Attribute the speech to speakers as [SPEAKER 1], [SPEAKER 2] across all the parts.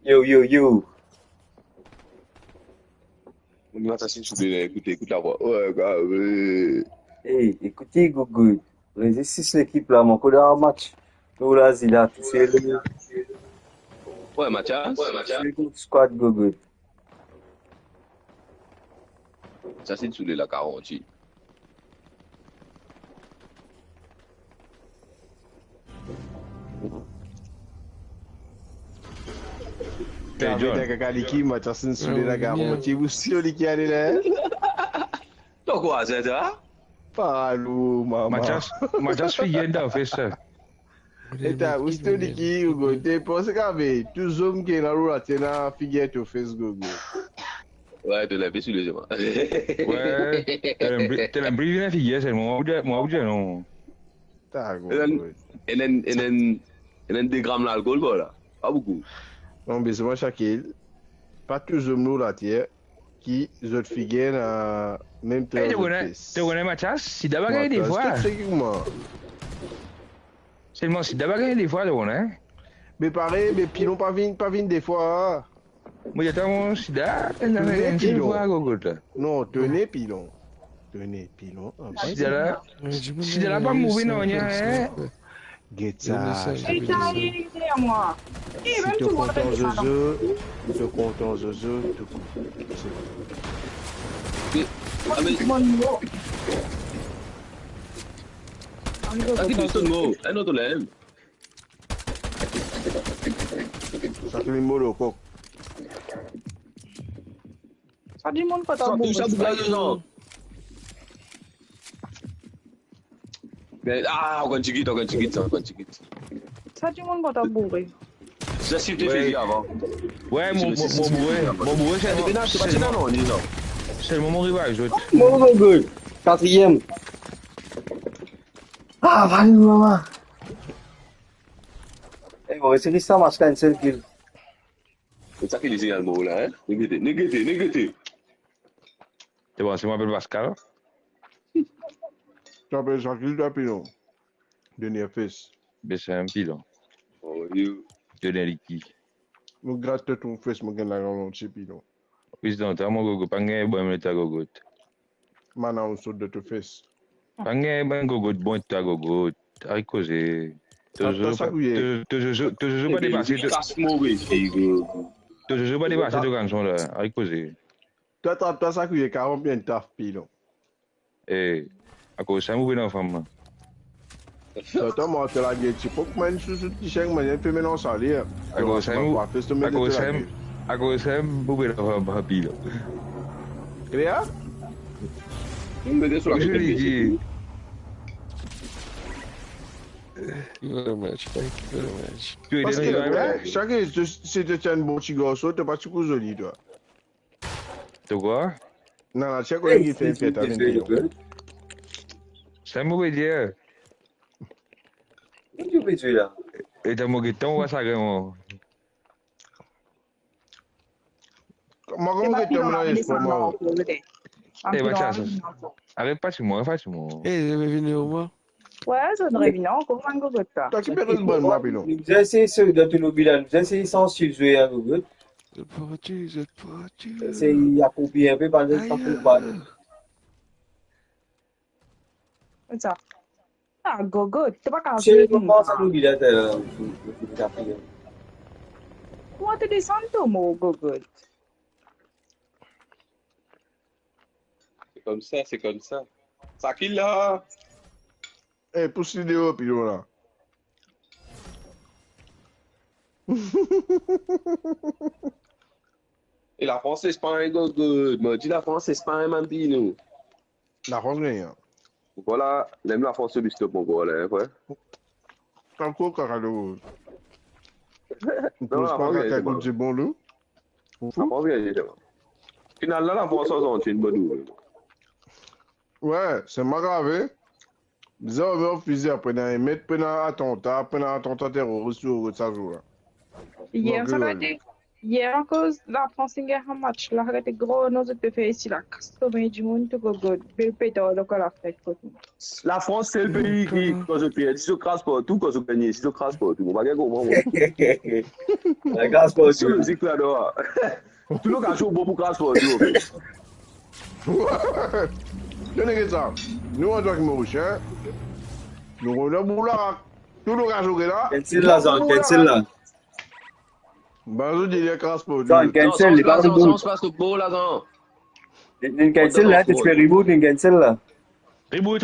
[SPEAKER 1] Yo, yo, yo.
[SPEAKER 2] On y va t'asseoir sur le écoute la voix. Ouais, gars,
[SPEAKER 1] Hey, écoutez, Gogo. L'exercice l'équipe là, mon collègue en match. Nous là, il a touché
[SPEAKER 2] ouais, Mathias.
[SPEAKER 1] le squad, Gogo.
[SPEAKER 2] Ça, c'est sous la 40.
[SPEAKER 3] Hey, John. Kaliki Mathiasin sous la garantie. Vous si qui allez là?
[SPEAKER 2] Donc, quoi, c'est ça?
[SPEAKER 3] Parlou, maman.
[SPEAKER 4] Mathias Figueiredo fez isso.
[SPEAKER 3] Eta, vous si qui Hugo, t'es pensé qu'avec tout zoom qui est là où la tienne figure au Facebook.
[SPEAKER 2] Ouais, tu l'as vu sur les yeux.
[SPEAKER 4] Ouais, te lembro de Figueiredo, moi ou não.
[SPEAKER 3] Tá, go.
[SPEAKER 2] Et then des grammes d'alcool, voilà. Pas beaucoup.
[SPEAKER 3] Non, mais c'est moi, Shakil. Pas tout zoom nous la tienne qui, autres figures, même temps.
[SPEAKER 4] Te connais Mathias? Si d'abord gagné des fois. Seulement, si d'abord gagné des fois, te connais?
[SPEAKER 3] Mais pareil, mais pilon pas vin des fois.
[SPEAKER 4] Moi, j'attends si d'abord gagné des fois, Gogo.
[SPEAKER 3] Non, tenez pilon. Tenez pilon.
[SPEAKER 4] Si d'abord pas mourir, non, hein?
[SPEAKER 3] Get ça.
[SPEAKER 5] Et t'as dit à moi.
[SPEAKER 3] Si tu es content, Zozo, tu es content, Zozo,
[SPEAKER 2] Ah, mais. Ah, c'est tout le mot. Un autre lème.
[SPEAKER 3] Ça fait le mot le coq.
[SPEAKER 5] Ça dit mon pas tabou.
[SPEAKER 2] Ah, on continue, ça.
[SPEAKER 5] Ça dit mon pas tabou.
[SPEAKER 2] Ça, c'est fait avant.
[SPEAKER 4] Ouais, mon bouet, c'est le moment rivage.
[SPEAKER 1] Mon Gogo. Quatrième. Ah, va nous, maman. Eh, bon, c'est ça, match cancel kill.
[SPEAKER 2] C'est ça qui est le mot là, hein? Négatif.
[SPEAKER 4] C'est bon, c'est moi, appelle Pascal.
[SPEAKER 3] Tu appelles Shakil, tu appelles Denis Fils.
[SPEAKER 4] Mais c'est un pilon.
[SPEAKER 2] Oh, you.
[SPEAKER 4] Denis Ricky.
[SPEAKER 3] Je gratte ton fils, je gagne la grande pilon.
[SPEAKER 4] Oui, c'est un mon Gogo, pas un bon état Gogo.
[SPEAKER 3] Maintenant, on saute de ton fils.
[SPEAKER 4] Pas un bon Gogo, bon état Gogo. Avec causer. Toujours pas dépasser. Toujours pas dépasser de canson là. Avec causer.
[SPEAKER 3] Toi, ça qui est 40 bien taf pilon.
[SPEAKER 4] Eh, à cause ça, vous venez en femme.
[SPEAKER 3] Toi, moi, tu l'as dit, tu peux que je suis t-shirt, mais tu fais maintenant ça, là.
[SPEAKER 4] À cause ça, vous venez en femme pilon.
[SPEAKER 3] Créa?
[SPEAKER 4] Je l'ai dit.
[SPEAKER 6] Thank you very much.
[SPEAKER 4] Tu es
[SPEAKER 3] Parce
[SPEAKER 4] déjà
[SPEAKER 3] que, chacun, si tu tiens un bon petit garçon, tu n'es pas tout joli, toi.
[SPEAKER 4] De quoi?
[SPEAKER 3] Non, tu sais quoi, il fait une fête avec pilon.
[SPEAKER 4] C'est un mauvais Dieu.
[SPEAKER 1] Qu'est-ce que tu fais, tu là?
[SPEAKER 4] Et t'as moqué ton ou ça, vraiment?
[SPEAKER 3] Comment tu as mis pour moi?
[SPEAKER 4] Eh, Mathias, arrête pas sur moi, fais sur moi.
[SPEAKER 6] Hey, je vais venir au moins.
[SPEAKER 5] Ouais, ça ne revient pas. Comment on peut faire?
[SPEAKER 3] Toi, tu peux le bon, ma pilon.
[SPEAKER 1] Nous avons essayé ce de tout le bilan. Nous avons essayé sans jouer à Gogo.
[SPEAKER 6] Je peux tu.
[SPEAKER 1] C'est à copier un peu par le temps pour pas.
[SPEAKER 5] C'est ça. Ah, Gogo, tu pas qu'à
[SPEAKER 1] C'est
[SPEAKER 5] jouer.
[SPEAKER 1] comment ça nous bilan
[SPEAKER 5] Comment tu descends tout, mon Gogo?
[SPEAKER 2] C'est comme ça. Ça qui là?
[SPEAKER 3] Eh, pousse l'idée pilon, là.
[SPEAKER 2] Et la France, c'est pas un good. Me dit la France, c'est pas un mampino.
[SPEAKER 3] La France gagne.
[SPEAKER 2] Voilà, même la France, c'est du stop, mon gars, là, ouais.
[SPEAKER 3] T'as quoi, caralo? Tu
[SPEAKER 2] Non,
[SPEAKER 3] poses
[SPEAKER 2] la
[SPEAKER 3] pas
[SPEAKER 2] France,
[SPEAKER 3] qu'à du bon loup?
[SPEAKER 2] La France, finalement, la France, c'est une bonne nouvelle.
[SPEAKER 3] Ouais, c'est pas grave, hein? Ils ont refusé après un mettre pendant attentat terroriste sur ça jour là.
[SPEAKER 5] Hier, ça a été. Hier, à cause de la France, il y a un match. Là, il y a gros, nous avons fait ici, la customer du monde, tout good. Bill Peter, le col a fait.
[SPEAKER 2] La France, c'est le pays qui, quand je paye, si je crasse partout, quand je gagne, si je crasse partout, on va gagner comment, moi.
[SPEAKER 1] La grâce pour
[SPEAKER 2] Sur le
[SPEAKER 1] Dieu.
[SPEAKER 2] cycle là-dedans. Tout le monde a chaud pour crasse partout, ok.
[SPEAKER 3] Tenez ça. Nous, en tant que Mauricien, nous, on a boulard. Tout le monde a joué là.
[SPEAKER 1] Cancel là, Zan, cancel là.
[SPEAKER 3] Bah, je dis les crasses pour
[SPEAKER 1] Zan,
[SPEAKER 3] Dieu.
[SPEAKER 1] cancel, les barres de boule.
[SPEAKER 2] On se passe le beau là-dedans.
[SPEAKER 1] Une cancel là, tu fais reboot, une cancel là.
[SPEAKER 4] Reboot,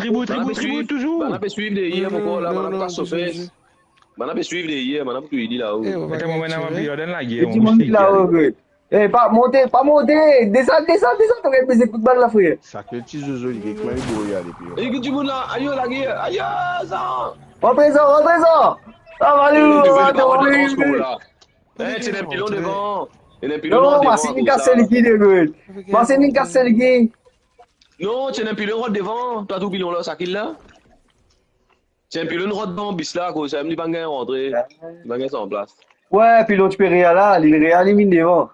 [SPEAKER 4] toujours.
[SPEAKER 2] On a suivre des hier, mon là, on a pas sauvé. On a suivre des hier, on a tout dit là-haut.
[SPEAKER 6] Eh, on va
[SPEAKER 4] Attends, moi,
[SPEAKER 6] gagner,
[SPEAKER 4] maintenant,
[SPEAKER 6] tu
[SPEAKER 4] on va dans la
[SPEAKER 1] Et
[SPEAKER 4] guerre.
[SPEAKER 1] tu montes là-haut, good. Eh, pas monter, descends, t'aurais plus écoute balle là, frère.
[SPEAKER 3] Ça que petit zozo, il est comment il doit y aller.
[SPEAKER 2] Et que tu montes là, aïe, la guerre, aïe, ça.
[SPEAKER 1] Rentrez ça. Ah, Malou,
[SPEAKER 2] Eh, c'est un pilon devant. Il y a un pilon
[SPEAKER 1] non,
[SPEAKER 2] devant.
[SPEAKER 1] moi, c'est une casselle qui est good. Moi, c'est une casselle qui.
[SPEAKER 2] Non, c'est un pilon devant. Toi, tout pilon là, ça qu'il là. C'est un pilon devant, bis là, quoi. Ça me dit pas gagner rentrer. Il va gagner ça en place.
[SPEAKER 1] Ouais, puis l'autre Péréa là, il réanime devant.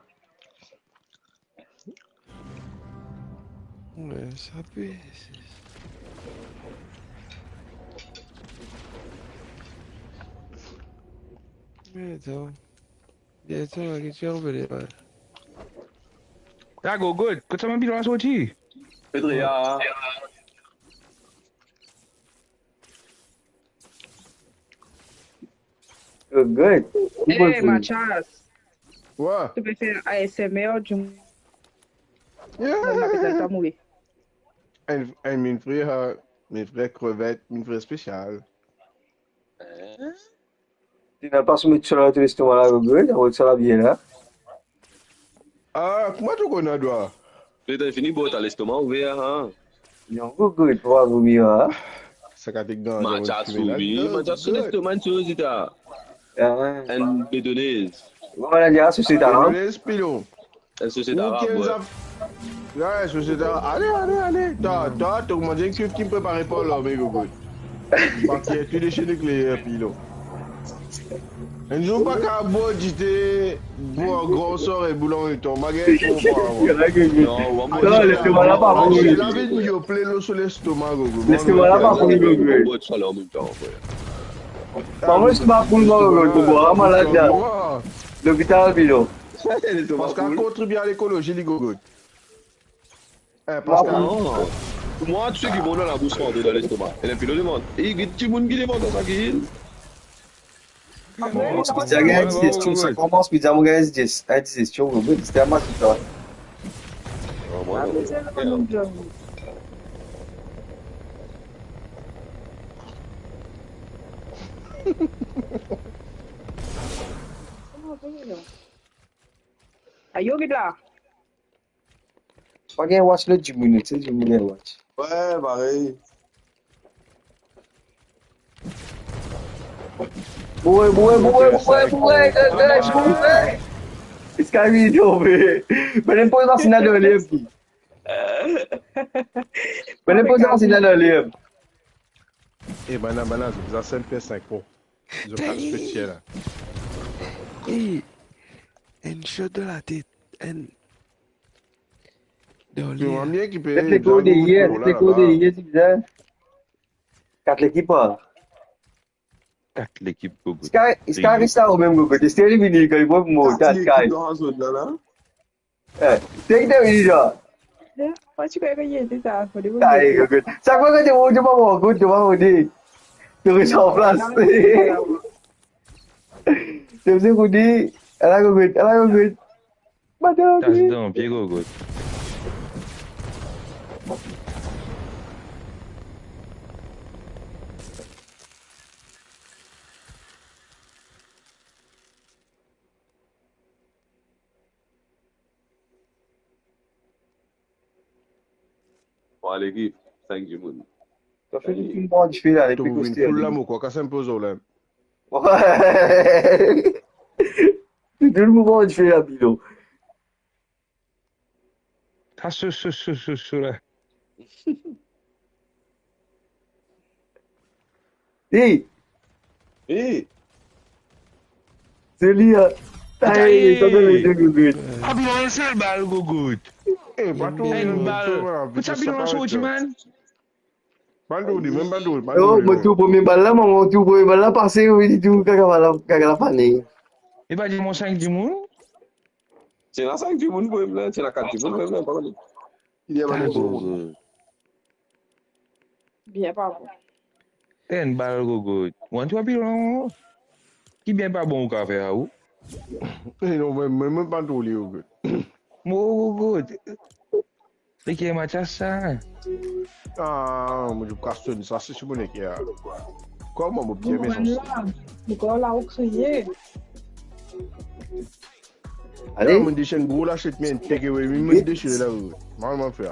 [SPEAKER 6] Ouais, ça peut. Mais attends. Bientôt, la question, on peut les faire.
[SPEAKER 4] Ah, go good. Quand ça m'a mis dans la sortie.
[SPEAKER 2] Pedrea.
[SPEAKER 1] Good.
[SPEAKER 5] Eh, Mathias,
[SPEAKER 3] Ouais.
[SPEAKER 5] tu peux faire ASMR du monde. On a
[SPEAKER 3] Yeah.
[SPEAKER 5] peut-être mourir.
[SPEAKER 3] Mes frères crevettes, mes frères spéciales.
[SPEAKER 1] Tu n'as pas soumis sur la touriste là, good. On va ça bien là.
[SPEAKER 3] Ah, comment tu connais, toi?
[SPEAKER 2] T'as fini, bon, t'as l'estomac ouvert, hein.
[SPEAKER 1] Non, good, pour avoir mieux, hein.
[SPEAKER 3] Ça qu'a été grand.
[SPEAKER 2] Matcha soubi, matcha sous l'estomac, une chose, t'as.
[SPEAKER 1] Ah,
[SPEAKER 2] Un bétonnaise.
[SPEAKER 1] voilà, déjà, société arabe.
[SPEAKER 3] Les spilons.
[SPEAKER 2] Un société arabe, ouais.
[SPEAKER 3] Ouais, société arabe. Allez. Toi, tu m'as dit que tu me préparais pas là, mais gogo. Parce que tu déchires les pilons. Un jour, pas qu'à boire, j'étais boire gros sort et boulon et ton magasin pour
[SPEAKER 2] Non,
[SPEAKER 1] Non, l'estomac là pas pour
[SPEAKER 3] j'ai
[SPEAKER 1] nous.
[SPEAKER 3] lavé du plein l'eau sur l'estomac, gogo.
[SPEAKER 1] L'estomac là pas pour nous,
[SPEAKER 2] on
[SPEAKER 1] good.
[SPEAKER 2] boit de ça là en même temps, ouais.
[SPEAKER 1] Moi, je pas pour nous, good, pour boire, malade là. L'hôpital, bilo.
[SPEAKER 3] Parce qu'à contribuer à l'écologie, les gogo.
[SPEAKER 1] Moi,
[SPEAKER 2] Non. Moi, tu sais qui vont dans la bouche rentrée dans l'estomac. Et puis, le demande. Et il y a des gens qui demandent ça qui
[SPEAKER 1] Pizza ganha digestão, só como as pizzas vão ganhar a digestão, o Google, isso é uma vitória.
[SPEAKER 5] Ah, mais c'est le même job. Ah, Yogi là.
[SPEAKER 1] Pra quem watch le 10 minutes, c'est 10 minutes watch.
[SPEAKER 2] Ouais, pareil.
[SPEAKER 1] Boa, esse cara me deu, velho. Mas depois vacinar do livro aqui. Mas depois vacinar do livro.
[SPEAKER 3] Eh, banana, vous avez 5 PS5 pour. Ils ont 4 spéciales là.
[SPEAKER 6] Et une shot de la tête. Un. Dans
[SPEAKER 3] Tu vois
[SPEAKER 6] l'air.
[SPEAKER 3] bien qui peut.
[SPEAKER 1] Peut-être les codes hier, c'est bizarre. 4 l'équipe, hein.
[SPEAKER 4] 4 l'équipe Gogo.
[SPEAKER 1] Esse cara está o mesmo, Google. Esse ele me liga, ele vai montar, cara. É, tem que ter vídeo, ó.
[SPEAKER 5] Pode pegar aí, tá? Pode
[SPEAKER 1] Tá aí, Google. Sabe quando eu vou de uma moto, de uma rodinha? Tu vai só place. Tu vai rodinha. Ela Google. Bateu,
[SPEAKER 4] Tasse
[SPEAKER 1] Google.
[SPEAKER 4] d'un pied Gogo.
[SPEAKER 2] Bon, l'équipe, 5 du monde.
[SPEAKER 1] T'as fait une bonne fille avec
[SPEAKER 3] Tu
[SPEAKER 1] les
[SPEAKER 3] veux une
[SPEAKER 1] costumes.
[SPEAKER 3] foule là, quoi, qu'à s'imposer là.
[SPEAKER 1] Ouais. C'est tout le mouvement de fille à Bilo.
[SPEAKER 4] Ah, ce là.
[SPEAKER 1] Hey,
[SPEAKER 2] Hé,
[SPEAKER 1] c'est lui, hein. Hey, ça donne les deux Gogo.
[SPEAKER 4] Ah, puis on sait le bal, Gogo.
[SPEAKER 3] Eh, pas tout,
[SPEAKER 4] Une balle. Put ça bien dans son man.
[SPEAKER 3] Bandouli, même bandouli,
[SPEAKER 1] Oh,
[SPEAKER 3] bandouli.
[SPEAKER 1] mais tout premier balle là, maman, tout premier balle là, passé, oui, tout, la pané.
[SPEAKER 4] Et pas dire mon 5 du monde.
[SPEAKER 2] C'est la 5 du monde, là. C'est la 4 du monde, là. Pas mal.
[SPEAKER 3] Il y a
[SPEAKER 4] Ah,
[SPEAKER 3] mal
[SPEAKER 4] Gogo.
[SPEAKER 5] Bien pas bon.
[SPEAKER 4] Une balle, Gogo. Ou tu vas bien. Qui bien pas bon au café, à où?
[SPEAKER 3] Eh non, même bandouli, Gogo.
[SPEAKER 4] Mo, Gogo. C'est qui est ma chasse, ça?
[SPEAKER 3] Ah, mais je casse ça, c'est mon équipe. Comment mon pied, mais ça?
[SPEAKER 5] Pourquoi la roue crier?
[SPEAKER 3] Allez,
[SPEAKER 1] Allez,
[SPEAKER 3] mon déchire gros là, c'est bien takeaway, mais mon déchire là, mal fait.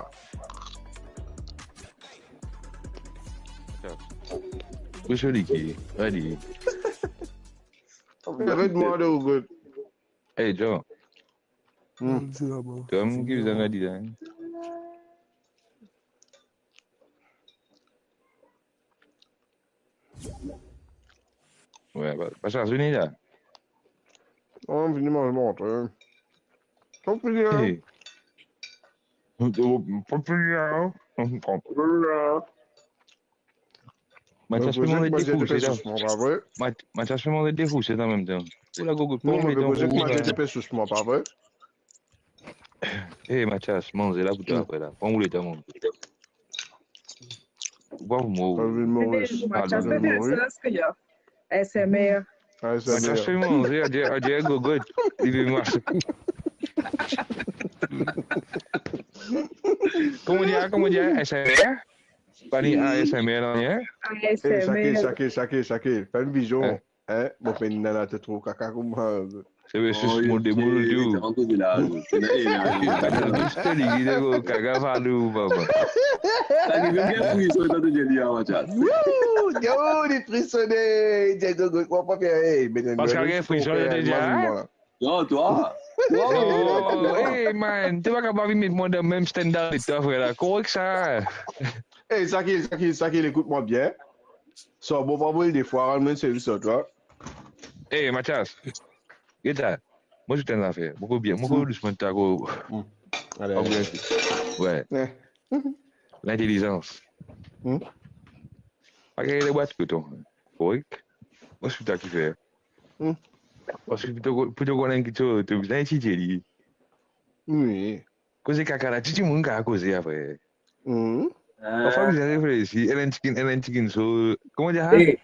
[SPEAKER 4] Où est-ce qui? Allez.
[SPEAKER 3] Arrête-moi de Gogo.
[SPEAKER 4] Hey, Joe.
[SPEAKER 3] Hmm.
[SPEAKER 4] Tom, qui vous en a dit, hein? Ouais, pas ça, venez là.
[SPEAKER 3] On va venir manger mon train. Ton plaisir.
[SPEAKER 4] Hey. Pas plus là. Mathias fait manger des fous, c'est ça. Mathias fait manger des fous, c'est en même temps. Ou la gogo,
[SPEAKER 3] Non,
[SPEAKER 4] pas
[SPEAKER 3] mais
[SPEAKER 4] on
[SPEAKER 3] je
[SPEAKER 4] est
[SPEAKER 3] que moi j'ai fait sous moi, pas vrai?
[SPEAKER 4] Eh, Mathias, mange là pour toi après là. Pas on est dans mon. Bon, moi.
[SPEAKER 5] Mathias fait bien ça, ce qu'il y a. SMR.
[SPEAKER 4] Mathias fait manger, à dire gogo. Il veut marcher. Comment dire, SMR? Pas ni ASMR là, hein?
[SPEAKER 5] ASMR.
[SPEAKER 3] Shakil, fais une vision. Hein? Bon, mais nana te trouve caca comme moi.
[SPEAKER 4] C'est ce mon démon du.
[SPEAKER 2] C'est encore de là. C'est là.
[SPEAKER 4] C'est liquide ko caca falu papa.
[SPEAKER 2] Ça qui vient bien fouiller sur le temps de Jelly à Mathias.
[SPEAKER 3] Wouh! Yo, des frissonnés! J'ai gogo, quoi pas faire?
[SPEAKER 4] Parce qu'il y a frisson déjà.
[SPEAKER 2] Non, toi.
[SPEAKER 4] Oh, hey man, tu vas capable de mettre moi dans le même standard de toi frère là. Correct ça.
[SPEAKER 3] Hey, Shakil, écoute-moi bien. So, bon, pas brûler des fois, même c'est juste toi.
[SPEAKER 4] Hey Mathias. Regarde. Moi je t'ai affaire. Beaucoup bien. Moi doucement ta go.
[SPEAKER 3] Allez.
[SPEAKER 4] Ouais. L'intelligence. Pas que les boîtes que toi. Correct. Moi je suis ta qui fait. Parce que pour te connaître que tu es bien étudié.
[SPEAKER 3] Oui.
[SPEAKER 4] Cause caca là, tu m'as qu'à causer après. Enfin,
[SPEAKER 1] Ah,
[SPEAKER 4] j'ai réfléchi. Elle a un chicken, so, comment dire?
[SPEAKER 1] eh,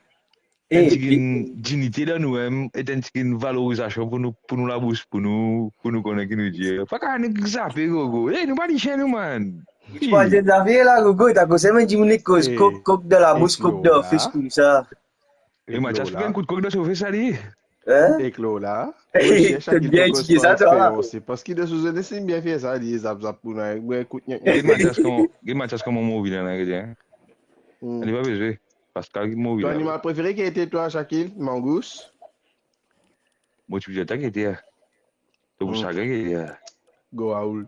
[SPEAKER 4] Un
[SPEAKER 1] eh,
[SPEAKER 4] chicken dignité dans nous-mêmes, et un chicken valorisation pour nous la bouche, pour nous connaître qui nous dit. Pas qu'à nous zapper, gogo. Eh, nous pas dit chez nous, man.
[SPEAKER 1] tu vois, j'ai Xavier là, Gogo, t'as causé, mais dis-moi les causes, coque de la mousse, coque de fish comme ça.
[SPEAKER 4] Et Mathias, tu fais un coup de coq dans ce fait ça, lui.
[SPEAKER 1] Hein?
[SPEAKER 3] Et Lola,
[SPEAKER 1] Hey, t'as bien étudié ça, toi?
[SPEAKER 3] c'est parce qu'il est sous un essai bien fait ça, il zap zap pour nous écoute.
[SPEAKER 4] Mathias, comment mobile, là, elle n'est pas besoin. Parce qu'il est mobile.
[SPEAKER 3] Ton animal préféré qui était toi, Shakil? Mangousse?
[SPEAKER 4] Moi, tu dis, t'as qu'à dire. Tu veux ça, qu'à
[SPEAKER 3] Goaoul.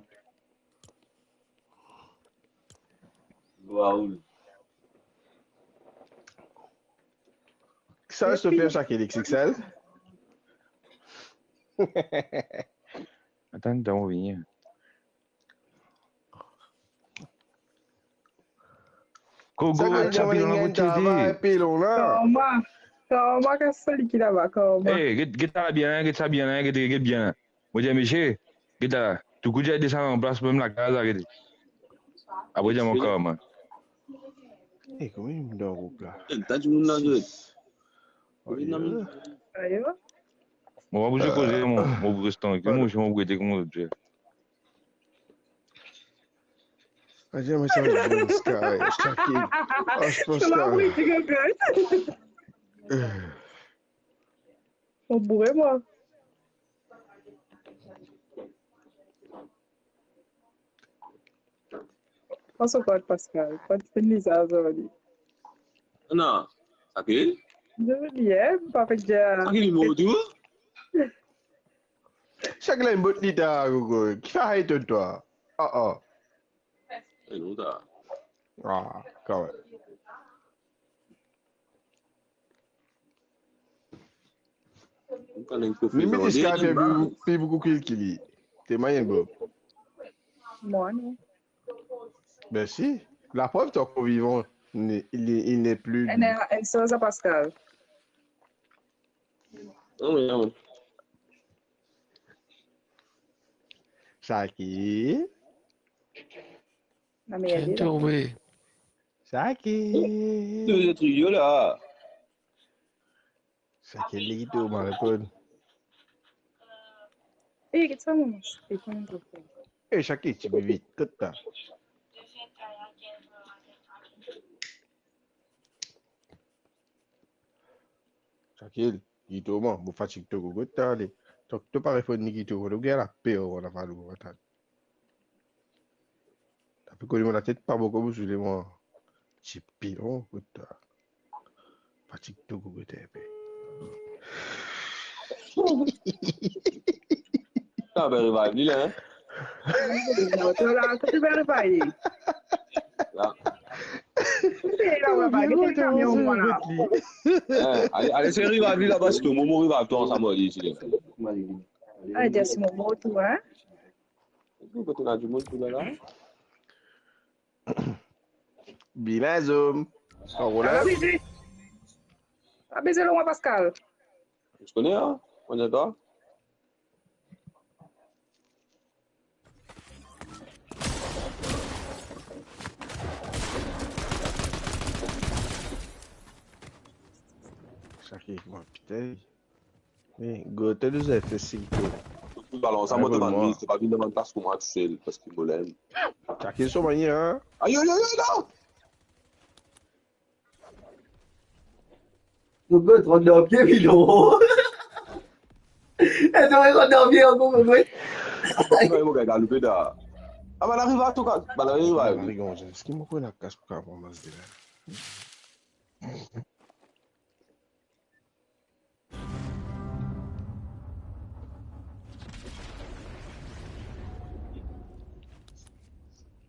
[SPEAKER 1] Waouh.
[SPEAKER 3] Ça, je te fais Shakil XXL.
[SPEAKER 4] Attends, on vient. Gogo, ça pile dans votre télé.
[SPEAKER 5] Calma, que c'est celui qui là-bas, calma.
[SPEAKER 4] Eh, get ça bien, get bien. Moi, j'ai monsieur, get là. Tu couches à descendre en place, même la case, get. Après, j'ai mon corps, man.
[SPEAKER 3] Eh, comment il me donne groupe là?
[SPEAKER 2] T'as du monde là, je.
[SPEAKER 5] Aïe.
[SPEAKER 4] Moi, vous causez, mon restant. Moi, je m'en vais comment tu es.
[SPEAKER 3] J'aime ça, Shakil. Ah, je pense
[SPEAKER 5] C'est la bruit, tu gagnes. On bourrait, moi. Prends son code, Pascal. Pas de Lisa, aujourd'hui.
[SPEAKER 2] Non. Ça qui?
[SPEAKER 5] Je dis, hein, pas fait déjà.
[SPEAKER 2] Ça qui numéro 2?
[SPEAKER 3] Shakil a une bonne idée, Gogo. Qui fait haït toi? Ah.
[SPEAKER 2] Et nous, t'as.
[SPEAKER 3] Ah, quand même.
[SPEAKER 2] Quand on fait
[SPEAKER 3] Limite,
[SPEAKER 2] dans
[SPEAKER 3] il
[SPEAKER 2] des
[SPEAKER 3] a fait
[SPEAKER 2] bas.
[SPEAKER 3] plus beaucoup qu'il est. T'es moyen, Bob.
[SPEAKER 5] Moi, non.
[SPEAKER 3] Ben si. La preuve, ton vivant, il n'est plus.
[SPEAKER 5] Elle sort à Pascal.
[SPEAKER 2] Oui, oui.
[SPEAKER 3] Shaki.
[SPEAKER 5] La meilleure
[SPEAKER 6] Tiens,
[SPEAKER 5] idée, là.
[SPEAKER 6] tombé.
[SPEAKER 2] Deux
[SPEAKER 3] Shaki.
[SPEAKER 2] trio là.
[SPEAKER 3] Shaki, les deux, ma répondre.
[SPEAKER 5] Eh, qu'est-ce que ça, maman? C'est quoi, mon copain?
[SPEAKER 3] Eh, Shaki, tu me vite. Tout le temps. Shaki, Guito, man, vous fatigue tout, vous allez. Donc, tu pas répondre ni Guito, vous avez la paix, on a fallu vous attendre. T'as pu connaître la tête, pas beaucoup, vous voulez, moi. Chip pilon, putain. Fatigue tout, vous êtes
[SPEAKER 2] Ah ben revive lui là.
[SPEAKER 5] Toi, là, que tu vas réveiller.
[SPEAKER 2] Là.
[SPEAKER 5] C'est là, on va pas. Qu'est-ce que camion, moi, là?
[SPEAKER 2] Allez c'est revive lui là parce que Momo revive toi ensemble ici.
[SPEAKER 5] Ah, t'es assis mon mot, tout, hein?
[SPEAKER 2] Quand on a du monde là là.
[SPEAKER 3] Bien, zoom. En
[SPEAKER 5] Ah,
[SPEAKER 3] roulage.
[SPEAKER 5] la baiser. La baiser, là, moi, Pascal.
[SPEAKER 2] Tu connais hein? On est d'accord?
[SPEAKER 3] Shaki, moi, putain. Mais, go, t'as déjà fait 5 tours.
[SPEAKER 2] Tout ballon ça monte devant lui, c'est pas venu devant place pour moi tout seul parce qu'il me l'aime.
[SPEAKER 3] Shaki, son manière, hein?
[SPEAKER 2] Aïe aïe aïe là.
[SPEAKER 1] Gogo, 32 pieds, Pilon. Elle devrait 32 pieds encore, Gogo.
[SPEAKER 2] Ouais, mon gars, le pédard. Ah, bah, arrive à tout cas. Bah, arrive à.
[SPEAKER 3] Est-ce qu'il me connaît la casse pour qu'on va se dire?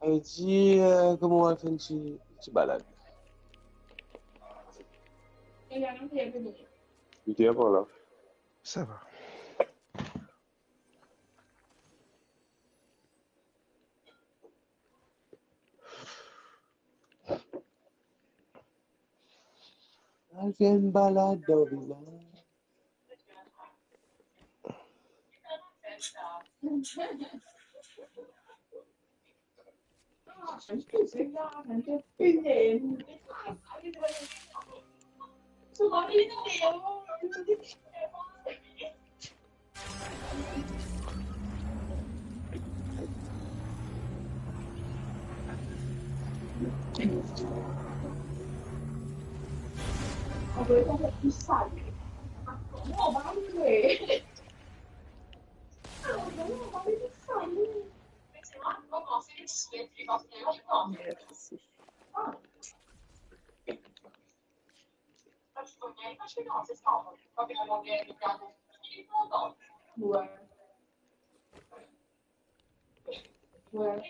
[SPEAKER 2] Elle dit, comment on va faire une petite balade? Il était pas là.
[SPEAKER 3] Ça va.
[SPEAKER 2] Elle fait une balade dans le village.
[SPEAKER 5] Merci. Ouais. Ouais.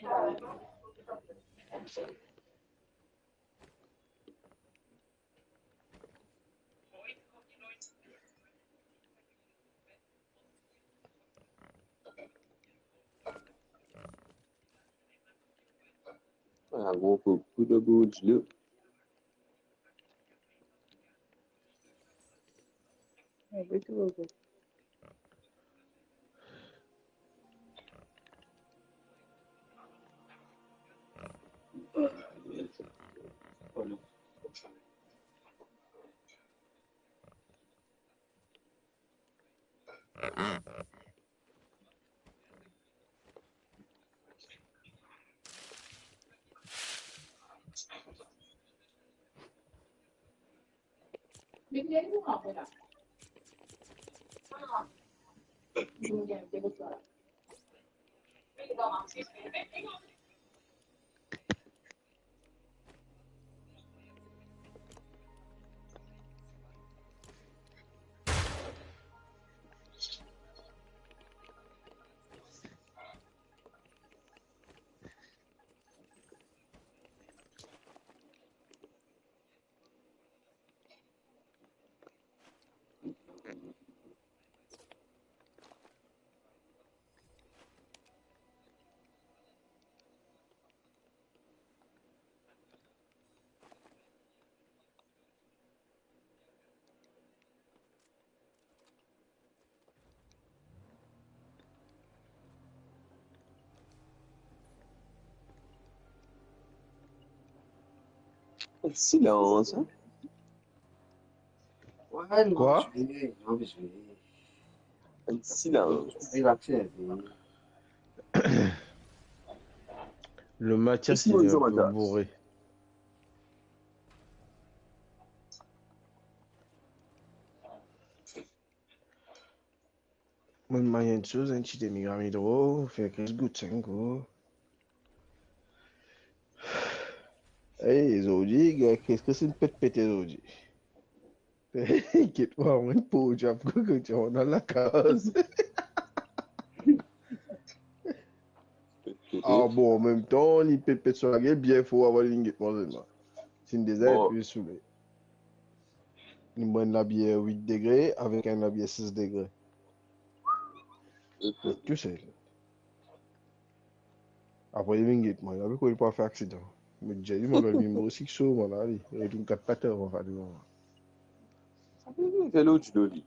[SPEAKER 2] Un gros coup de goutte, là.
[SPEAKER 5] Ouais, tout va bien.
[SPEAKER 2] Silence, hein?
[SPEAKER 1] Ouais, nous
[SPEAKER 3] Quoi?
[SPEAKER 1] allons jouer.
[SPEAKER 2] Un silence.
[SPEAKER 1] Relaxer.
[SPEAKER 3] Le Mathias,
[SPEAKER 2] Ici,
[SPEAKER 3] il est un
[SPEAKER 2] bonjour,
[SPEAKER 3] peu
[SPEAKER 2] Mathias.
[SPEAKER 3] bourré. Moi, il y a une chose, un petit émigrant hydro, fait 15 gouttes, 5 gros. Hey, Zodi, gars, qu'est-ce que c'est une pète pété, Zodi? Inquiète-toi, on est pour job, que tu es dans la case. Ah bon, en même temps, il pète sur la gueule, bien faut avoir une guette, moi, seulement. C'est une des ailes,
[SPEAKER 2] Bon,
[SPEAKER 3] puis saoulé. Une bonne la bière 8 degrés avec un la bière 6 degrés. Tu sais. Après, il y a une guette, moi, il avait quoi, il pas fait accident. Mais j'ai dit, mon ami, moi aussi, que ça, moi, là, il est une 4 pattes, on va dire.
[SPEAKER 2] quel autre tu dois dire?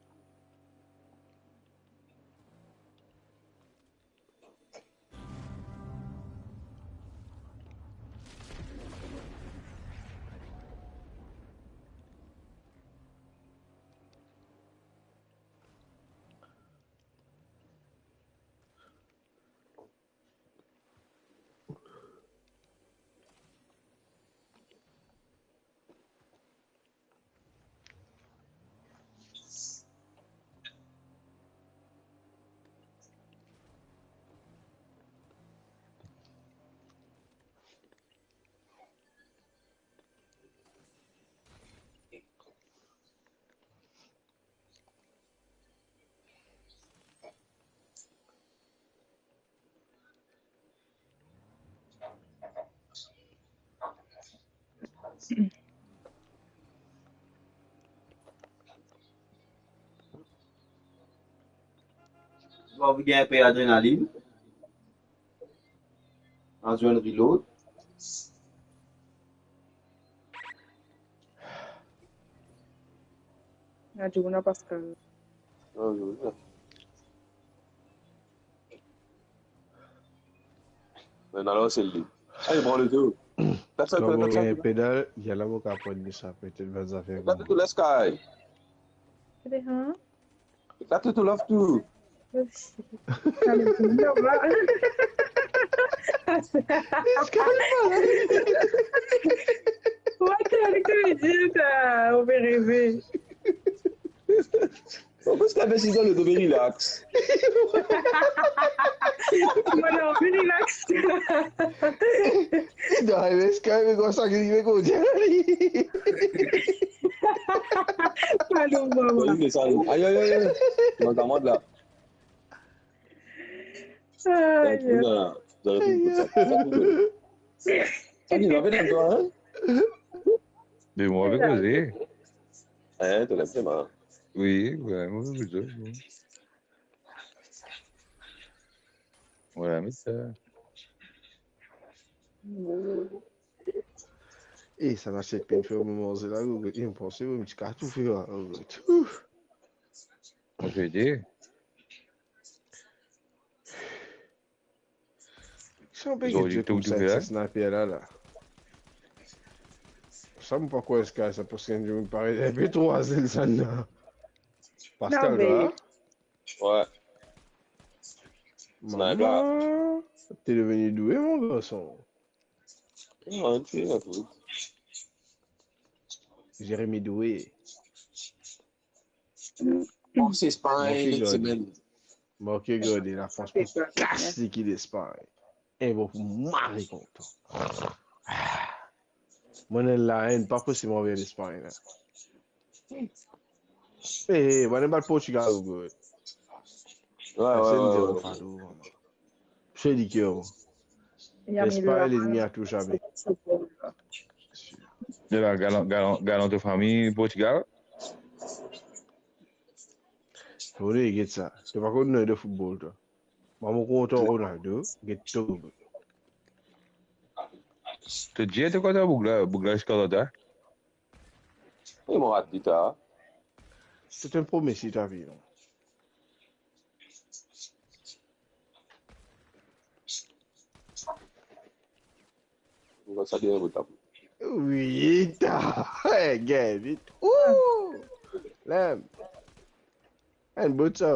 [SPEAKER 1] Tu vas gagner un peu d'adrénaline, en jouant le reload.
[SPEAKER 5] Adjuna Pascal.
[SPEAKER 2] Ah, je veux dire. Maintenant, là, c'est le lit. Ah, il prend le dos. That's
[SPEAKER 3] Quand on
[SPEAKER 2] that's
[SPEAKER 3] a un pédale, il y a l'avocat pour dire ça, peut-être 20 affaires
[SPEAKER 2] That's
[SPEAKER 3] comme
[SPEAKER 2] to the sky.
[SPEAKER 5] C'était hein?
[SPEAKER 2] That's to love too.
[SPEAKER 5] Non, bah. Ouais, t'as que dire ça, on va rêver.
[SPEAKER 2] Pourquoi est-ce qu'avec 6 ans, le dos relax?
[SPEAKER 5] Moi, non, mais relax.
[SPEAKER 3] Il doit arriver, c'est quand même comme ça qu'il veut qu'on dise.
[SPEAKER 5] Allô,
[SPEAKER 2] Toi,
[SPEAKER 5] maman.
[SPEAKER 2] il descend. Aïe, aïe, aïe, aïe. Tu vas t'en là. T'as un
[SPEAKER 5] Aïe.
[SPEAKER 2] truc là. Vous avez tout ça. Ça, tu l'as fait dans toi, hein?
[SPEAKER 4] Mais moi, avec causé.
[SPEAKER 2] Hein, tu l'as fait, man.
[SPEAKER 4] Oui, ouais, moi, je veux dire. Voilà, mais ça.
[SPEAKER 3] Et ça n'achète pas une fois au moment où là, il me pensait, un petit carton fait là.
[SPEAKER 4] Moi, je veux dire.
[SPEAKER 3] Si on peut
[SPEAKER 4] Ils ont
[SPEAKER 3] que
[SPEAKER 4] dit
[SPEAKER 3] Dieu
[SPEAKER 4] que tout
[SPEAKER 3] comme ça,
[SPEAKER 4] fait
[SPEAKER 3] avec
[SPEAKER 4] là.
[SPEAKER 3] ce sniper là. Ça me pas quoi est-ce que ça parce que je me paraît un peu trop assez ça là.
[SPEAKER 5] Non,
[SPEAKER 3] Pascal
[SPEAKER 5] mais.
[SPEAKER 3] là.
[SPEAKER 2] Ouais. Sniper.
[SPEAKER 3] Maman, t'es devenu doué mon garçon.
[SPEAKER 2] Non, tu es un truc.
[SPEAKER 3] Jérémy Doué.
[SPEAKER 2] Oh, c'est Espagne,
[SPEAKER 3] Marqué
[SPEAKER 2] cette
[SPEAKER 3] God.
[SPEAKER 2] semaine.
[SPEAKER 3] Marqué God et la France pour casser l'équipe d'Espagne. Et bon, pour marrer content. Moi, la haine, pas possible envers l'Espagne. Eh, moi, j'aime pas le Portugal, good.
[SPEAKER 2] Ouais,
[SPEAKER 3] C'est une zéro
[SPEAKER 2] ouais.
[SPEAKER 3] fado, maman. Je dis que
[SPEAKER 5] Il y a mis
[SPEAKER 3] l'Espagne, l'ennemi a tout jamais.
[SPEAKER 4] De la galant de famille, Portugal.
[SPEAKER 3] Faut dire, get ça. Tu vas connaître de football, toi. Maman, content Ronaldo, get tout.
[SPEAKER 4] Tu dis, tu quoi, tu as Bougla, Scarlata?
[SPEAKER 2] Ils m'ont raté, ça.
[SPEAKER 3] C'est un premier si tu as vu, non?
[SPEAKER 2] On va saluer votre table.
[SPEAKER 3] Oui, t'as. Hey, get it. Ouh! Lem. Un beau ça.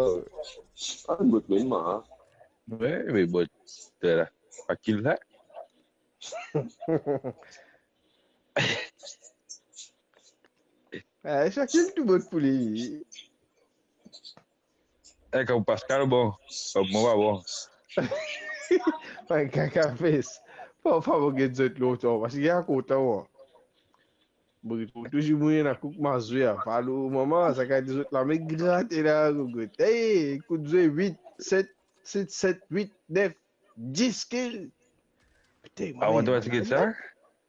[SPEAKER 2] Ah, une bonne main, hein.
[SPEAKER 4] Ouais, mais bon, t'es là. Pas qu'il là.
[SPEAKER 3] Chacun tout beau pour lui.
[SPEAKER 4] Eh, comme Pascal, bon. Comme moi, bon.
[SPEAKER 3] Ouais, caca face. Pas favor get zot l'autre. Parce qu'il y a un côté. Bon, toujours mourir dans coupe mazouya. Falou, maman, ça dit zot la mais gratte là, gogo. Hey, coup de 8, 7, 8, 9, 10 kills. Putain,
[SPEAKER 4] Ah, on doit ticket ça?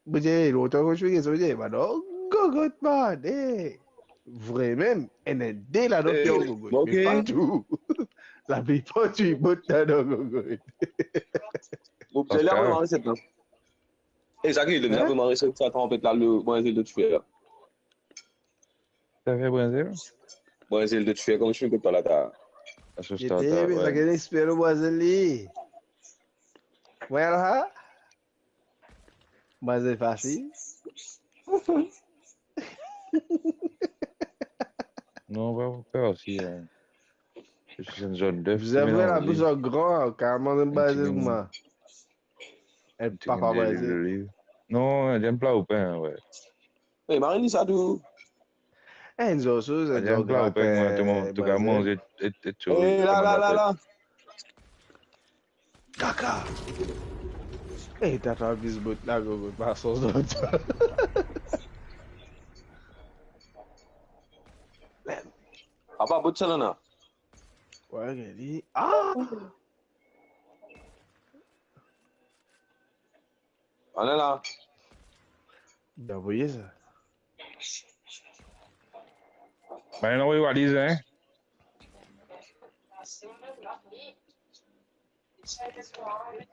[SPEAKER 3] Buje, l'autre que je fais, ça veut dire, bah non, gogot, man, eh. Vrai même, elle est dès la dope,
[SPEAKER 2] Eh,
[SPEAKER 3] gogot,
[SPEAKER 2] bon,
[SPEAKER 3] mais pas
[SPEAKER 2] ok.
[SPEAKER 3] tout. La plupart du bout de gogot.
[SPEAKER 2] Bon, c'est là,
[SPEAKER 4] Pascal.
[SPEAKER 2] on cette là. Et ça qui est déjà
[SPEAKER 3] Hein?
[SPEAKER 2] vraiment resté ça tempête là, le Brésil de tuer.
[SPEAKER 4] Ça fait Brésil?
[SPEAKER 2] Brésil de tuer comme je suis que pas là, t'as.
[SPEAKER 4] À ce
[SPEAKER 3] J'étais,
[SPEAKER 4] stade,
[SPEAKER 3] mais ça
[SPEAKER 4] ouais.
[SPEAKER 3] qu'elle espère le boiseli. Well, ha? Boisel facile.
[SPEAKER 4] Non, on va faire aussi. Je suis une zone d'œuf
[SPEAKER 3] Vous
[SPEAKER 4] qui
[SPEAKER 3] avez la
[SPEAKER 4] mélange.
[SPEAKER 3] bouche en grand, carrément un
[SPEAKER 4] Un petit
[SPEAKER 3] boisel,
[SPEAKER 4] game,
[SPEAKER 3] moi. Et
[SPEAKER 4] un petit game
[SPEAKER 3] papa
[SPEAKER 4] d'huile
[SPEAKER 3] boisel.
[SPEAKER 4] d'olive. Non, j'aime plat au pain, ouais.
[SPEAKER 2] Eh, Marine, ça tout.
[SPEAKER 3] Eh, nous aussi, c'est un
[SPEAKER 4] J'aime plat au pain, moi,
[SPEAKER 3] gratin,
[SPEAKER 4] tout le monde
[SPEAKER 3] boisel.
[SPEAKER 4] manger et tout,
[SPEAKER 2] Eh,
[SPEAKER 4] ça
[SPEAKER 2] là,
[SPEAKER 4] m'a
[SPEAKER 2] là,
[SPEAKER 4] la
[SPEAKER 2] là,
[SPEAKER 4] tête.
[SPEAKER 2] là.
[SPEAKER 3] Caca! Eh, t'as fait un bisbot là, gogo, pas sauce d'autre.
[SPEAKER 2] Apa, but ça là.
[SPEAKER 3] Ouais, elle dit, ah!
[SPEAKER 2] On est là.
[SPEAKER 3] Vous voyez ça?
[SPEAKER 4] Ben non, oui, valise, hein.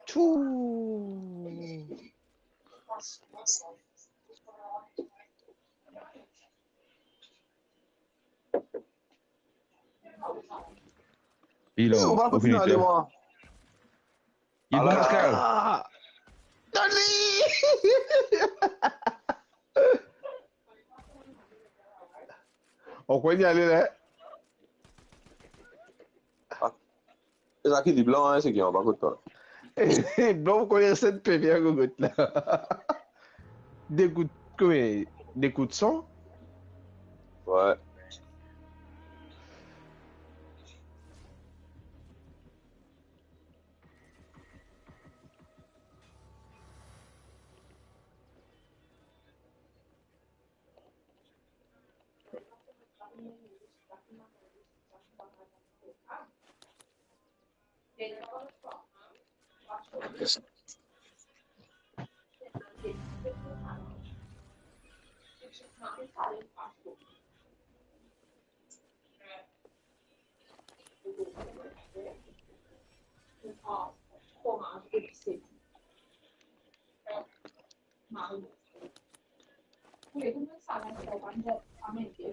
[SPEAKER 3] Tchou!
[SPEAKER 2] Eh, on
[SPEAKER 4] Pilon,
[SPEAKER 2] va
[SPEAKER 4] au
[SPEAKER 2] continuer à aller
[SPEAKER 4] finiteur.
[SPEAKER 2] voir.
[SPEAKER 4] Il est bon,
[SPEAKER 2] Alors,
[SPEAKER 4] Pascal.
[SPEAKER 3] Ah! Tony! On peut y aller là?
[SPEAKER 2] c'est ça qui dit blanc, hein, c'est qui en bas de toi.
[SPEAKER 3] Donc, on connaît cette PVA gogotte là. Des coups de, combien? Des coups de sang?
[SPEAKER 2] Ouais.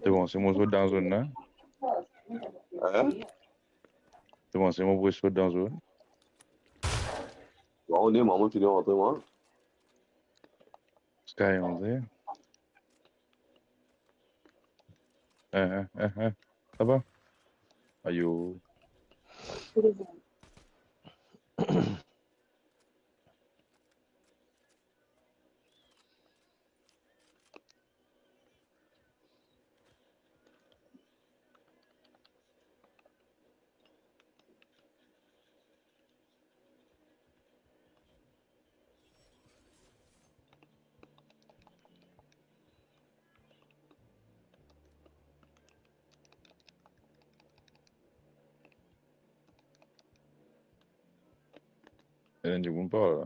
[SPEAKER 4] C'est bon, c'est mon saut dans la zone, là.
[SPEAKER 2] Hein?
[SPEAKER 4] C'est bon, c'est mon bruit saut dans la zone.
[SPEAKER 2] Bon, on est, maman, tu dois rentrer, moi.
[SPEAKER 4] Sky, on dit. Ça va? Aïe, oh. Il y a du monde pas, là.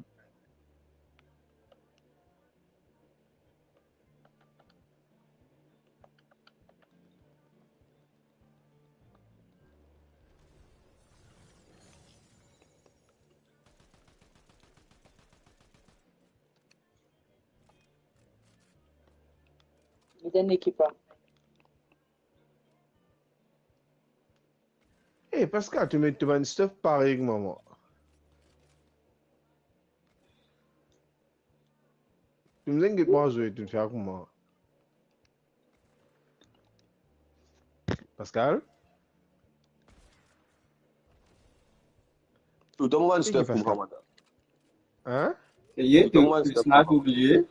[SPEAKER 5] Il y a une équipe là.
[SPEAKER 3] Eh, Pascal, tu mets tout un stuff pareil que maman. Tu me dis que moi, je vais te faire comment? Pascal?
[SPEAKER 2] Tout le monde
[SPEAKER 3] C'est qui
[SPEAKER 2] stuff pour
[SPEAKER 3] Pascal?
[SPEAKER 2] Hamada.
[SPEAKER 3] Hein?
[SPEAKER 1] Et
[SPEAKER 2] Tout le monde
[SPEAKER 1] tu
[SPEAKER 2] stuff
[SPEAKER 1] snap
[SPEAKER 2] pour
[SPEAKER 1] oublié.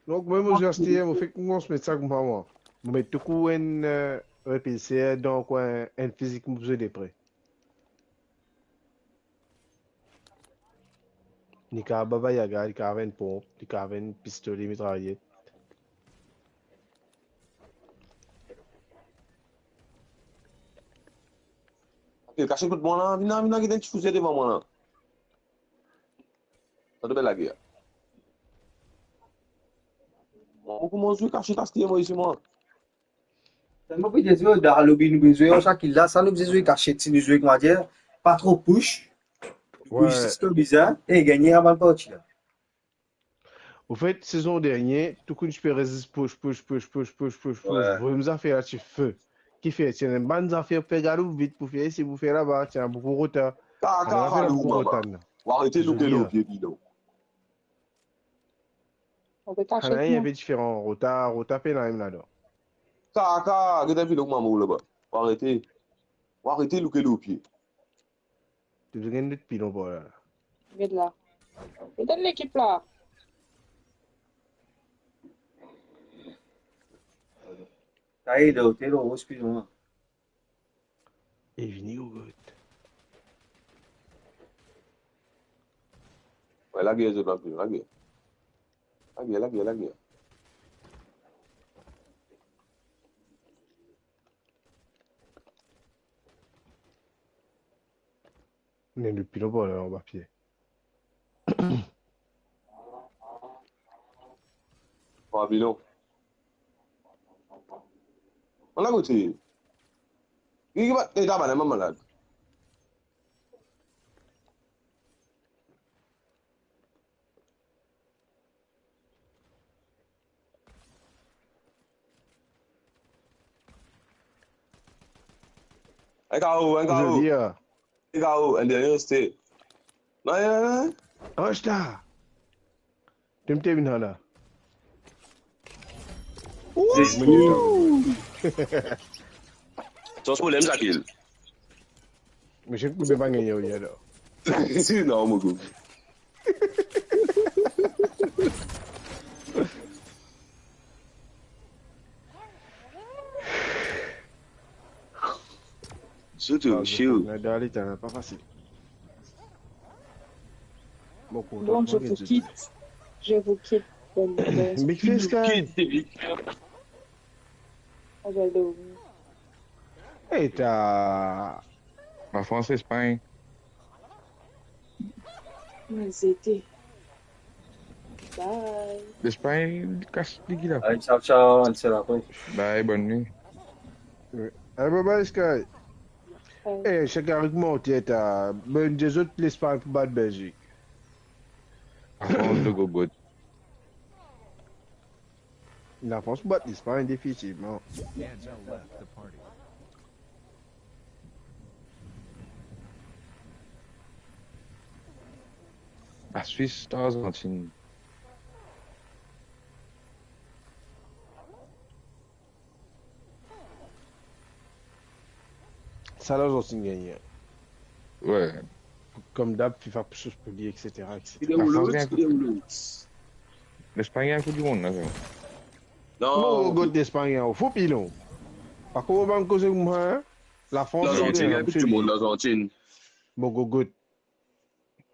[SPEAKER 3] Donc, moi, je vais rester, je fais qu'on se mette ça comme moi. Je mets tout coup un RPC, donc un physique, je vais prêt. Ni ka baba yaga, ni ka une pompe, ni ka une pistolet mitraillette.
[SPEAKER 2] Ok, caché tout le monde là. Vina, qui t'es foutu devant moi là. Ça te fait la guerre. Comment je vais cacher Castille moi ici moi?
[SPEAKER 1] Tellement que des joueurs dans le bin nous jouer ça qu'il a ça nous jouer caché si nous jouer comment dire pas trop push. Du
[SPEAKER 3] Ouais.
[SPEAKER 1] système bizarre et gagner avant le parti là.
[SPEAKER 3] Au fait, saison dernière, tout le monde peut résister, push.
[SPEAKER 1] Ouais.
[SPEAKER 3] Vous nous a fait un petit feu. Qui fait, c'est une bonne affaire, fait galop vite pour faire, si vous faites là-bas, tiens, beaucoup de retard. On
[SPEAKER 2] Kaka
[SPEAKER 3] a fait
[SPEAKER 2] falou
[SPEAKER 3] beaucoup de
[SPEAKER 2] maman.
[SPEAKER 3] retard.
[SPEAKER 2] Ou arrêter
[SPEAKER 3] Je
[SPEAKER 2] le
[SPEAKER 3] dis,
[SPEAKER 2] au pied Pino.
[SPEAKER 5] On peut
[SPEAKER 3] on
[SPEAKER 5] cacher
[SPEAKER 3] a
[SPEAKER 5] tout.
[SPEAKER 3] un peu différent, retard, peine là-dedans.
[SPEAKER 2] Kaka, qui t'es filé maman là-bas. Ou arrêter le au pied.
[SPEAKER 3] Tu veux gagner de pilon pour là.
[SPEAKER 5] Regarde là. Regarde l'équipe là.
[SPEAKER 1] Aí, deu, tirou o espinho.
[SPEAKER 3] Et vini au goût.
[SPEAKER 2] Ouais, la guerre, je dois plus. La guerre. La guerre.
[SPEAKER 3] On est de pilon pour là, en bas pied.
[SPEAKER 2] Pavillon. On l'a goûté. Qui va te taper la maman là? Un
[SPEAKER 3] Je
[SPEAKER 2] KO.
[SPEAKER 3] dis,
[SPEAKER 2] Un KO, un dernier resté. Non.
[SPEAKER 3] Rosta! Tu me t'es venu là.
[SPEAKER 2] Sans problème, ça kill.
[SPEAKER 3] Mais je ne peux pas gagner aujourd'hui alors.
[SPEAKER 2] Non, mon gars. Surtout, chill.
[SPEAKER 3] D'aller, c'est pas facile. Beaucoup.
[SPEAKER 5] Donc je vous quitte. Je vous quitte.
[SPEAKER 3] Big Face, guy.
[SPEAKER 5] On va dormir.
[SPEAKER 3] Hey, t'as.
[SPEAKER 4] La France, Espagne.
[SPEAKER 5] Mais c'était. Bye.
[SPEAKER 4] L'Espagne, casse les gars.
[SPEAKER 1] Aí, tchau, on se la après.
[SPEAKER 4] Bye, bonne nuit.
[SPEAKER 3] Hey, bye, Sky.
[SPEAKER 5] Bye.
[SPEAKER 3] Hey, chaque argument, t'as. Ben, des autres, l'Espagne pour battre Belgique.
[SPEAKER 4] La France de Gogot.
[SPEAKER 3] La France pour battre l'Espagne, définitivement.
[SPEAKER 4] La Suisse, l'Argentine.
[SPEAKER 3] Ça, l'Argentine gagne.
[SPEAKER 4] Ouais.
[SPEAKER 3] Comme d'hab, FIFA plus pour dire, etc.
[SPEAKER 2] Il est où l'autre?
[SPEAKER 4] L'Espagne a un coup du monde, là. ça.
[SPEAKER 3] Bon,
[SPEAKER 2] Non,
[SPEAKER 3] goût d'Espagne, il faut pilon. Par contre, on va me causer moi, hein? La France,
[SPEAKER 2] l'Argentine, il y a
[SPEAKER 3] c'est
[SPEAKER 2] tout le monde, l'Argentine.
[SPEAKER 3] Mon goût.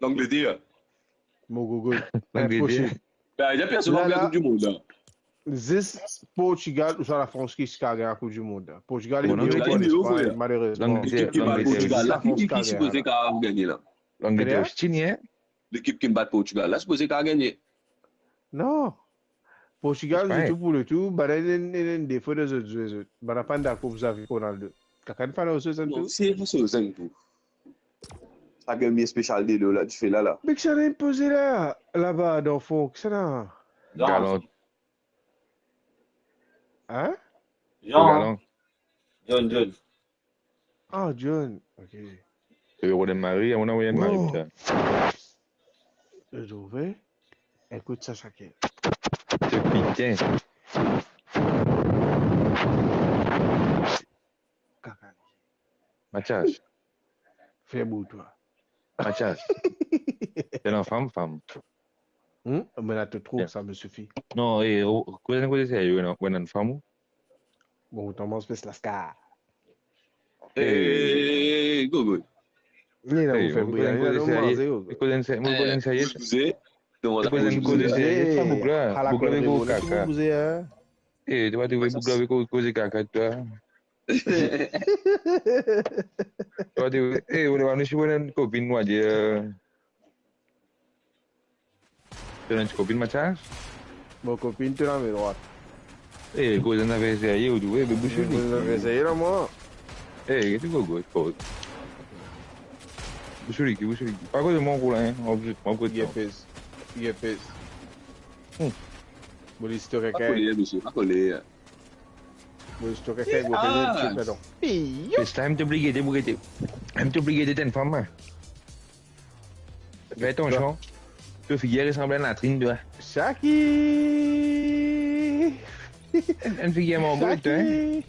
[SPEAKER 2] L'Angleterre.
[SPEAKER 3] Mon goût.
[SPEAKER 4] L'Angleterre.
[SPEAKER 3] Impossible.
[SPEAKER 2] Ben, il y a personne qui a la Coupe du Monde là.
[SPEAKER 3] This Portugal ou soit la France qui se gagne la Coupe du Monde. Portugal est
[SPEAKER 4] Bon,
[SPEAKER 3] mieux
[SPEAKER 2] Portugal
[SPEAKER 3] que
[SPEAKER 2] est mieux,
[SPEAKER 3] l'Espagne,
[SPEAKER 2] frère.
[SPEAKER 3] malheureusement.
[SPEAKER 4] L'Angleterre.
[SPEAKER 2] L'équipe qui bat le Portugal là, qui supposé qu'à gagner là?
[SPEAKER 4] L'Angleterre, ch'tien.
[SPEAKER 2] L'équipe qui bat le Portugal là, supposé qu'à gagner.
[SPEAKER 3] Non. Portugal,
[SPEAKER 4] Espagne.
[SPEAKER 3] c'est tout pour le tout. Bah, il y a un défaut des autres. Bah, on pas d'accord, vous avez Ronaldo. Quelqu'un fait aussi, ça
[SPEAKER 2] Non,
[SPEAKER 3] tout.
[SPEAKER 2] c'est ça, c'est tout. Ça gagne bien spécial des là, tu fais là.
[SPEAKER 3] Mais que ça a imposé là, là-bas, dans le fond, que ça là.
[SPEAKER 4] Galant.
[SPEAKER 3] Hein?
[SPEAKER 4] Galant.
[SPEAKER 1] John.
[SPEAKER 3] Ah, John. Ok.
[SPEAKER 4] Le héros de Marie, on a envoyé une Marie.
[SPEAKER 3] Wow.
[SPEAKER 4] putain.
[SPEAKER 3] Je trouvais. Écoute ça, chacun.
[SPEAKER 4] Putain.
[SPEAKER 3] Caca.
[SPEAKER 4] Mathias.
[SPEAKER 3] Fais beau, toi.
[SPEAKER 4] Mathias. T'es une femme.
[SPEAKER 3] Mais là, te trouve,
[SPEAKER 4] Bien.
[SPEAKER 3] ça me suffit.
[SPEAKER 4] Non, cosa ne sei una femme?
[SPEAKER 3] Bon, t'en manges plus la scar.
[SPEAKER 2] Gogo.
[SPEAKER 3] Ni là, vous faites bouillir, ni là, nous manger.
[SPEAKER 4] Cosa ne sei?
[SPEAKER 2] Excusez. Demande à
[SPEAKER 4] Cosa ne sei? Fa bugla.
[SPEAKER 3] À la
[SPEAKER 4] Bugla
[SPEAKER 3] connerie,
[SPEAKER 4] avec
[SPEAKER 3] vous
[SPEAKER 4] caca.
[SPEAKER 3] vous hein?
[SPEAKER 4] Tu vas te bugla avec cosa caca toi. Tu vas te on va nous jouer une copine moi dire. Tu as une copine Mathias?
[SPEAKER 3] Mon copine, tu l'as mis droite.
[SPEAKER 4] Cosa ne sei io tu bebe
[SPEAKER 3] Je vais essayer là, moi.
[SPEAKER 4] Che tu go go. Bushuriki. Pas quoi de mon coulin, en good.
[SPEAKER 3] Yepes. Bon, l'histoire est
[SPEAKER 2] Pas
[SPEAKER 3] qu'elle.
[SPEAKER 2] collé, monsieur. Pas collé.
[SPEAKER 3] Bon, l'histoire est qu'elle. Bon, fais le truc,
[SPEAKER 4] It's time to brigade, bugate. I'm to brigade ten femme. Fais ton champ. Tu figure ressemble à une latrine, toi.
[SPEAKER 3] Chaki!
[SPEAKER 4] Une figure mon goût, hein.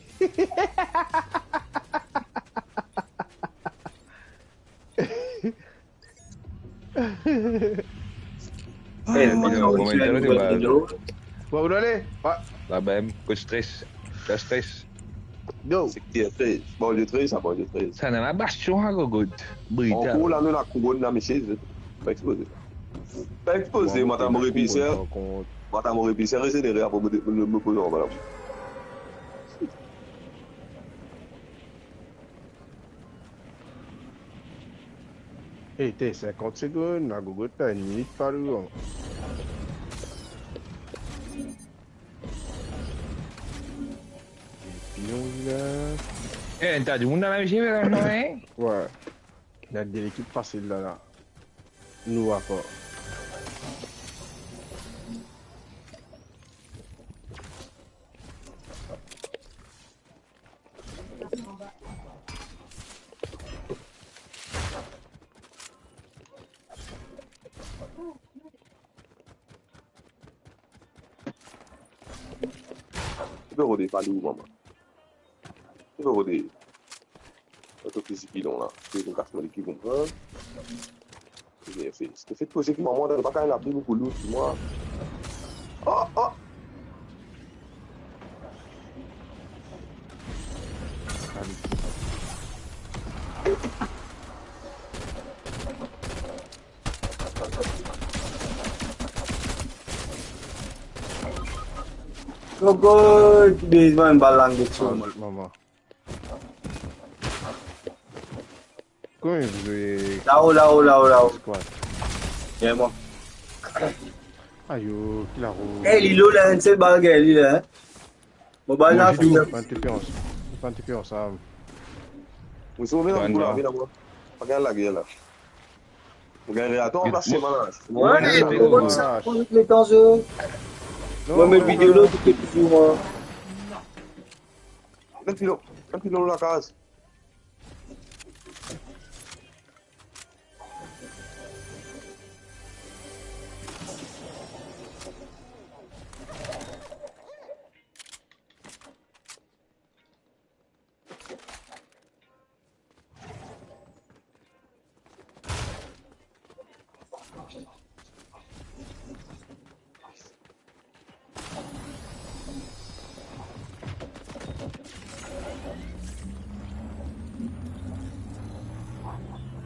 [SPEAKER 3] Bon, vous allez?
[SPEAKER 4] La même, coup de stress. Le stress.
[SPEAKER 3] Go!
[SPEAKER 2] C'est qui est 13. Bon, le 13, ça va, le 13.
[SPEAKER 4] Ça n'a pas bastion, hein, good.
[SPEAKER 2] En
[SPEAKER 4] Brutal.
[SPEAKER 2] cours, là, nous, la couronne, là, mes chaises. Pas exposé. Pas exposé, moi, t'as mon épiceur. Moi, t'as mon épiceur, et c'est derrière pour me poser en bas.
[SPEAKER 3] Hey, t'es 50 secondes, la gogo, t'as une minute par où?
[SPEAKER 4] T'as du monde dans la machine, non, hein?
[SPEAKER 3] Ouais. Il y a de l'équipe facile là. Nous, encore.
[SPEAKER 2] Tu peux roder, pas d'où, maman. Tu peux roder. Autre physique pilon là. Tu peux casser l'équipe comprendre. J'ai fait. C'était fait poser que maman dans pas quand elle a pris beaucoup l'autre, moi. Oh!
[SPEAKER 1] Gogo, di main balang gitu.
[SPEAKER 3] Maman. Comment vous avez.
[SPEAKER 1] Là.
[SPEAKER 3] Squad.
[SPEAKER 1] Ya moi.
[SPEAKER 3] Aïe, qui la roule.
[SPEAKER 1] Eh, Lilo là, c'est bagai lui là. Bon bah là,
[SPEAKER 3] Pas de TP ensemble.
[SPEAKER 2] Vous savez, dans le coup là, viens moi. Pas qu'elle la gueule là. Vous gagnez à toi, on va se malin.
[SPEAKER 1] Ouais, mais
[SPEAKER 3] Ouais,
[SPEAKER 1] comment
[SPEAKER 3] ouais.
[SPEAKER 1] ça prend les temps je. Moi mes vidéos là, c'était toujours
[SPEAKER 2] Un pilon la case.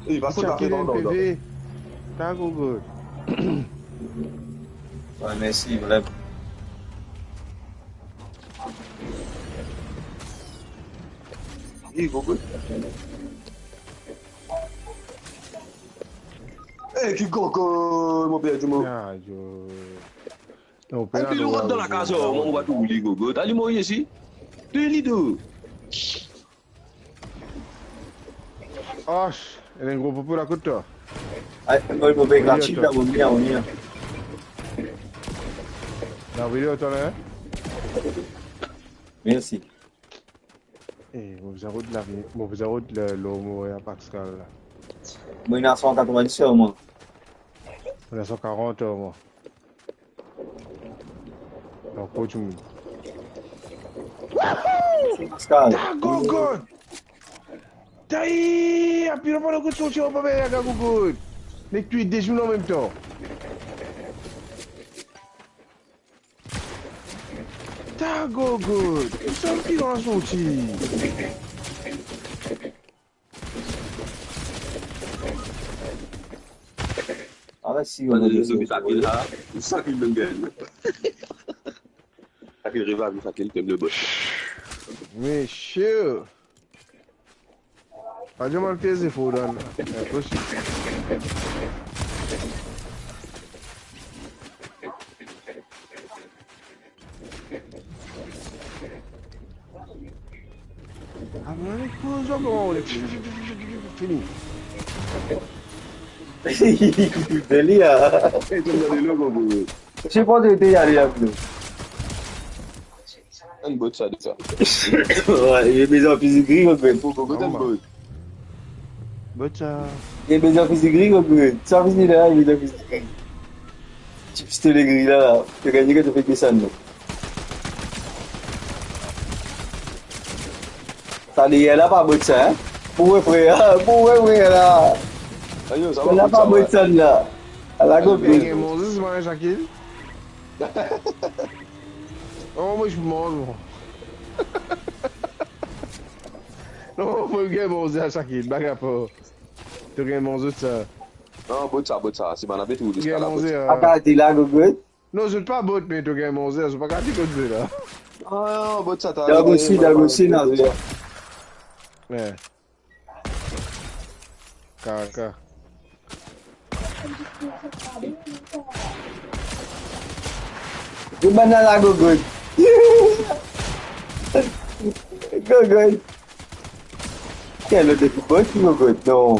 [SPEAKER 2] Il va se taper dans le dos.
[SPEAKER 3] PV. T'as gogo.
[SPEAKER 1] Ouais, merci, vraiment.
[SPEAKER 2] Il gogo. Eh, qui gogo, mon père du mot.
[SPEAKER 3] Ah, yo. Non,
[SPEAKER 2] Un pilon rentre dans la case, on va tout oublier gogo. T'as dit moi ici? Tu es lido.
[SPEAKER 3] Oh, elle est un gros popo là, côté toi.
[SPEAKER 1] Ah, moi je vais gratuit là, on y est.
[SPEAKER 3] La vidéo, t'en as?
[SPEAKER 1] Merci.
[SPEAKER 3] Eh, vous avez de l'avenir. Vous avez de l'homo et à Pascal là.
[SPEAKER 1] Moi il y a 190 sur moi.
[SPEAKER 3] On a 140 moi. Donc, pour tout le monde.
[SPEAKER 1] Pascal.
[SPEAKER 3] Ah, go, go! Taï! Appuie le ballon que tu sortis, on peut faire un go. Mais tu es déjà en même temps. Ta go, go! Tu sens plus dans la sortie.
[SPEAKER 1] Ah ouais, si,
[SPEAKER 2] On
[SPEAKER 1] on
[SPEAKER 2] a
[SPEAKER 1] a
[SPEAKER 2] des
[SPEAKER 1] des
[SPEAKER 2] zombies ça kill là. Ça kill le gars. Ça kill revive, ça kill t'aimes le boss.
[SPEAKER 3] Monsieur! Pas de mal plaisir, faut donner. Impossible. Ah, mais on est close, comment on est fini.
[SPEAKER 1] Délire.
[SPEAKER 2] Et tu me donnes le logo.
[SPEAKER 1] Je sais pas de y aller avec nous.
[SPEAKER 2] Un bot ça de ça.
[SPEAKER 1] Ouais, il y a des gens physiques gris, on peut.
[SPEAKER 2] Faut que t'aimes bot.
[SPEAKER 3] Bota.
[SPEAKER 1] Il y a des gens physiques gris, on peut. Ça fait là, il y a des gens physiques gris. Tu pistes les gris là, tu gagnes que tu fais descendre. Ça y est là, pas beau de ça, hein? Pour frère, là.
[SPEAKER 2] Ayo, ça
[SPEAKER 1] On
[SPEAKER 2] va
[SPEAKER 1] n'a pas beau de ça là. À la
[SPEAKER 3] Il y
[SPEAKER 1] copine.
[SPEAKER 3] a mon Dieu, c'est Shaquille. Oh, moi je mange. Non, moi je mange à Shaquille, bagarre pas. Tu gagnes mon Dieu ça.
[SPEAKER 2] Non, bot ça. C'est mon appétit ou
[SPEAKER 3] Tu
[SPEAKER 2] des
[SPEAKER 3] gagnes
[SPEAKER 2] scala
[SPEAKER 3] mon
[SPEAKER 2] bot.
[SPEAKER 3] Dieu.
[SPEAKER 1] Attends, t'es là, Gogo.
[SPEAKER 3] Non, je ne pas bot, mais tu gagnes mon Dieu. Je ne pas garder comme ça là.
[SPEAKER 2] Ah, bot ça t'as.
[SPEAKER 1] Dagosi, non, c'est
[SPEAKER 3] Ouais. Kaka.
[SPEAKER 1] Du banana, Gogo. Gogo. Quel autre petit pote, Gogo? Non.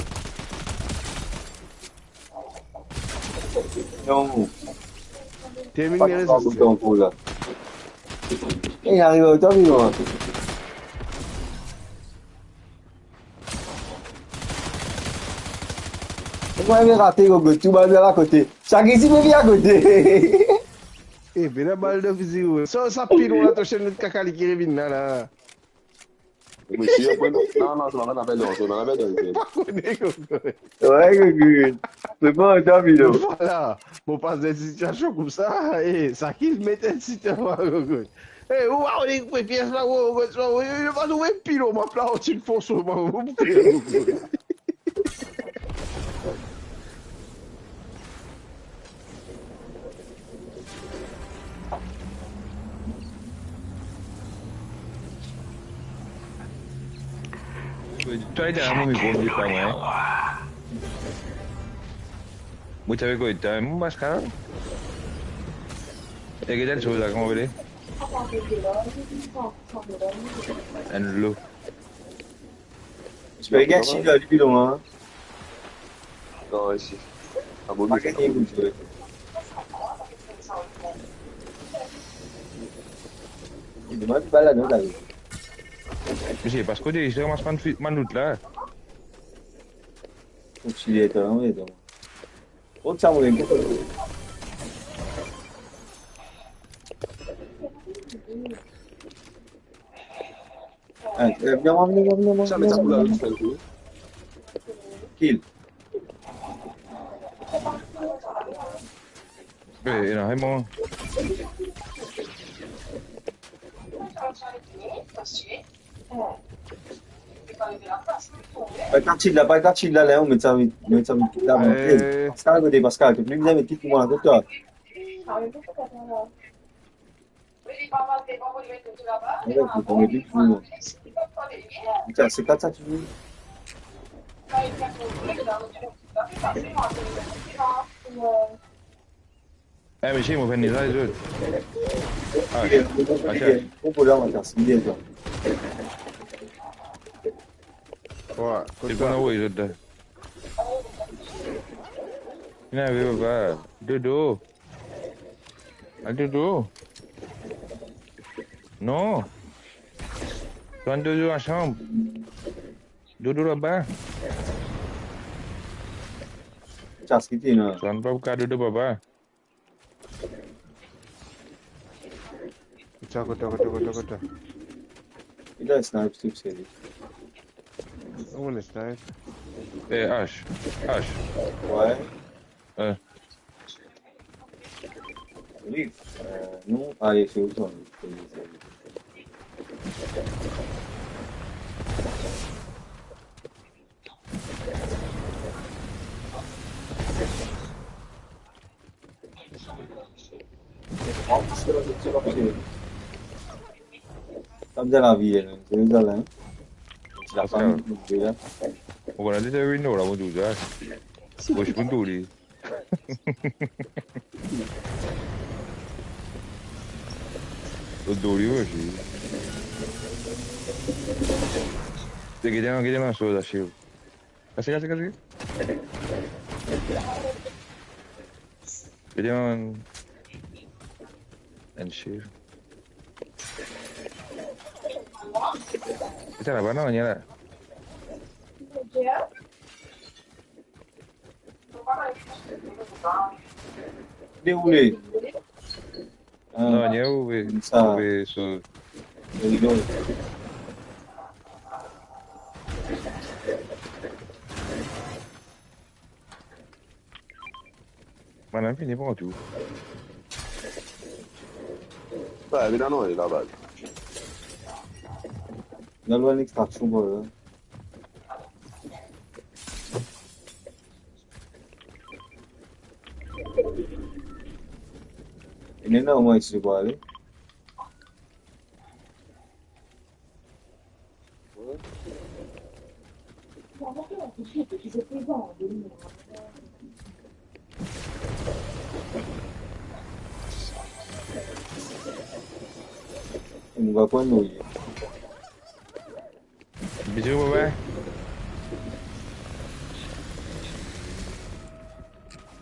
[SPEAKER 1] Non.
[SPEAKER 3] Termine
[SPEAKER 1] Pas
[SPEAKER 3] les
[SPEAKER 1] de
[SPEAKER 3] résultats.
[SPEAKER 1] bouton pour là. Il arrive au temps vivant. Pourquoi il est raté, Gogo? Tout va bien à côté. Chaque ici, me vient à côté.
[SPEAKER 3] Eh, mais la balle de physique, ça pile, on a touché notre caca qui revient là.
[SPEAKER 2] Monsieur, non, c'est mon appel donc, c'est mon appel donc.
[SPEAKER 3] Pas connu, Gogo.
[SPEAKER 1] Ouais, Gogo. C'est pas un temps vivant.
[SPEAKER 3] Voilà, on passe des situations comme ça, et ça qui mettait une situation. Eh, où on est pour pièce là, où on va trouver pile, on m'a plat, on tire fond sur moi.
[SPEAKER 4] Tu as été à mon micro, dis pas moi. Vous savez quoi, tu as un mascara? Et quelle chose là, comment vous voulez? Un lot.
[SPEAKER 1] Tu peux gagner là, depuis longtemps.
[SPEAKER 2] Non, ici. Ah bon,
[SPEAKER 1] Pas gagner, Gogo. Il demande pas la note, là.
[SPEAKER 4] Monsieur, parce que je commence pas ma note là.
[SPEAKER 1] Tu es là, oui, donc. Autre ça, vous voulez que viens,
[SPEAKER 2] ça met ça pour la route,
[SPEAKER 1] Kill.
[SPEAKER 4] Oui, non, c'est bon.
[SPEAKER 1] Pas chill là, on met ça là. Pascal, côté Pascal, tu peux bien mettre tout pour toi. Tiens, c'est pas ça, tu veux.
[SPEAKER 4] Eh, monsieur, il m'a fait une les autres. Ah,
[SPEAKER 1] On peut là, on va c'est bien, toi.
[SPEAKER 3] Ouais,
[SPEAKER 4] c'est qu'on a où les autres là? Il n'avait pas. Dodo. Ah, Dodo. Non. Prends Dodo en chambre. Dodo là-bas.
[SPEAKER 1] Cas kita na.
[SPEAKER 4] Tuan pa kado do papa.
[SPEAKER 3] Kota.
[SPEAKER 1] Kita snipe strip seri.
[SPEAKER 3] On est snipe.
[SPEAKER 4] Ash.
[SPEAKER 1] Ouais.
[SPEAKER 4] Euh.
[SPEAKER 1] Oui. Non, allez, c'est autant. Tam jalan vie, c'est jalan. C'est la famille qui est là.
[SPEAKER 4] Bukan nanti saya window lah mau juga. Bos pun tu di. Tudo di bos. Kita masuk dah siu. Kasih. Kita man. And siu. Kita nak mana ni lah.
[SPEAKER 1] Déroulé.
[SPEAKER 4] Non, ni où
[SPEAKER 1] Ça.
[SPEAKER 4] so.
[SPEAKER 1] Rigole.
[SPEAKER 4] Mana fini pas tu.
[SPEAKER 2] Ouais, mais non, il est là-bas.
[SPEAKER 1] Dans le extraction pour eux. Il est là au moins ici pour aller. On va pas nous.
[SPEAKER 4] Bisous papa.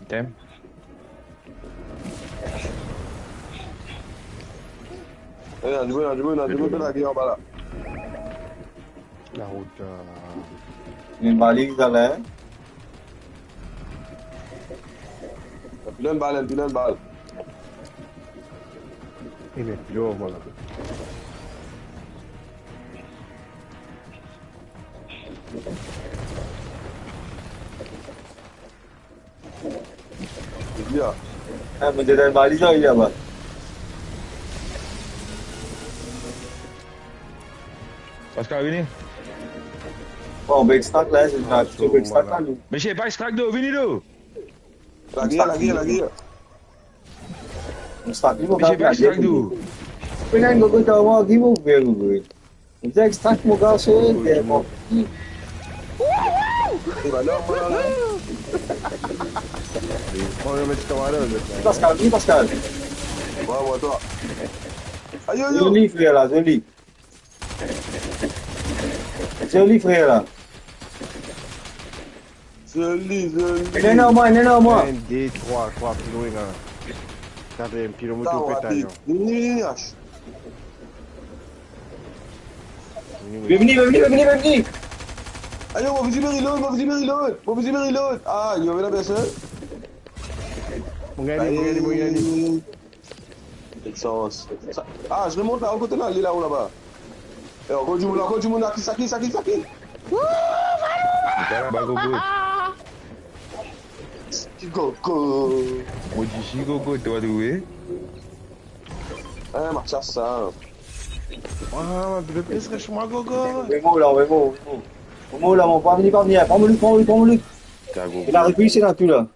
[SPEAKER 4] Tem.
[SPEAKER 2] On a joué lagi en bas là.
[SPEAKER 3] La route.
[SPEAKER 1] Une balise dans l'air.
[SPEAKER 2] Pile une balle.
[SPEAKER 3] Il est plus haut, voilà.
[SPEAKER 2] Bien.
[SPEAKER 1] Ah, mais dans une balise, il y a pas.
[SPEAKER 4] Pascal vini.
[SPEAKER 1] Bon, on va extract là, c'est une tu peux extract là, nous.
[SPEAKER 4] Mais je pas extract do, vini do.
[SPEAKER 2] La guerre.
[SPEAKER 1] On extract, nous, on
[SPEAKER 4] Mais je pas extract do.
[SPEAKER 1] Pengen gue tahu lagi mau gue. Bisa extract mau kau sih, dia mau.
[SPEAKER 2] Il va là, voilà.
[SPEAKER 3] On va mettre ton malheur.
[SPEAKER 1] Pascal.
[SPEAKER 2] Ouais, toi. Aïe,
[SPEAKER 1] Joli frère là, joli. Joli frère là.
[SPEAKER 2] Joli.
[SPEAKER 1] Non, moi.
[SPEAKER 3] 1, 2, 3 kilos, gars. Quatrième kilomètre au pétale.
[SPEAKER 1] Venez.
[SPEAKER 2] Aïe, on va vous y reload. Ah, il y avait la personne.
[SPEAKER 3] Mon gars.
[SPEAKER 2] Sens. Ah, je remonte là, au côté là, il est là-haut là-bas. Et encore du monde là, Saki.
[SPEAKER 4] Cara bago good.
[SPEAKER 2] Coco.
[SPEAKER 4] Moji gogo tu ada we.
[SPEAKER 2] Macam ça.
[SPEAKER 3] Ah, mais plus que je m'en gogo.
[SPEAKER 1] Vemo là, mon pas venir. Prends-moi.
[SPEAKER 4] Cago.
[SPEAKER 1] Il a réussi là, tout là.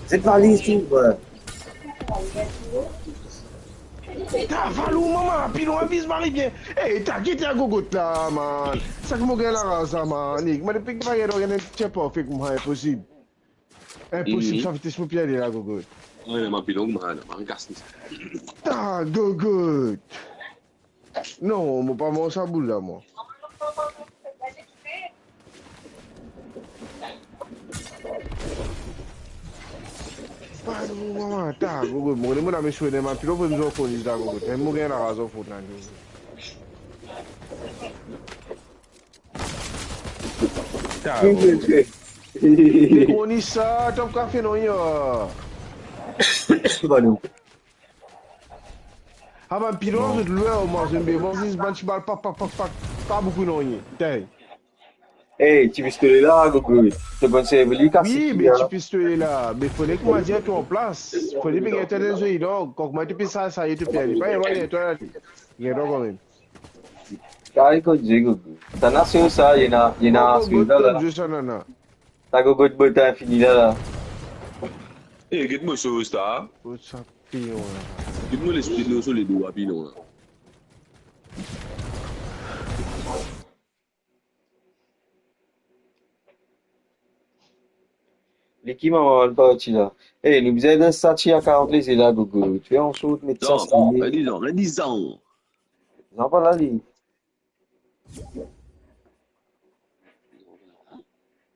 [SPEAKER 1] Cette valise, tu vois.
[SPEAKER 3] T'as valou, maman, puis l'on avise Marie bien. Eh, t'as quitté à gogo là, man. Ça que mon gars là, ça, man. Mais depuis que je vais faire pas, fait comme impossible. Impossible, ça fait mon pied là, gogo.
[SPEAKER 2] Ouais, ma pilon, man, regarde.
[SPEAKER 3] T'as gogo. Non, moi pas mon saboule là, moi. Valou, maman, t'as gogo. Mon gars, je suis ma pilon pour nous organiser là, gogo. Mon gars là, raison pour nous.
[SPEAKER 4] Cago.
[SPEAKER 3] Dès qu'on dit ça, t'as pas fait non, yo.
[SPEAKER 1] Bon,
[SPEAKER 3] Ah, ben, pilon, je te loue, moi, je me dis, bon, si ce match balle, pas beaucoup non, yo. Tiens.
[SPEAKER 1] hey, tu pistolet là, Gogo. Tu penses que c'est cassé
[SPEAKER 3] Oui,
[SPEAKER 1] qui
[SPEAKER 3] mais
[SPEAKER 1] est
[SPEAKER 3] tu
[SPEAKER 1] là?
[SPEAKER 3] pistolet là. Mais fallait que moi dise tout en place. Fallait que tu aies des yeux, donc, quand moi tu fais ça, ça y est, tu perds. Pas y a toi là. Il y a donc quand même.
[SPEAKER 1] Carré que Dieu, Gogo. T'as nation ça, il y en a un
[SPEAKER 3] Coco,
[SPEAKER 1] sur
[SPEAKER 3] good,
[SPEAKER 1] là,
[SPEAKER 3] ton
[SPEAKER 1] là.
[SPEAKER 3] jeu, ça, nana.
[SPEAKER 1] T'as Gogo de botte infini là, là.
[SPEAKER 2] Eh, get-moi chose ça.
[SPEAKER 3] Oh, ça pion là.
[SPEAKER 2] Get-moi l'esprit de sur les doigts, puis non.
[SPEAKER 1] L'équipe m'a mal parti là. Hey, nous faisons un statut à 40 les là, Gogo. Tu es en saute, mais ça, c'est
[SPEAKER 2] Non,
[SPEAKER 1] lié.
[SPEAKER 2] redisons.
[SPEAKER 1] J'en parle là, lui.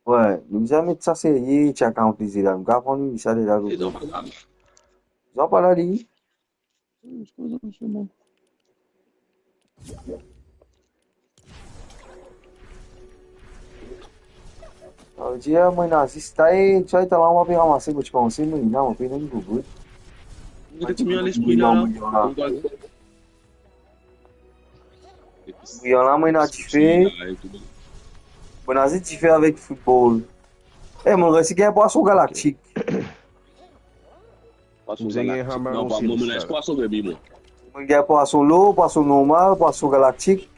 [SPEAKER 1] Ouais, nous faisons mettre ça, c'est lié, tu as 40 les là. Nous avons prendre ça, là,
[SPEAKER 2] Et
[SPEAKER 1] Gogo.
[SPEAKER 2] non, pas grave.
[SPEAKER 1] J'en parle là, lui. Dia moi na assista e tu tá lá uma pega massa que tipo assim não não pena nem Gogo.
[SPEAKER 2] Vous êtes mis à l'esprit là, là.
[SPEAKER 1] E lá moi na te fez, moi na te fez avec football. Eh mon reste que é poisson galactique.
[SPEAKER 3] Vous avez un hammer
[SPEAKER 2] Non, pas
[SPEAKER 3] aussi,
[SPEAKER 2] moi,
[SPEAKER 3] ça.
[SPEAKER 2] je crois que c'est bien.
[SPEAKER 1] Moi que é poisson lourd, poisson normal, poisson galactique.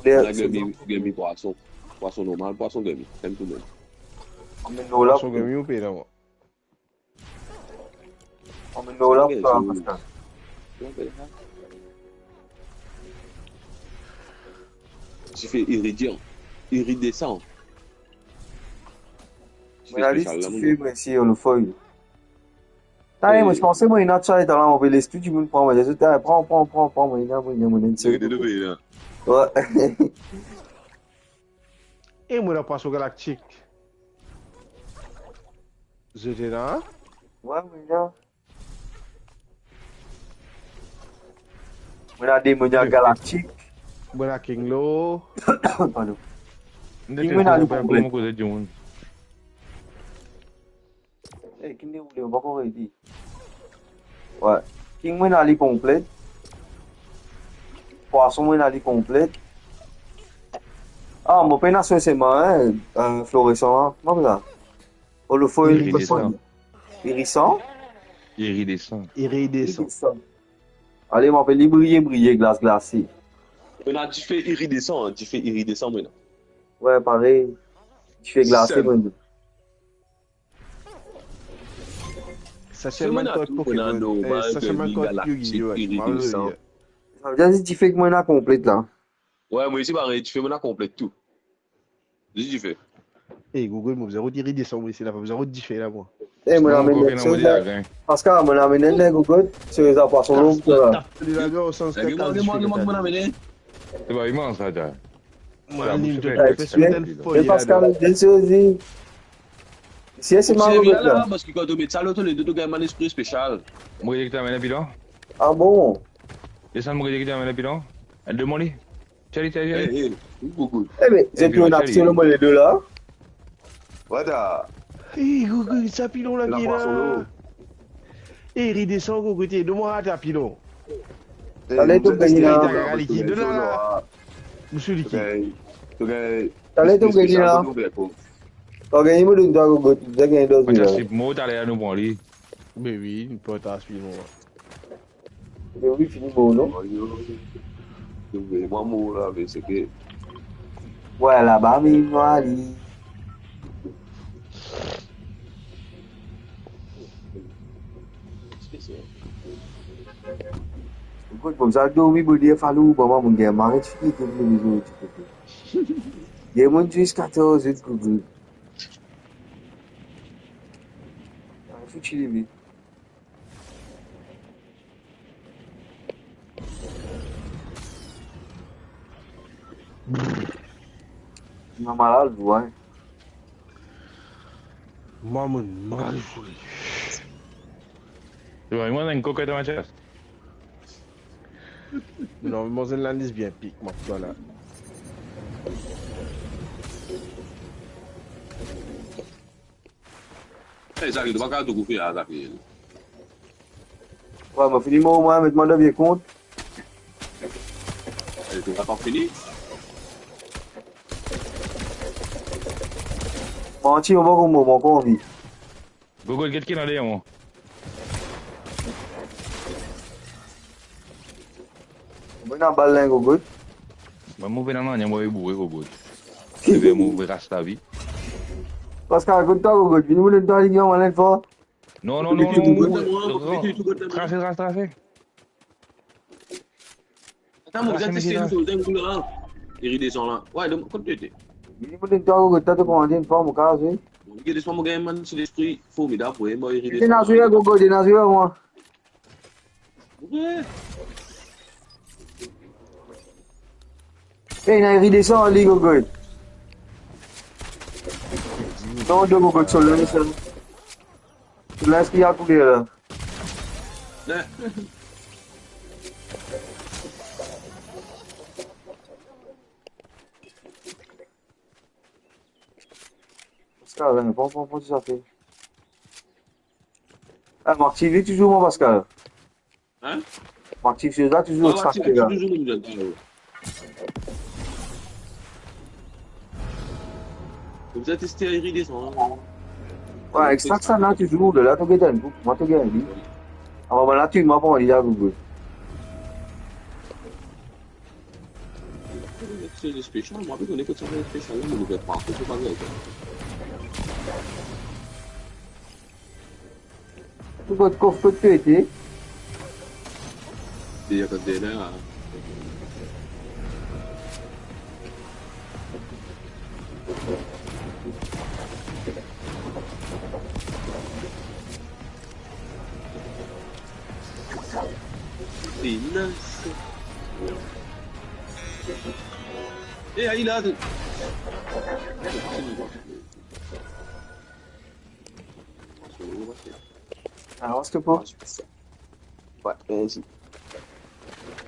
[SPEAKER 2] Gami poisson. Poisson normal, poisson gami. Comme tout le monde.
[SPEAKER 1] On là,
[SPEAKER 3] Son gami ou pas là, moi.
[SPEAKER 1] on là parce que
[SPEAKER 2] Tu fais iridien. Iridescent.
[SPEAKER 1] moi la liste tu fais moi ici on le feuille. Tá, moi je pensais moi une autre ça dans là on veut l'esprit du monde prend moi je prends moi une
[SPEAKER 2] C'est de pays là.
[SPEAKER 1] Ouais.
[SPEAKER 3] Et moi, la poisson galactique. J'étais là.
[SPEAKER 1] Ouais, là. Moi la démonia galactique.
[SPEAKER 3] Moi, la King Low.
[SPEAKER 1] Pardon.
[SPEAKER 4] Ndete
[SPEAKER 1] Mwen ali
[SPEAKER 4] ko pa
[SPEAKER 1] komplet.
[SPEAKER 4] mo ko de joun.
[SPEAKER 1] Eh, qui n'est où pas qu'on dit. Ouais. King moi ali complète. Poisson moi ali complète. Ah, mon pénation c'est moi hein, fluorescent. Moi là. Oh le feu
[SPEAKER 4] Iridescent.
[SPEAKER 1] irisant.
[SPEAKER 4] Iridescent.
[SPEAKER 3] Iridescent.
[SPEAKER 1] Allez, m'appelle briller glace glacée.
[SPEAKER 2] On a tu fais iridescent, tu fais iridescent maintenant.
[SPEAKER 1] Ouais, pareil. Tu fais glacé
[SPEAKER 2] Seul.
[SPEAKER 1] moi.
[SPEAKER 3] Ça c'est man code Pokémon. Ça c'est man code Yu-Gi-Oh!
[SPEAKER 2] Iridescent.
[SPEAKER 1] Ça veut dire que tu fais que moi la complète là.
[SPEAKER 2] Ouais, moi ici pareil, tu fais maintenant complète tout. Qu'est-ce que tu fais?
[SPEAKER 3] Eh, Google, moi, vous avez iridescent, moi, ici, là, vous avez différé là, moi.
[SPEAKER 1] Eh, moi
[SPEAKER 4] Mo
[SPEAKER 1] l'amène
[SPEAKER 4] ko pe nan mo de
[SPEAKER 1] ça.
[SPEAKER 4] agren.
[SPEAKER 1] Parce que moi l'amène là Google, c'est les poisson long là.
[SPEAKER 3] Il a au sens que
[SPEAKER 4] Se ba iman sa ja.
[SPEAKER 3] Moi,
[SPEAKER 4] Moi,
[SPEAKER 3] je
[SPEAKER 4] je
[SPEAKER 3] fais
[SPEAKER 4] fais
[SPEAKER 3] sur telle
[SPEAKER 1] Et
[SPEAKER 3] folie
[SPEAKER 1] parce
[SPEAKER 3] là.
[SPEAKER 1] que bien sûr aussi. Si c'est marrant
[SPEAKER 2] C'est bien
[SPEAKER 1] là.
[SPEAKER 2] là, parce que quand tu mets ça, l'autre, les deux, tu gagnes un esprit spécial.
[SPEAKER 4] Mo ke ta mena pilon.
[SPEAKER 1] Ah bon?
[SPEAKER 4] Desan mo ke ta mena pilon. El de moni. Chali chali.
[SPEAKER 2] Eh, beaucoup.
[SPEAKER 1] Eh mais j'ai plus en action les deux là.
[SPEAKER 2] Voilà.
[SPEAKER 3] Eh, Google, ça pilon là
[SPEAKER 2] La
[SPEAKER 3] qui est
[SPEAKER 2] poisson
[SPEAKER 3] là.
[SPEAKER 2] l'eau.
[SPEAKER 3] Eh, iridescent, Google, t'es de moi à ta pilon.
[SPEAKER 1] Allez, tu gagnes là.
[SPEAKER 3] Monsieur Liki.
[SPEAKER 1] Allez, tu gagnes là. T'as gagné moi d'une fois Google, tu as gagné d'autres là.
[SPEAKER 4] Fantastic mo ta le nou bon li.
[SPEAKER 3] Mais oui, une pote à pilon.
[SPEAKER 1] Mais oui, fini bon non?
[SPEAKER 2] Moi, moi, là, mais c'est que.
[SPEAKER 1] Voilà, bah mais moi ali. Écoute, comme ça, dormi pour dire fallu pour moi mon gars, m'arrête de tout le bisou tu peux. Il y a mon juste 14 de Google. Faut tu les m'a malade, ouais.
[SPEAKER 3] Moi, mon mal joué.
[SPEAKER 4] Se ba iman en ko ka ta machas.
[SPEAKER 3] Non, mon Zenlandis bien pique, moi, voilà.
[SPEAKER 2] Eh, ça, il doit pas tout couper à ça.
[SPEAKER 1] Ouais, ma fini moi, mettez-moi de vieux compte.
[SPEAKER 2] Tu n'as pas fini?
[SPEAKER 1] Menti, on va comme moi, mon envie.
[SPEAKER 4] Gogo, quelqu'un dans les moi.
[SPEAKER 1] On va dans balle là, Gogo.
[SPEAKER 4] Je vais mouver dans l'année, moi, je vais Gogo. Je vais mouver reste la vie.
[SPEAKER 1] Parce qu'à côté de toi, Gogo, tu nous donnes dans les gars, on va fort.
[SPEAKER 4] Non, Trafic.
[SPEAKER 2] Attends, mon gars, c'est une chose, d'un coup là. Il redescend là. Ouais, donc, quand tu étais.
[SPEAKER 1] Il nous donne toi, Gogo, t'as tout commandé une fois, mon cas, oui.
[SPEAKER 2] Il redescend, mon gars, man, c'est l'esprit formidable pour moi, il redescend.
[SPEAKER 1] T'es dans celui-là, Gogo, t'es dans celui-là, moi.
[SPEAKER 2] Ouais.
[SPEAKER 1] Eh, il a redescend en ligue, Gogo. Non, deux Gogo, sur le ça. Tu laisses qu'il y a coulé là. Pascal, pas ça fait. Ah, Marty, tu joues, mon Pascal.
[SPEAKER 2] Hein?
[SPEAKER 1] Marty, tu joues là, tu joues au track, là.
[SPEAKER 2] Comme ça, testé à redescend.
[SPEAKER 1] Ouais, extract ça, là, tu joues, de là, tu gagnes, moi, tu gagnes. Alors, là, tu m'as pas dit à Google.
[SPEAKER 2] C'est des spéciales, moi, je connais que ça va être spécial, mais je ne vais pas, c'est pas grave.
[SPEAKER 1] Tu vas te coffre que tu étais.
[SPEAKER 2] Il y a quand t'es là. Nice. Et aí là.
[SPEAKER 1] Alors, est-ce que pas?
[SPEAKER 2] Ouais, vas-y.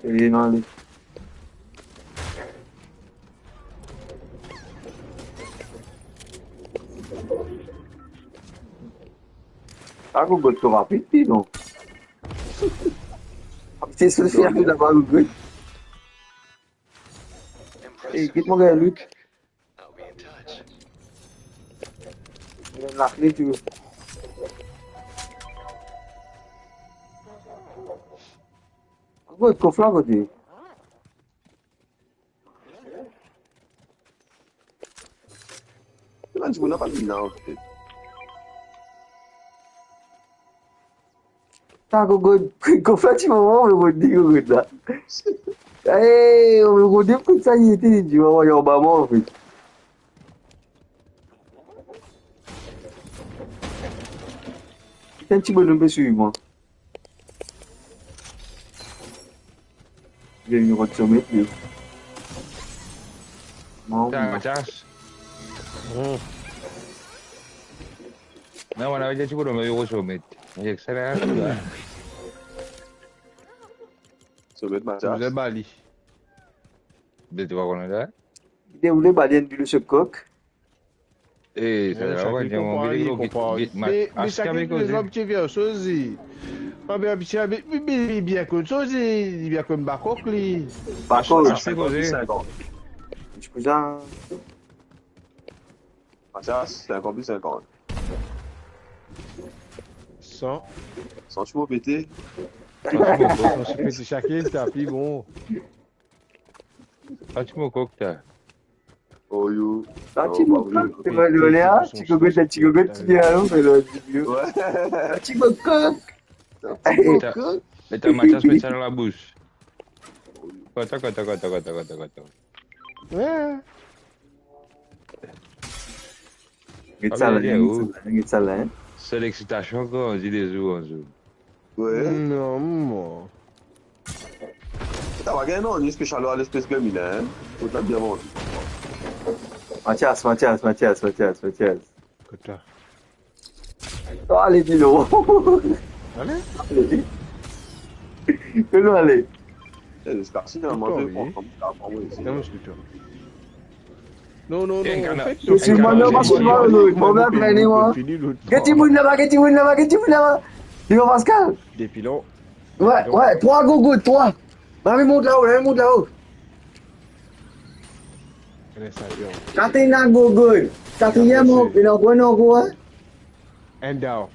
[SPEAKER 1] Il est dans les. Ah, Google, tu rapide, dis donc. C'est ce que je fais là-bas, Google. Et quitte mon gars, Luc. Il a la clé, tu veux. Google, tu coffres là, côté.
[SPEAKER 2] Tu n'as pas dit là, en fait.
[SPEAKER 1] Ah, Google, coffre là, tu vas voir, on dit Google là. Eh, on dit que ça y était, tu vas voir, il y a un bas en fait. C'est un petit bonhomme suivre moi. Il y a une route sur mes pieds. Non,
[SPEAKER 4] Mathias. Non, on avait dit que l'on avait reçu au mètre. Excellent.
[SPEAKER 2] Ça va être Mathias.
[SPEAKER 3] Le Bali.
[SPEAKER 4] Tu vois qu'on est là?
[SPEAKER 1] il est où les baleines du ce coq?
[SPEAKER 4] Eh, ça va, on va dire
[SPEAKER 3] mais chacun des hommes qui viennent sozi. Pas bien bien comme sozi, bien comme Bakok li.
[SPEAKER 1] Bakok,
[SPEAKER 4] c'est posé.
[SPEAKER 1] je peux ça.
[SPEAKER 2] Mathias, 50 plus 50.
[SPEAKER 3] 100.
[SPEAKER 2] 100 chevaux pété.
[SPEAKER 3] C'est chacun qui a pris bon.
[SPEAKER 4] Ah, tu m'as coqué.
[SPEAKER 2] Oh yo.
[SPEAKER 1] Ah, tu me tu vas le là, tu gogo, tu dis allô, mais le vidéo.
[SPEAKER 2] Ouais.
[SPEAKER 1] Tu gogo.
[SPEAKER 4] Mais t'as Mathias met ça dans la bouche. Kota.
[SPEAKER 3] Ouais.
[SPEAKER 1] Ça là, hein.
[SPEAKER 4] C'est l'excitation quand on dit des jours en jour.
[SPEAKER 2] Ouais.
[SPEAKER 3] Non, moi.
[SPEAKER 2] T'as pas gagné, non, une spéciale à l'espèce gamine, hein. Faut t'as bien vendu.
[SPEAKER 1] Mathias.
[SPEAKER 3] Kota.
[SPEAKER 1] Oh, allez, dis-le.
[SPEAKER 3] Allez.
[SPEAKER 1] Fais-le aller.
[SPEAKER 2] C'est parti, hein, moi, je vais prendre comme ça.
[SPEAKER 3] C'est un moustiqueur. Non, non,
[SPEAKER 4] Eh,
[SPEAKER 3] non, en fait,
[SPEAKER 1] Je suis moi, non, parce que moi, mauvais appelé, moi. Qu'est-ce que tu veux là-bas, qu'est-ce que tu veux là-bas, qu'est-ce que tu veux là-bas? Tu vois, Pascal?
[SPEAKER 3] Depuis long.
[SPEAKER 1] Ouais, ouais, 3 gogo, 3. Bah, monte là-haut, monte là-haut. Quatrième gogo. Quatrième, il en prend encore, hein?
[SPEAKER 3] And down.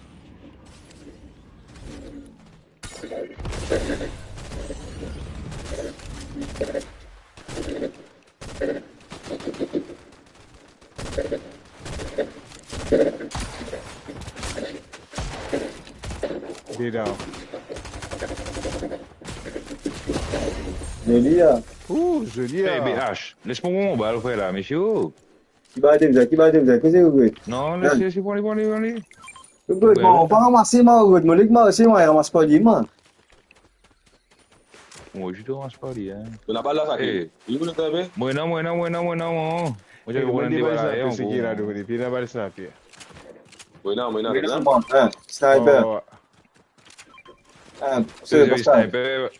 [SPEAKER 3] Be down.
[SPEAKER 1] Joli, là.
[SPEAKER 3] Ouh, joli.
[SPEAKER 4] Eh, BH, laisse-moi mon balle, frère, là, monsieur.
[SPEAKER 1] Qui va te dire, qu'est-ce que vous voulez?
[SPEAKER 4] Non, laissez, pour aller.
[SPEAKER 1] Good, bon, on va ramasser, moi, good. Moi, les gars, c'est moi, il ramasse pas dit, moi.
[SPEAKER 4] Moi, je te ramasse pas, hein.
[SPEAKER 2] On n'a pas là, ça.
[SPEAKER 4] Eh.
[SPEAKER 2] Il vous le savez?
[SPEAKER 4] Moi, non. Moi, j'avais
[SPEAKER 3] Comment
[SPEAKER 4] un
[SPEAKER 3] tu
[SPEAKER 4] débat
[SPEAKER 3] vas
[SPEAKER 4] là,
[SPEAKER 3] snapper ce qui est là, donc, depuis la balle snapper.
[SPEAKER 2] Oui, non,
[SPEAKER 1] Sniper. C'est pour ça.
[SPEAKER 4] Sniper.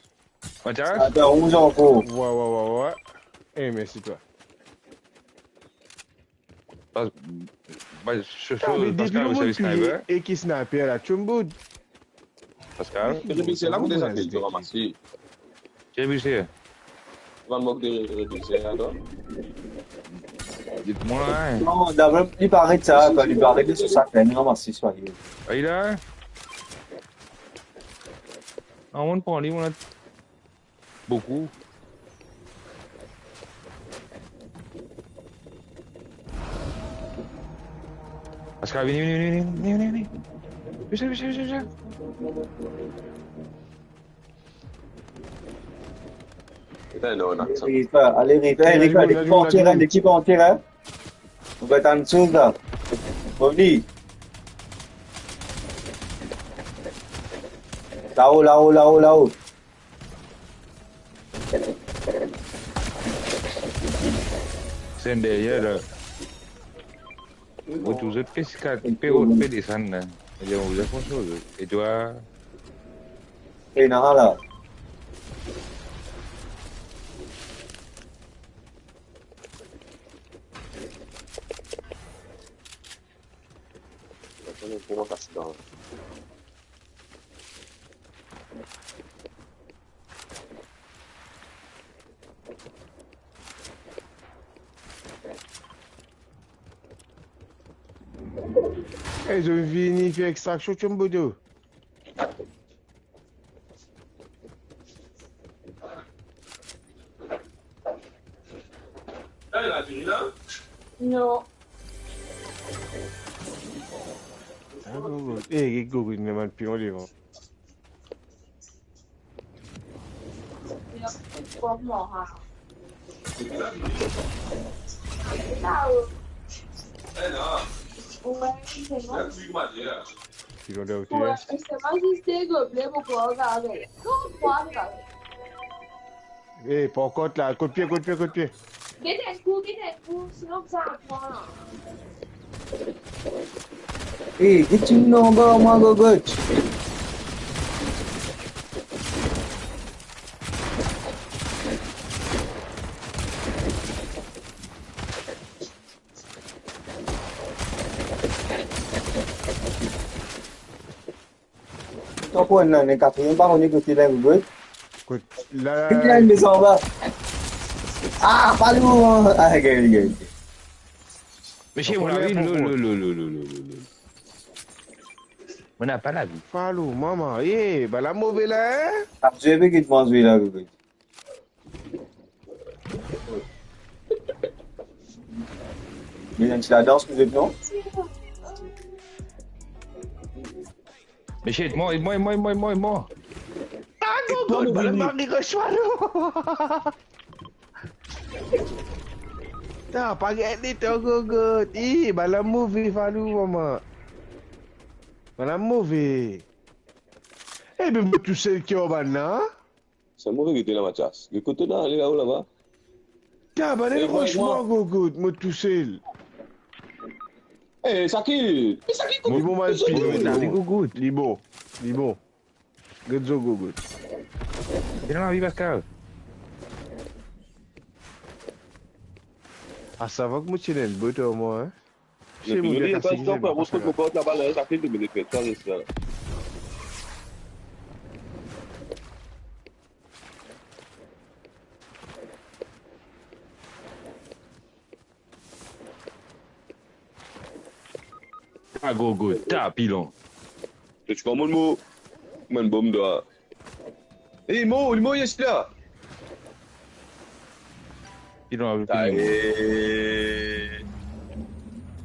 [SPEAKER 4] Mathias?
[SPEAKER 1] Sniper, 11 ans, quoi.
[SPEAKER 3] Ouais. Eh, merci, toi.
[SPEAKER 4] Pascal, vous savez sniper?
[SPEAKER 3] Et qui snapper là, tu me boudes.
[SPEAKER 4] Pascal?
[SPEAKER 2] C'est là que vous avez dit, ramasser.
[SPEAKER 4] J'ai vu ça.
[SPEAKER 2] Tu vas me moquer de réviser, alors?
[SPEAKER 4] Dites-moi, hein.
[SPEAKER 1] Non, d'abord, il paraît de ça, quand il parlait de ce sac, il ramasse, soyez.
[SPEAKER 4] Ah, il a? Ah, on prend, on a beaucoup. Pascal, viens. Viens.
[SPEAKER 1] Allez, l'équipe en terrain. On va être en dessous, là. Revenez. Là-haut.
[SPEAKER 4] C'est derrière, là. Vous êtes fait descendre, là. Vous êtes fait chose. Et toi?
[SPEAKER 1] Et non, là.
[SPEAKER 3] Eh, je viens faire extraction, tu me boudes.
[SPEAKER 5] Non.
[SPEAKER 3] Eh, Google, il m'a plus en devant. Ils ont des outils. Eh, par contre, là, coup de pied.
[SPEAKER 5] Get un coup, sinon ça apprend.
[SPEAKER 1] Hey, get you know about my go. Pourquoi on a quatrième pas on est côté là, vous
[SPEAKER 3] Écoute, là.
[SPEAKER 1] Il y a une maison en bas. Ah, pas lourd. Ah, regarde.
[SPEAKER 4] Monsieur, on a vu on n'a pas la vie.
[SPEAKER 3] Falou, maman. Eh, bah la mauvaise là, hein?
[SPEAKER 1] Ah, tu sais qui te mange là, vous Mais tu la danse, vous êtes non?
[SPEAKER 4] Monsieur, moi.
[SPEAKER 3] Ah, Google, bah le mari reçoit l'eau. T'as pas gagné ton Google. Eh, bah la mauvaise, Falou, maman. Bah la mauvaise. Eh, mais tu sais qui est là?
[SPEAKER 2] C'est mauvais qui était là, Mathias. Écoute, là, allez là-haut, là-bas.
[SPEAKER 3] Tiens, bah franchement, Google, moi tout seul.
[SPEAKER 2] Eh, Sakil!
[SPEAKER 3] Libo mal
[SPEAKER 4] Good.
[SPEAKER 3] Libo. Gazzo Google.
[SPEAKER 4] Viens là, vive Pascal.
[SPEAKER 3] Ah, ça va que moi, tu es une botte au moins, hein.
[SPEAKER 2] Le
[SPEAKER 3] Chez moi,
[SPEAKER 2] Pinoli,
[SPEAKER 3] il y a
[SPEAKER 2] pas
[SPEAKER 3] cassé
[SPEAKER 2] de temps,
[SPEAKER 3] qui
[SPEAKER 2] on se compte la balle, ça fait 2 minutes, ça reste là.
[SPEAKER 4] Ah, go, go. Ta, pilon.
[SPEAKER 2] Tu comprends le mot? Man, bombe de. Eh, le mot, il est là.
[SPEAKER 4] Pilon avec
[SPEAKER 2] Ah,
[SPEAKER 4] pilon.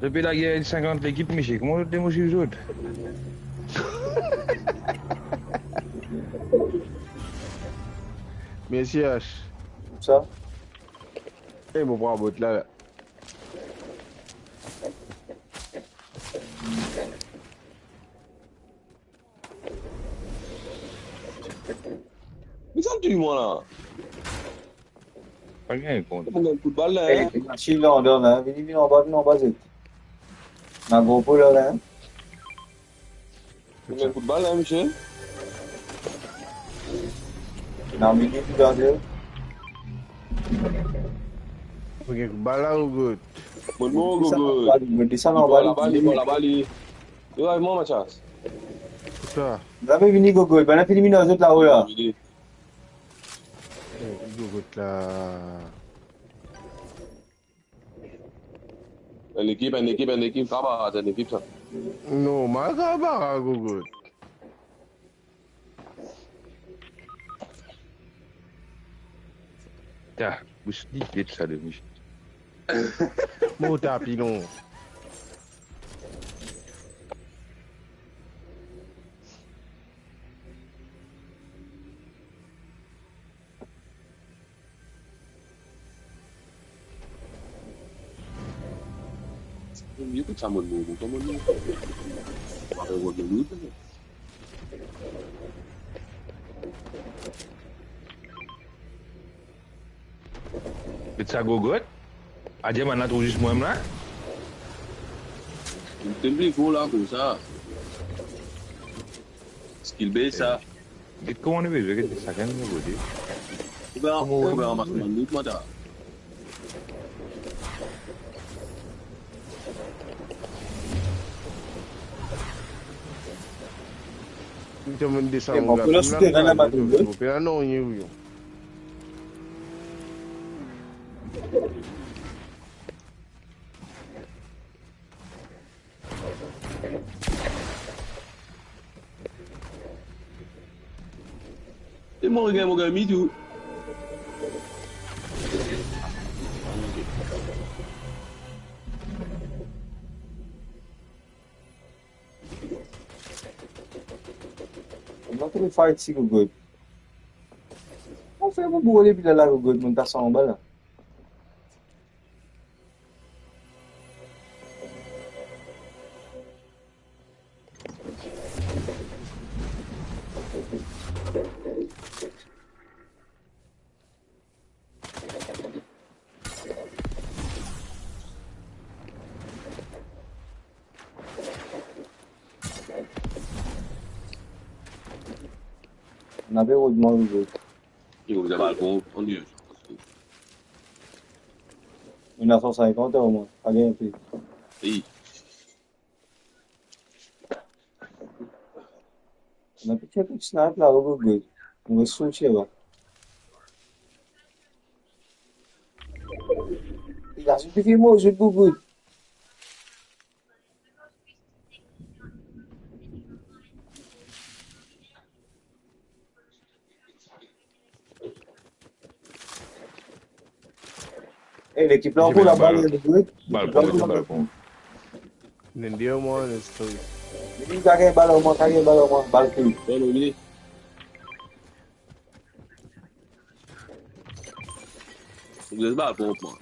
[SPEAKER 4] Depuis la guerre 50 l'équipe, Michel, comment tu démoches les autres?
[SPEAKER 3] Merci, H.
[SPEAKER 1] Ça?
[SPEAKER 3] Eh, mon bras botte là.
[SPEAKER 2] Mais ça me tue, moi, là.
[SPEAKER 4] Pas bien, compte.
[SPEAKER 2] C'est pour un coup de balle, là.
[SPEAKER 1] Eh, machine là, on donne, hein. Vini, en bas, zit. Na GoPro là, hein.
[SPEAKER 2] C'est un coup de balle, là, Michel.
[SPEAKER 1] Na mini, tu dois dire.
[SPEAKER 3] Ok, balle ou good?
[SPEAKER 2] Mon mot,
[SPEAKER 1] Descends en
[SPEAKER 2] go,
[SPEAKER 1] bas,
[SPEAKER 2] go.
[SPEAKER 1] me descends
[SPEAKER 2] Il
[SPEAKER 1] en
[SPEAKER 2] prend la
[SPEAKER 1] bas.
[SPEAKER 2] balle, il prend la balle. Il va avec moi, Mathias.
[SPEAKER 3] C'est ça.
[SPEAKER 1] Vous avez vini, Gogo. Ben, on a fini, nous autres là-haut, là.
[SPEAKER 3] Eh, good là.
[SPEAKER 2] Une équipe, ça, une équipe, ça.
[SPEAKER 3] Non, ma gaba, good.
[SPEAKER 4] Ta, bouche vite ça de Michel.
[SPEAKER 3] Mon tapilon.
[SPEAKER 2] Écoute ça, mon mot, mon mot. On va revoir de l'autre.
[SPEAKER 4] Vite ça, go, go. A dire, maintenant, tout juste moi-même là.
[SPEAKER 2] Il te dit, il là, comme ça. Skill base, ça.
[SPEAKER 4] Vite comment on est venu, vite ça, quand même, go, dit.
[SPEAKER 2] On va ramasser mon loot, moi, là.
[SPEAKER 3] Então, me descendo.
[SPEAKER 1] Eh, mon pelo souterrain là, ma double.
[SPEAKER 3] Mon pelo não, eu.
[SPEAKER 2] Et mon gars, me too.
[SPEAKER 1] On va faire une fight ici, Gogo. On fait un bout de là, Gogo. Mon tas en bas, là. On avait heureusement Gogo.
[SPEAKER 2] Il vous avez le on dit.
[SPEAKER 1] On a 150 au moins. Pas bien pris.
[SPEAKER 2] Oui.
[SPEAKER 1] On a petit peu de snipe là, Gogo. On va switcher là. Il a suffi moi au jeu de Gogo. Eh, l'équipe là, on peut la balle de Gogo.
[SPEAKER 4] Balcon.
[SPEAKER 3] Nendia, mano, estou.
[SPEAKER 1] Il a gagné balle au moins, balle cul.
[SPEAKER 2] Bon, on est. Vous êtes pas bon, moi.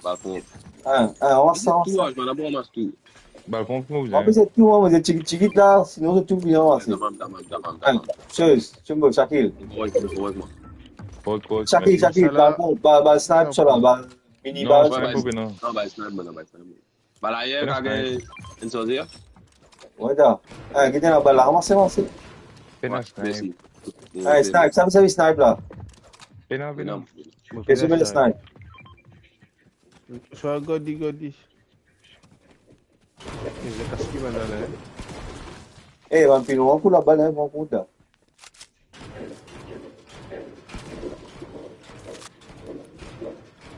[SPEAKER 1] On va ça, on
[SPEAKER 2] Tout,
[SPEAKER 1] va
[SPEAKER 2] je vais d'abord ramasser tout.
[SPEAKER 4] Balcon, comment vous
[SPEAKER 1] En plus,
[SPEAKER 4] avez?
[SPEAKER 1] c'est tout, moi, vous êtes chiquit là, sinon c'est tout bien.
[SPEAKER 2] Damam.
[SPEAKER 1] Chose, tu me Shakil.
[SPEAKER 2] Ouais, moi.
[SPEAKER 4] Quoi,
[SPEAKER 1] Shakil, balle snipe, ça là, balle mini
[SPEAKER 4] non,
[SPEAKER 1] balle.
[SPEAKER 4] c'est pas coupé, non.
[SPEAKER 2] Non, bah, snipe. Bah, là, hier, quand il une sorcière.
[SPEAKER 1] Ouais, là. Qui la balle là, ramassez.
[SPEAKER 4] Pénas,
[SPEAKER 2] Merci.
[SPEAKER 1] Snipe, ça me snipe là.
[SPEAKER 4] pénas.
[SPEAKER 1] Qu'est-ce que le snipe?
[SPEAKER 3] Soal Godi. Eza kaski mana lah.
[SPEAKER 1] Eh, vampiro aku la balle, mon puta.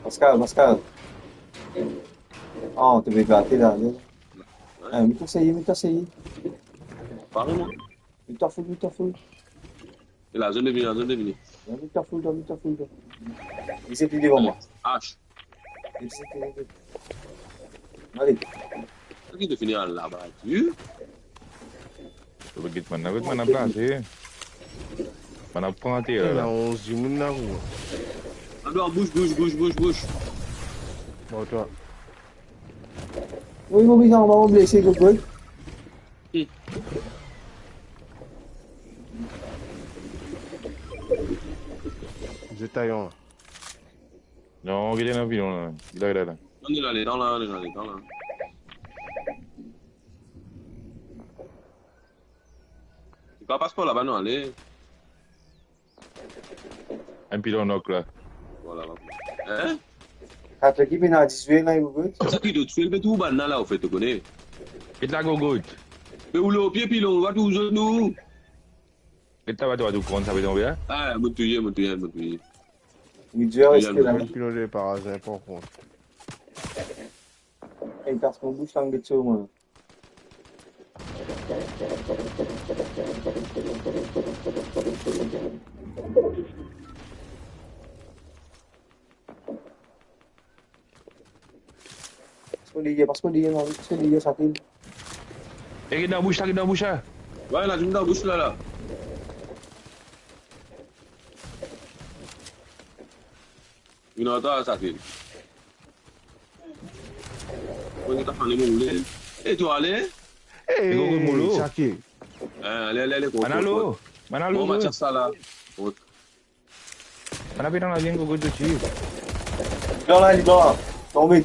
[SPEAKER 1] Pascal. Oh, tu veux gâter là. Mets-toi essayer.
[SPEAKER 2] Parle-moi.
[SPEAKER 1] Mets-toi full.
[SPEAKER 2] Et la zone de venir.
[SPEAKER 1] Mets-toi full. Il s'est plus devant moi.
[SPEAKER 2] H.
[SPEAKER 1] Allez.
[SPEAKER 2] Qui te finit là-bas, tu?
[SPEAKER 4] Begitu mana place eh. Mana pengerti
[SPEAKER 3] Ela
[SPEAKER 4] lah.
[SPEAKER 3] 11 mun na rua.
[SPEAKER 2] Alors, bouge.
[SPEAKER 3] Bon, toi.
[SPEAKER 1] Oui, mon bizarre, on va me blesser, le truc.
[SPEAKER 3] Zetaillon.
[SPEAKER 4] Non, kita nak pergi lah. Gila.
[SPEAKER 2] On est allé dans là. Tu passes pas là-bas, non, allez.
[SPEAKER 4] Un pilon knock lah.
[SPEAKER 2] Voilà. Hein?
[SPEAKER 1] Quatre équipes, il y en a 18 là, il vous veut.
[SPEAKER 2] C'est ça qui te fait le tout, ban là, au fait, tu connais.
[SPEAKER 4] Kita go good.
[SPEAKER 2] Mais où le pied, pilon, va tout nous.
[SPEAKER 4] Kita batu kon sampai tomber ya.
[SPEAKER 2] Ah, me tuer.
[SPEAKER 1] Il doit rester là.
[SPEAKER 3] Un pilote de parasite, par contre.
[SPEAKER 1] Il casse mon bouche langue de tout, moi. Parce qu'on dit, ça fait.
[SPEAKER 4] Eh, kita bush lah.
[SPEAKER 2] Ouais, là, tu me donnes bouche là. Une autre, ça fait. On est en train de mouler. Et tu allais?
[SPEAKER 3] Eh,
[SPEAKER 4] Ego mulu.
[SPEAKER 3] Shakil.
[SPEAKER 2] Allez,
[SPEAKER 4] Mana lu?
[SPEAKER 2] Bon, macam ça là.
[SPEAKER 4] Mana pirang lagi go good tu sih.
[SPEAKER 1] Il est là. Tombé.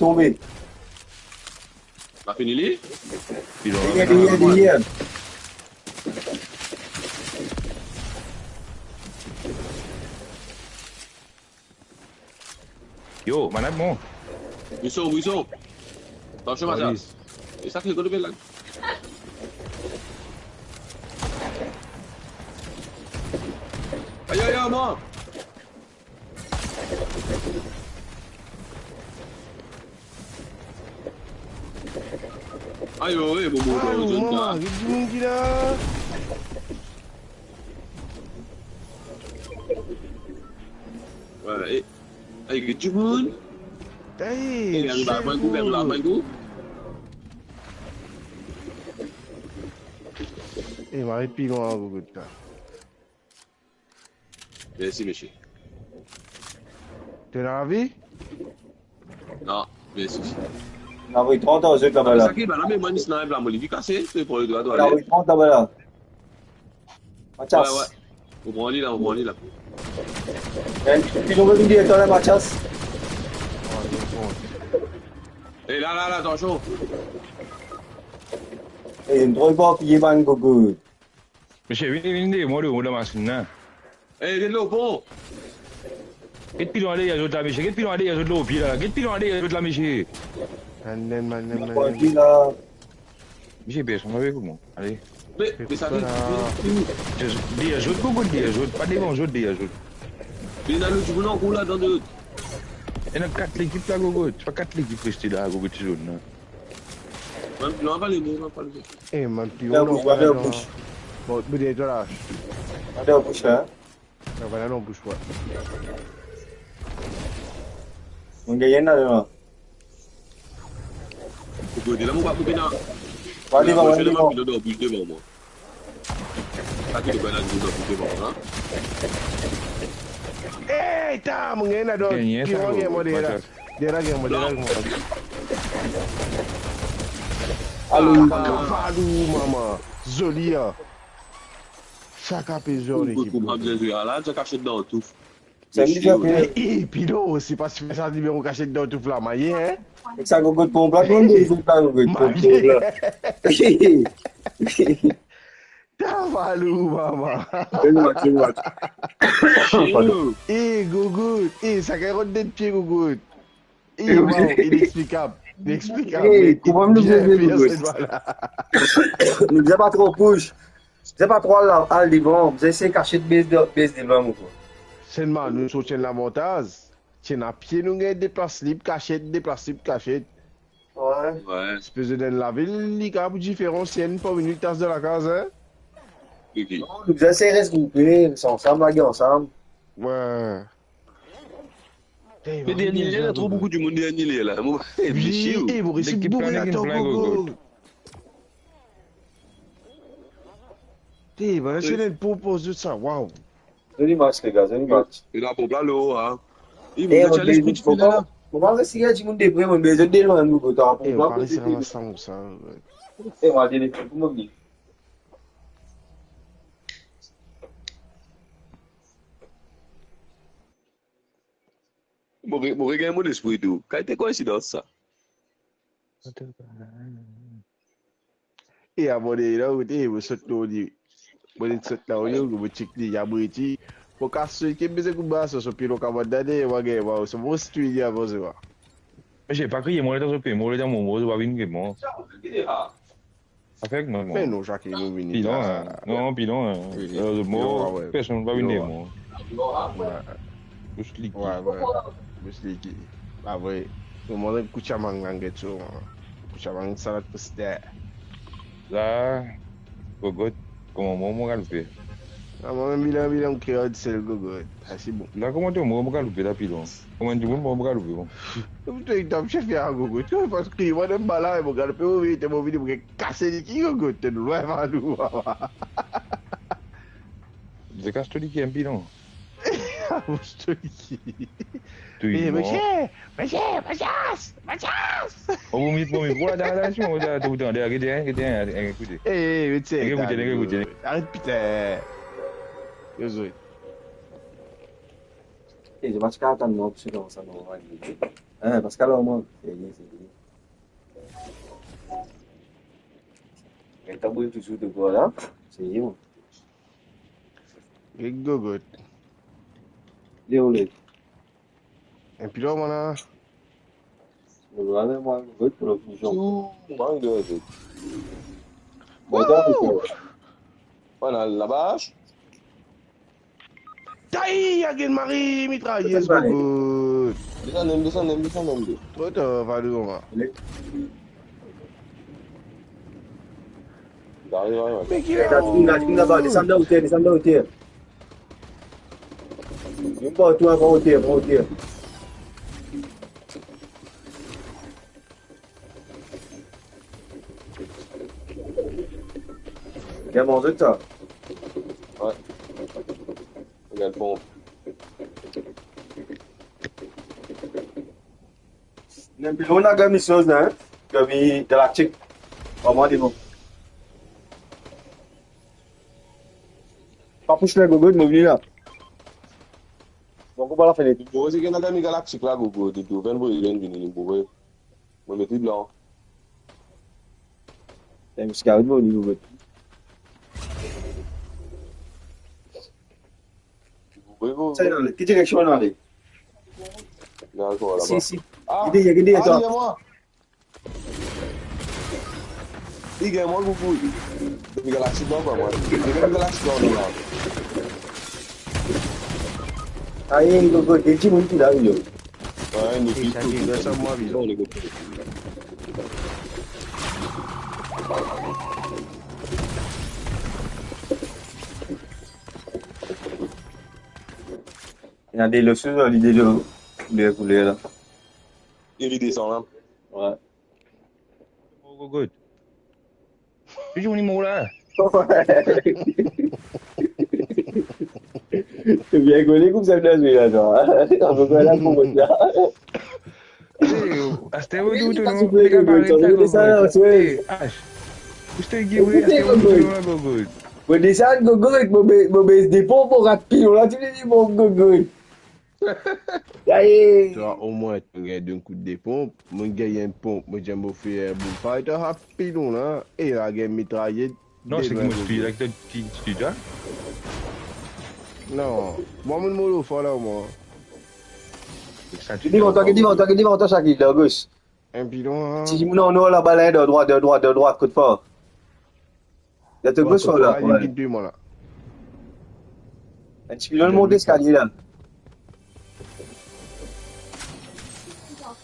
[SPEAKER 2] T'as fini lui?
[SPEAKER 4] Pilon.
[SPEAKER 1] Il est.
[SPEAKER 4] Yo, mana mo?
[SPEAKER 2] Buisson. Attention, macam. Et ça, c'est le là. Aïe, moi. Aïe, ouais, bon,
[SPEAKER 3] Maman, gimana gila?
[SPEAKER 2] Ouais, et du monde.
[SPEAKER 3] Eh,
[SPEAKER 2] Yang lama itu.
[SPEAKER 3] Eh, mari pilon aku kita.
[SPEAKER 2] Merci, monsieur.
[SPEAKER 3] Tu as envie?
[SPEAKER 2] Non, merci.
[SPEAKER 1] Il a envoyé 30 ans, je là-bas là.
[SPEAKER 2] Ça qui va là, mais moi, je n'ai pas la cassé, c'est pour le doigt.
[SPEAKER 1] Il a envoyé 30 là-bas là. Mathias.
[SPEAKER 2] Ouais. On prend là.
[SPEAKER 1] Tu nous veux me dire, toi là, Mathias?
[SPEAKER 2] Et là, attention.
[SPEAKER 1] Eh, il me trouve pas, puis il va go good.
[SPEAKER 4] Monsieur, ini mo lu mula masin na.
[SPEAKER 2] Eh, il est là au pont.
[SPEAKER 4] Get pilon ada ya zot la monsieur. Get pilon ada ya zot lo pi lah. Get pilon ada ya zot la monsieur.
[SPEAKER 3] Manen.
[SPEAKER 1] Bon, puis là.
[SPEAKER 4] Monsieur biar sama avec moi. Allez.
[SPEAKER 2] Mais ça dit.
[SPEAKER 4] Dia zot go good dia zot. Pas des bons zot dia zot.
[SPEAKER 2] Il a le du boulot en cours là dans deux.
[SPEAKER 4] Et nak kat l'équipe là go good. Pas kat l'équipe rester là go good zot na.
[SPEAKER 2] Non, pas les mots.
[SPEAKER 3] Eh, man,
[SPEAKER 1] Là,
[SPEAKER 3] pilon.
[SPEAKER 1] bouche, là, bouche.
[SPEAKER 3] Bon, budi tu lah.
[SPEAKER 1] Ada bouche là.
[SPEAKER 3] Non, bouge pas.
[SPEAKER 1] On gagne là.
[SPEAKER 2] Il a mon pas coupé là.
[SPEAKER 1] Allez, va.
[SPEAKER 2] Il doit bouger devant moi. Ça qui doit là, il doit bouger devant moi.
[SPEAKER 3] Eh, tak mengena dong.
[SPEAKER 4] Kayaknya
[SPEAKER 3] Pilon
[SPEAKER 4] selalu
[SPEAKER 3] yang mau dia dah. Dia lagi yang mau. Aduh, mama. Zolia. Chaque épisode équipe.
[SPEAKER 2] Là, tu as caché dedans tout.
[SPEAKER 1] C'est un déjà fait.
[SPEAKER 3] Eh, Pino, c'est pas si ça numéro caché dedans tout là, maillé, hein?
[SPEAKER 1] Et ça go good pour black, on dit, il pas go good pour là.
[SPEAKER 3] T'as valou, maman. Eh, go good. Eh, ça carotte de pied, go good. Wow, inexplicable. Inexplicable.
[SPEAKER 1] Hey,
[SPEAKER 3] Mais
[SPEAKER 1] comment nous
[SPEAKER 3] bien
[SPEAKER 1] faisons,
[SPEAKER 3] fait
[SPEAKER 1] Gogo?
[SPEAKER 3] cette fois-là.
[SPEAKER 1] Nous faisons pas trop push. Nous faisons pas trop à devant. Nous essayons de cacher de base devant, mon quoi.
[SPEAKER 3] Seulement, nous soutiens l'avantage. Tiens, à pied, nous avons des places libres, cachettes, des places libres, cachettes.
[SPEAKER 1] Ouais.
[SPEAKER 2] Ouais.
[SPEAKER 3] Espèce de la ville, il y a différencier pour une tasse de la case, hein?
[SPEAKER 2] Ok.
[SPEAKER 1] Nous essayons de rester groupés, ensemble, là, ensemble.
[SPEAKER 3] Ouais.
[SPEAKER 2] Mais dernier, il y a trop beaucoup de monde dernier là.
[SPEAKER 3] Oui, et vous réussissez
[SPEAKER 4] L'équipe
[SPEAKER 3] bourré
[SPEAKER 4] plein,
[SPEAKER 3] à
[SPEAKER 4] l'équipe
[SPEAKER 3] ton
[SPEAKER 4] plein,
[SPEAKER 3] gogo.
[SPEAKER 4] Gogo.
[SPEAKER 3] T'es, voilà, c'est une propose de ça, waouh.
[SPEAKER 1] Joli match, les gars, joli match.
[SPEAKER 2] Il a pour là là. Il
[SPEAKER 1] Eh,
[SPEAKER 2] vous a
[SPEAKER 1] on
[SPEAKER 2] challenge
[SPEAKER 1] dit,
[SPEAKER 2] petit peu là.
[SPEAKER 1] faut pas rester là, du monde de près, on besoin de loin, nous, pour t'en
[SPEAKER 3] Et on
[SPEAKER 1] prendre.
[SPEAKER 3] parle ça ensemble, ça.
[SPEAKER 1] Eh, on va dire, pour moi, bien.
[SPEAKER 2] Mon regard mon esprit tout. Quand t'es coïncidence ça.
[SPEAKER 3] Et à mon là, où t'es, vous sautez au dit. Vous sautez là, vous checkez, il y a briti. Pour casser, qui me dit que bah, ça, puis le camarade d'aller, waouh, c'est bon, si tu y as besoin.
[SPEAKER 4] Mais j'ai pas crié, moi, dans ce pays, moi, dans mon mot, je vais venir, moi. Avec moi,
[SPEAKER 3] Mais
[SPEAKER 4] moi.
[SPEAKER 3] non, Jacques, nous venons.
[SPEAKER 4] Puis non, puis non, le mot,
[SPEAKER 3] ouais.
[SPEAKER 4] personne ne va venir, moi.
[SPEAKER 3] Ouais,
[SPEAKER 4] Juste liquide.
[SPEAKER 3] ouais. Je suis qui. Ah, ouais. Le monde est couché à manger, tu vois. Couché à manger, salade pour c'était.
[SPEAKER 4] Là, Gogo, comment moi, je vais le faire?
[SPEAKER 3] Ah, moi, même, il a un créole, c'est le gogo. Ah, c'est bon.
[SPEAKER 4] Là, comment tu moi, je vais le faire, là, puis non? Comment tu veux, moi, je vais le faire?
[SPEAKER 3] Tu es chef à gogo. Tu vois, parce que moi, je me balade, je regarde, je vais me vidéo, je vais casser les qui gogo. Tu es loin, va nous.
[SPEAKER 4] Je casse tout qui est un pilon.
[SPEAKER 3] Ah, je te dis.
[SPEAKER 4] Tu
[SPEAKER 3] Eh,
[SPEAKER 4] es mort.
[SPEAKER 3] Mathias!
[SPEAKER 4] On vous met pour me voir dans la nation, on a tout le temps, écoutez.
[SPEAKER 3] Eh, mais tu sais.
[SPEAKER 4] Écoutez.
[SPEAKER 3] Arrête, putain. Yo, Zoé.
[SPEAKER 1] Eh, je match 4 ans, non, je suis dans ça, non, hein, parce qu'alors, moi, c'est bien. Mais t'as beau toujours de quoi, là, c'est bien.
[SPEAKER 3] Et gogo.
[SPEAKER 1] Léo, les.
[SPEAKER 3] Et puis là, mon
[SPEAKER 1] Voilà, moi, je veux pour le fusion.
[SPEAKER 2] Tout manque de tout.
[SPEAKER 1] Bon, donc,
[SPEAKER 2] Voilà la bâche.
[SPEAKER 3] Taï, y'a Marie, mitrailleuse,
[SPEAKER 1] Descends,
[SPEAKER 3] gogo.
[SPEAKER 2] Descends.
[SPEAKER 3] Toi, t'as pas de moi.
[SPEAKER 2] Arrive.
[SPEAKER 3] Mais qui
[SPEAKER 1] descends de hauteur. Même pas, toi, pas hauteur. Viens manger ça.
[SPEAKER 2] Ouais. Regarde le pompe.
[SPEAKER 1] On a gagné chose là, comme de la chic. Vraiment des bons. Pas pour le gogo de m'ouvrir là. Donc on va la fenêtre.
[SPEAKER 2] Bon, c'est qu'il y a des galactiques là, Gogo. Tu dois venir venir pour voir. Moi, je suis blanc.
[SPEAKER 1] C'est un scarab au niveau. C'est dans quelle direction on est?
[SPEAKER 2] D'accord, là-bas.
[SPEAKER 1] Si.
[SPEAKER 2] Ah,
[SPEAKER 1] Il y a toi.
[SPEAKER 2] moi. Il y a moi, Gogo. Des galactiques là, moi. Des galactiques là.
[SPEAKER 1] Aí, gogo, tem que muito lá, viu?
[SPEAKER 2] Ouais, nous
[SPEAKER 3] Et ça dit, là, ça, moi, vite.
[SPEAKER 2] on est Gogo.
[SPEAKER 1] Il y a des leçons dans l'idée de couler là.
[SPEAKER 2] Il descend là.
[SPEAKER 1] Ouais.
[SPEAKER 4] Gogo. Tu joues au numéro là?
[SPEAKER 1] Tu viens rigoler comme ça de là, toi. On peut pas là pour ça.
[SPEAKER 4] Hasta eu tu
[SPEAKER 1] Tá
[SPEAKER 4] não
[SPEAKER 1] super
[SPEAKER 4] fica
[SPEAKER 1] Gogo, só vou deixar não,
[SPEAKER 4] Ei, acho. Gostei de eu hasta eu tu não Gogo.
[SPEAKER 1] Vou deixar gogo avec mon BSD pour rapide, là tu dis mon gogo. Aí.
[SPEAKER 3] Tu vois, au moins, tu regardes un coup de pompe, moi, gagne une pompe, moi, j'aime me faire un bon fighter rapide, là, et la game mitraillée.
[SPEAKER 4] Non, c'est que moi je suis là que tu studio.
[SPEAKER 3] Non, moi, mon mot, faut là, moi.
[SPEAKER 1] Dis-moi, toi, Shaki, de gauche.
[SPEAKER 3] Un pilon,
[SPEAKER 1] Si non, non, la balle de droite, côte fort. De te gauche, là.
[SPEAKER 3] il y a qui moi là.
[SPEAKER 1] Un petit pilon monte l'escalier, là.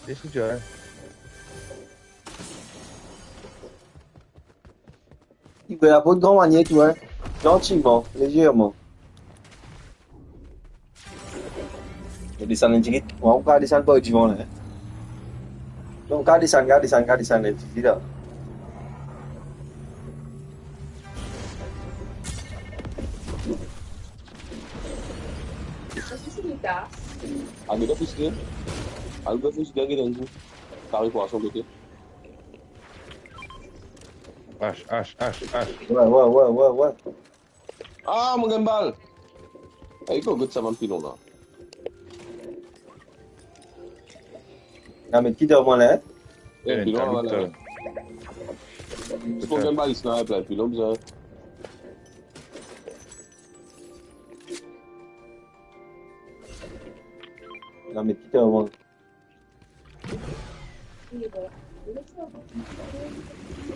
[SPEAKER 4] Qu'est-ce que tu as?
[SPEAKER 1] Il veut la bonne grande manière, tu vois. Gentiment, légèrement. Il descend un petit peu. On va descendre pas au divan, là. Donc, descendre, là, tu là.
[SPEAKER 2] Agak fisik. Agak fisik lagi dan tu. Tarik kuasa betul.
[SPEAKER 4] H.
[SPEAKER 1] Ouais.
[SPEAKER 2] Ah, menggembal. Kau gut sama pilon lah.
[SPEAKER 1] Non, mais qui dort, moi, là?
[SPEAKER 2] Pilon lah. Kau menggembal di sana pelan pilon bisa.
[SPEAKER 1] Non, mais qui dort, moi?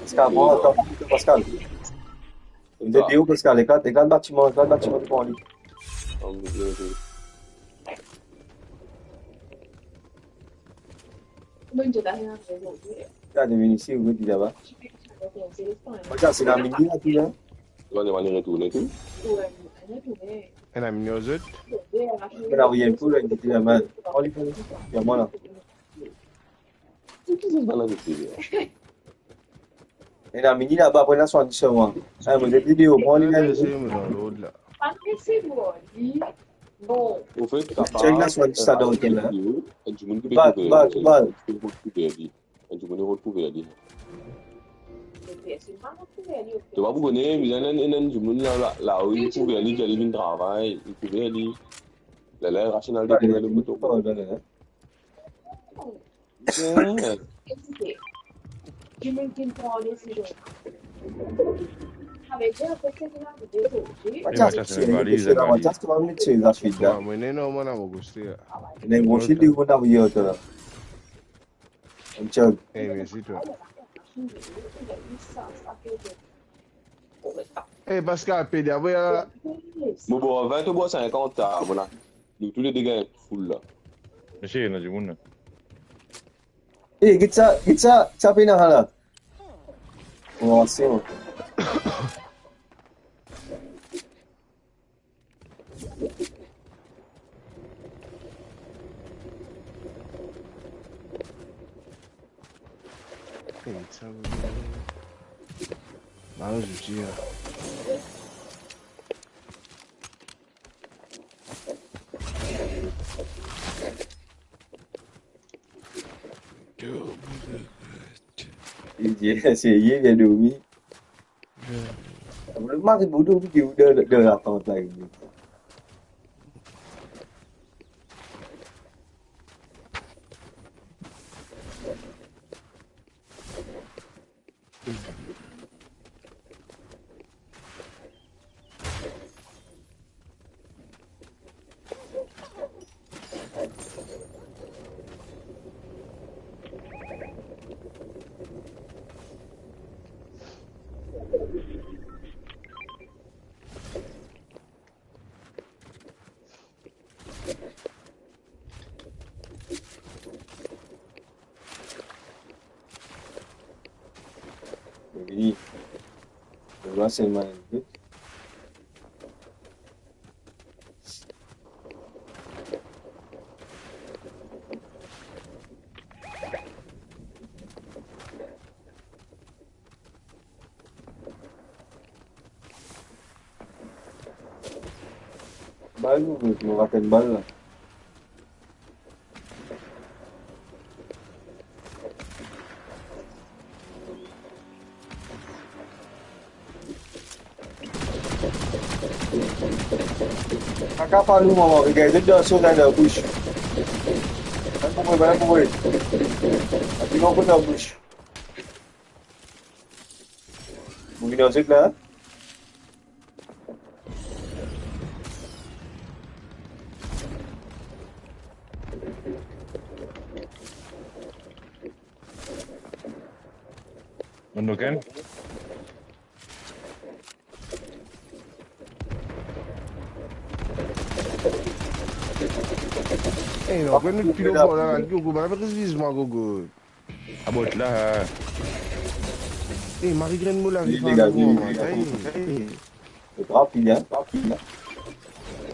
[SPEAKER 1] Pascal, bon, attends, Pascal. Vous êtes où, Pascal? Les quatre bâtiments devant lui. Regarde, venez ici, vous êtes là-bas. Regarde, c'est la mini, là, tout là.
[SPEAKER 2] Kau ni mana retourner tu?
[SPEAKER 3] Un ami aux autres.
[SPEAKER 1] Mais là, il y a un peu, là, il était là-bas. On lui fait, il y a moi, là.
[SPEAKER 2] Mana retourner?
[SPEAKER 1] Et la mini, là-bas, après, là, 70 mois. Ah, vous êtes vidéo, prends lui, là,
[SPEAKER 3] C'est dans l'autre là.
[SPEAKER 2] Au fait,
[SPEAKER 1] check là, 70 ça donne, là.
[SPEAKER 2] Tu me dis
[SPEAKER 1] Bal.
[SPEAKER 2] retrouver ali. Tu vas vous connaître, mais je me là où il pouvait aller, j'allais bien travail, il pouvait aller. La rationale de le moto.
[SPEAKER 3] Moi, non, moi, non, merci toi. Eh, Pascal, PD,
[SPEAKER 2] Bon, 20 ou 50, voilà. Tous les dégâts full là.
[SPEAKER 4] Monsieur, il y a du monde.
[SPEAKER 1] Eh, ça fait là. Oh, c'est bon.
[SPEAKER 3] Não, judia.
[SPEAKER 1] Iya dia dulu. Masih bodoh dia udah account lagi. Jadi, berasa main tu. Baru makan bala. Kakak palu mama, guys, itu dah so dah push. Banyak pun. Tapi kau pun dah push. Mungkin dah set lah.
[SPEAKER 4] Noken.
[SPEAKER 3] Eh, non, quand nous pilons pour la gogo, mais avec vise-moi, gogo.
[SPEAKER 4] Abot là.
[SPEAKER 3] Eh, Marie-Graine Moula,
[SPEAKER 1] Oui,
[SPEAKER 3] il
[SPEAKER 1] les
[SPEAKER 3] fait
[SPEAKER 1] gars,
[SPEAKER 3] un
[SPEAKER 1] oui,
[SPEAKER 3] moment,
[SPEAKER 1] oui,
[SPEAKER 3] man.
[SPEAKER 1] oui. C'est rapide, hein.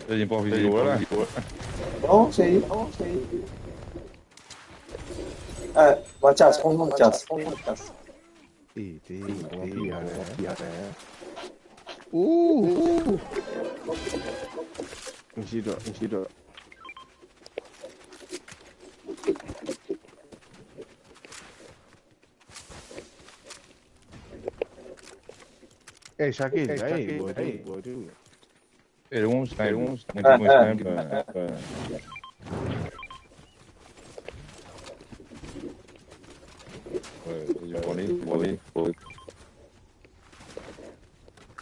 [SPEAKER 4] J'ai pas vidéo là.
[SPEAKER 1] Non, c'est. Mathias, prends-moi Mathias.
[SPEAKER 3] Eh, t'es, ouh. Ici, toi. Eh, Shakil, hey, boy.
[SPEAKER 4] Et on se fait,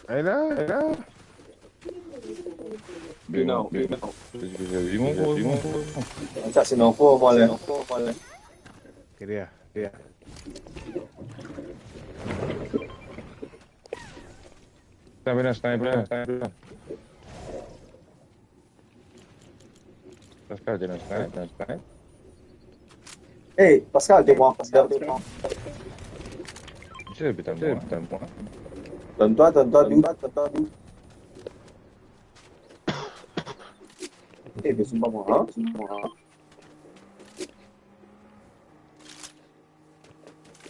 [SPEAKER 3] Hey, là.
[SPEAKER 2] Non.
[SPEAKER 1] Mathias, c'est non, pour moi, là.
[SPEAKER 3] Queria.
[SPEAKER 4] Sniper. Sniper.
[SPEAKER 1] Hey, Pascal, dis-moi.
[SPEAKER 4] C'est putain de moi.
[SPEAKER 1] Donne-toi, d'où. Eh, mais c'est pas moi, hein.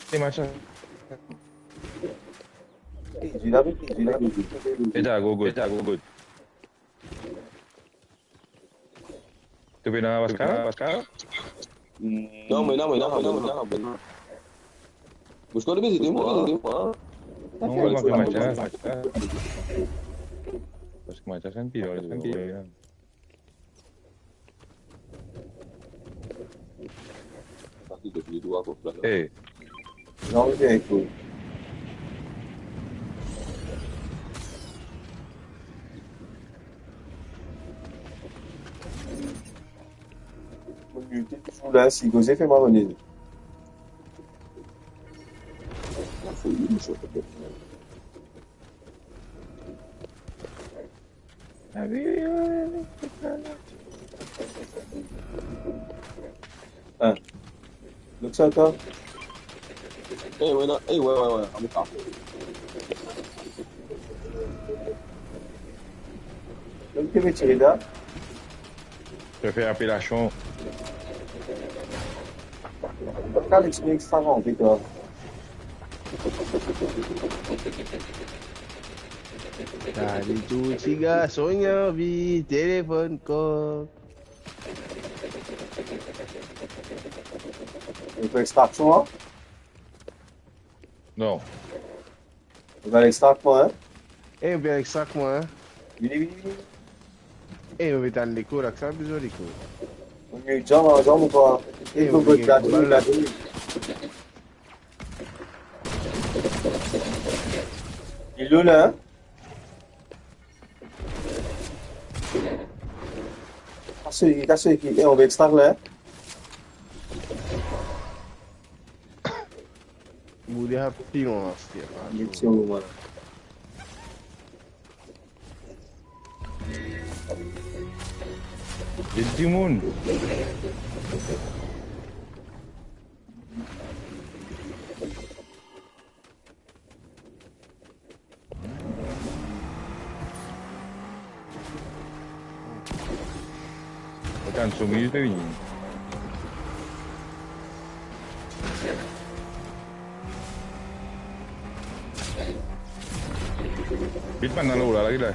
[SPEAKER 4] C'est machin.
[SPEAKER 1] J'ai la vu.
[SPEAKER 4] Et t'as go good. Tu veux dans Pascal?
[SPEAKER 2] Non, mais. Busca le baiser, moi.
[SPEAKER 4] Non, on va faire machin. Parce que machin, c'est un pire.
[SPEAKER 2] Parti depuis les doigts, quoi.
[SPEAKER 4] Eh,
[SPEAKER 1] Non, mais écoute. Là, si Gosé fait marronner. Hein. Donc ça, toi?
[SPEAKER 2] Eh, ouais, on est pas.
[SPEAKER 1] Donc, tu veux tirer là?
[SPEAKER 4] je fais appellation.
[SPEAKER 1] Pascal, tu m'expliques ça, en fait, toi.
[SPEAKER 3] Tadi tu ciga sonha vi telefone ko.
[SPEAKER 1] Il faut extraction, hein?
[SPEAKER 4] Non.
[SPEAKER 1] Il va l'extraction, hein?
[SPEAKER 3] Eh, bien exact moi.
[SPEAKER 1] Vini.
[SPEAKER 3] Eh, on va dans les cours, ça besoin des cours.
[SPEAKER 1] On est jambe ou pas? Il faut que tu la Il est là, hein? On va extraire là.
[SPEAKER 3] Vous devez avoir plus long à faire.
[SPEAKER 1] Il est sur le voilà.
[SPEAKER 4] J'ai du monde. Regarde, sur milieu de ligne. Vite maintenant là, là.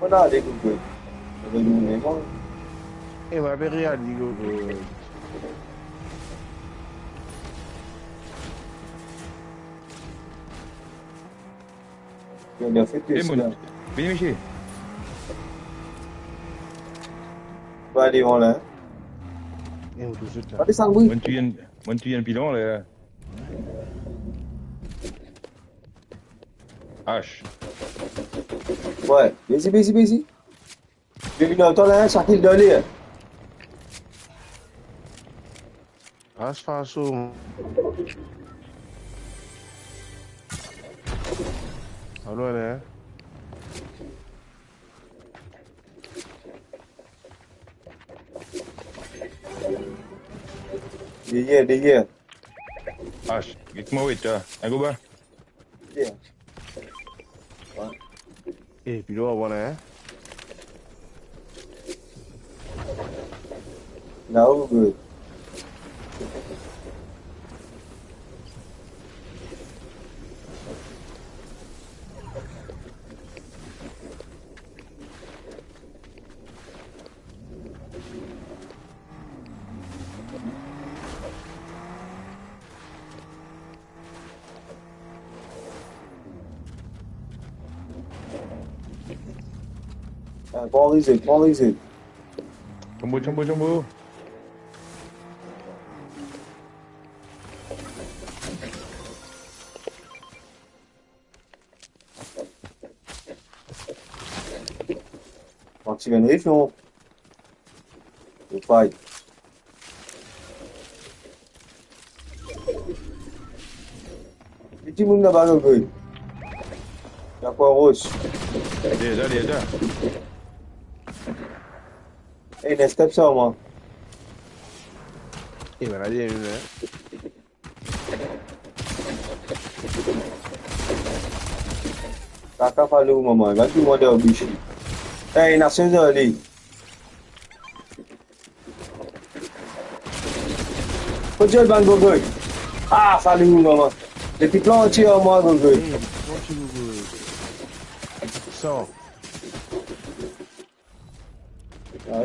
[SPEAKER 1] On a des coups. On va nous mettre.
[SPEAKER 3] Eh, ma période, dit go.
[SPEAKER 1] On a fait
[SPEAKER 4] Eh,
[SPEAKER 1] tout
[SPEAKER 4] mon.
[SPEAKER 1] ça.
[SPEAKER 4] Viens, Michel.
[SPEAKER 1] On va aller en là.
[SPEAKER 3] Eh, on tout ça.
[SPEAKER 1] Pas des sandwichs.
[SPEAKER 4] Mon tu viens pilon là. H.
[SPEAKER 1] Ouais, vas-y. Je vais venir en temps là, Shakil de l'air.
[SPEAKER 3] As façon. Alô, né?
[SPEAKER 1] Dia, dia.
[SPEAKER 4] Acho. Git mau itu. Aku bah.
[SPEAKER 1] Dia.
[SPEAKER 3] Eh, puis là, voilà, hein?
[SPEAKER 1] No good. Qual is it? Qual is it?
[SPEAKER 4] Campur.
[SPEAKER 1] Quando chegar nesse, não. O pai. E de mundo da baga good. Já com arroz.
[SPEAKER 4] Dia dah.
[SPEAKER 1] Ei, nesse step só, mano.
[SPEAKER 3] Eh, ben, allez, né?
[SPEAKER 1] Taca falou, mamãe. Vai que manda o bicho. Ei, nasceu ali. Put your bang go good. Ah, falou, mamãe. Depuis planté au moins go good.
[SPEAKER 3] Eh, comment tu veux? Sors.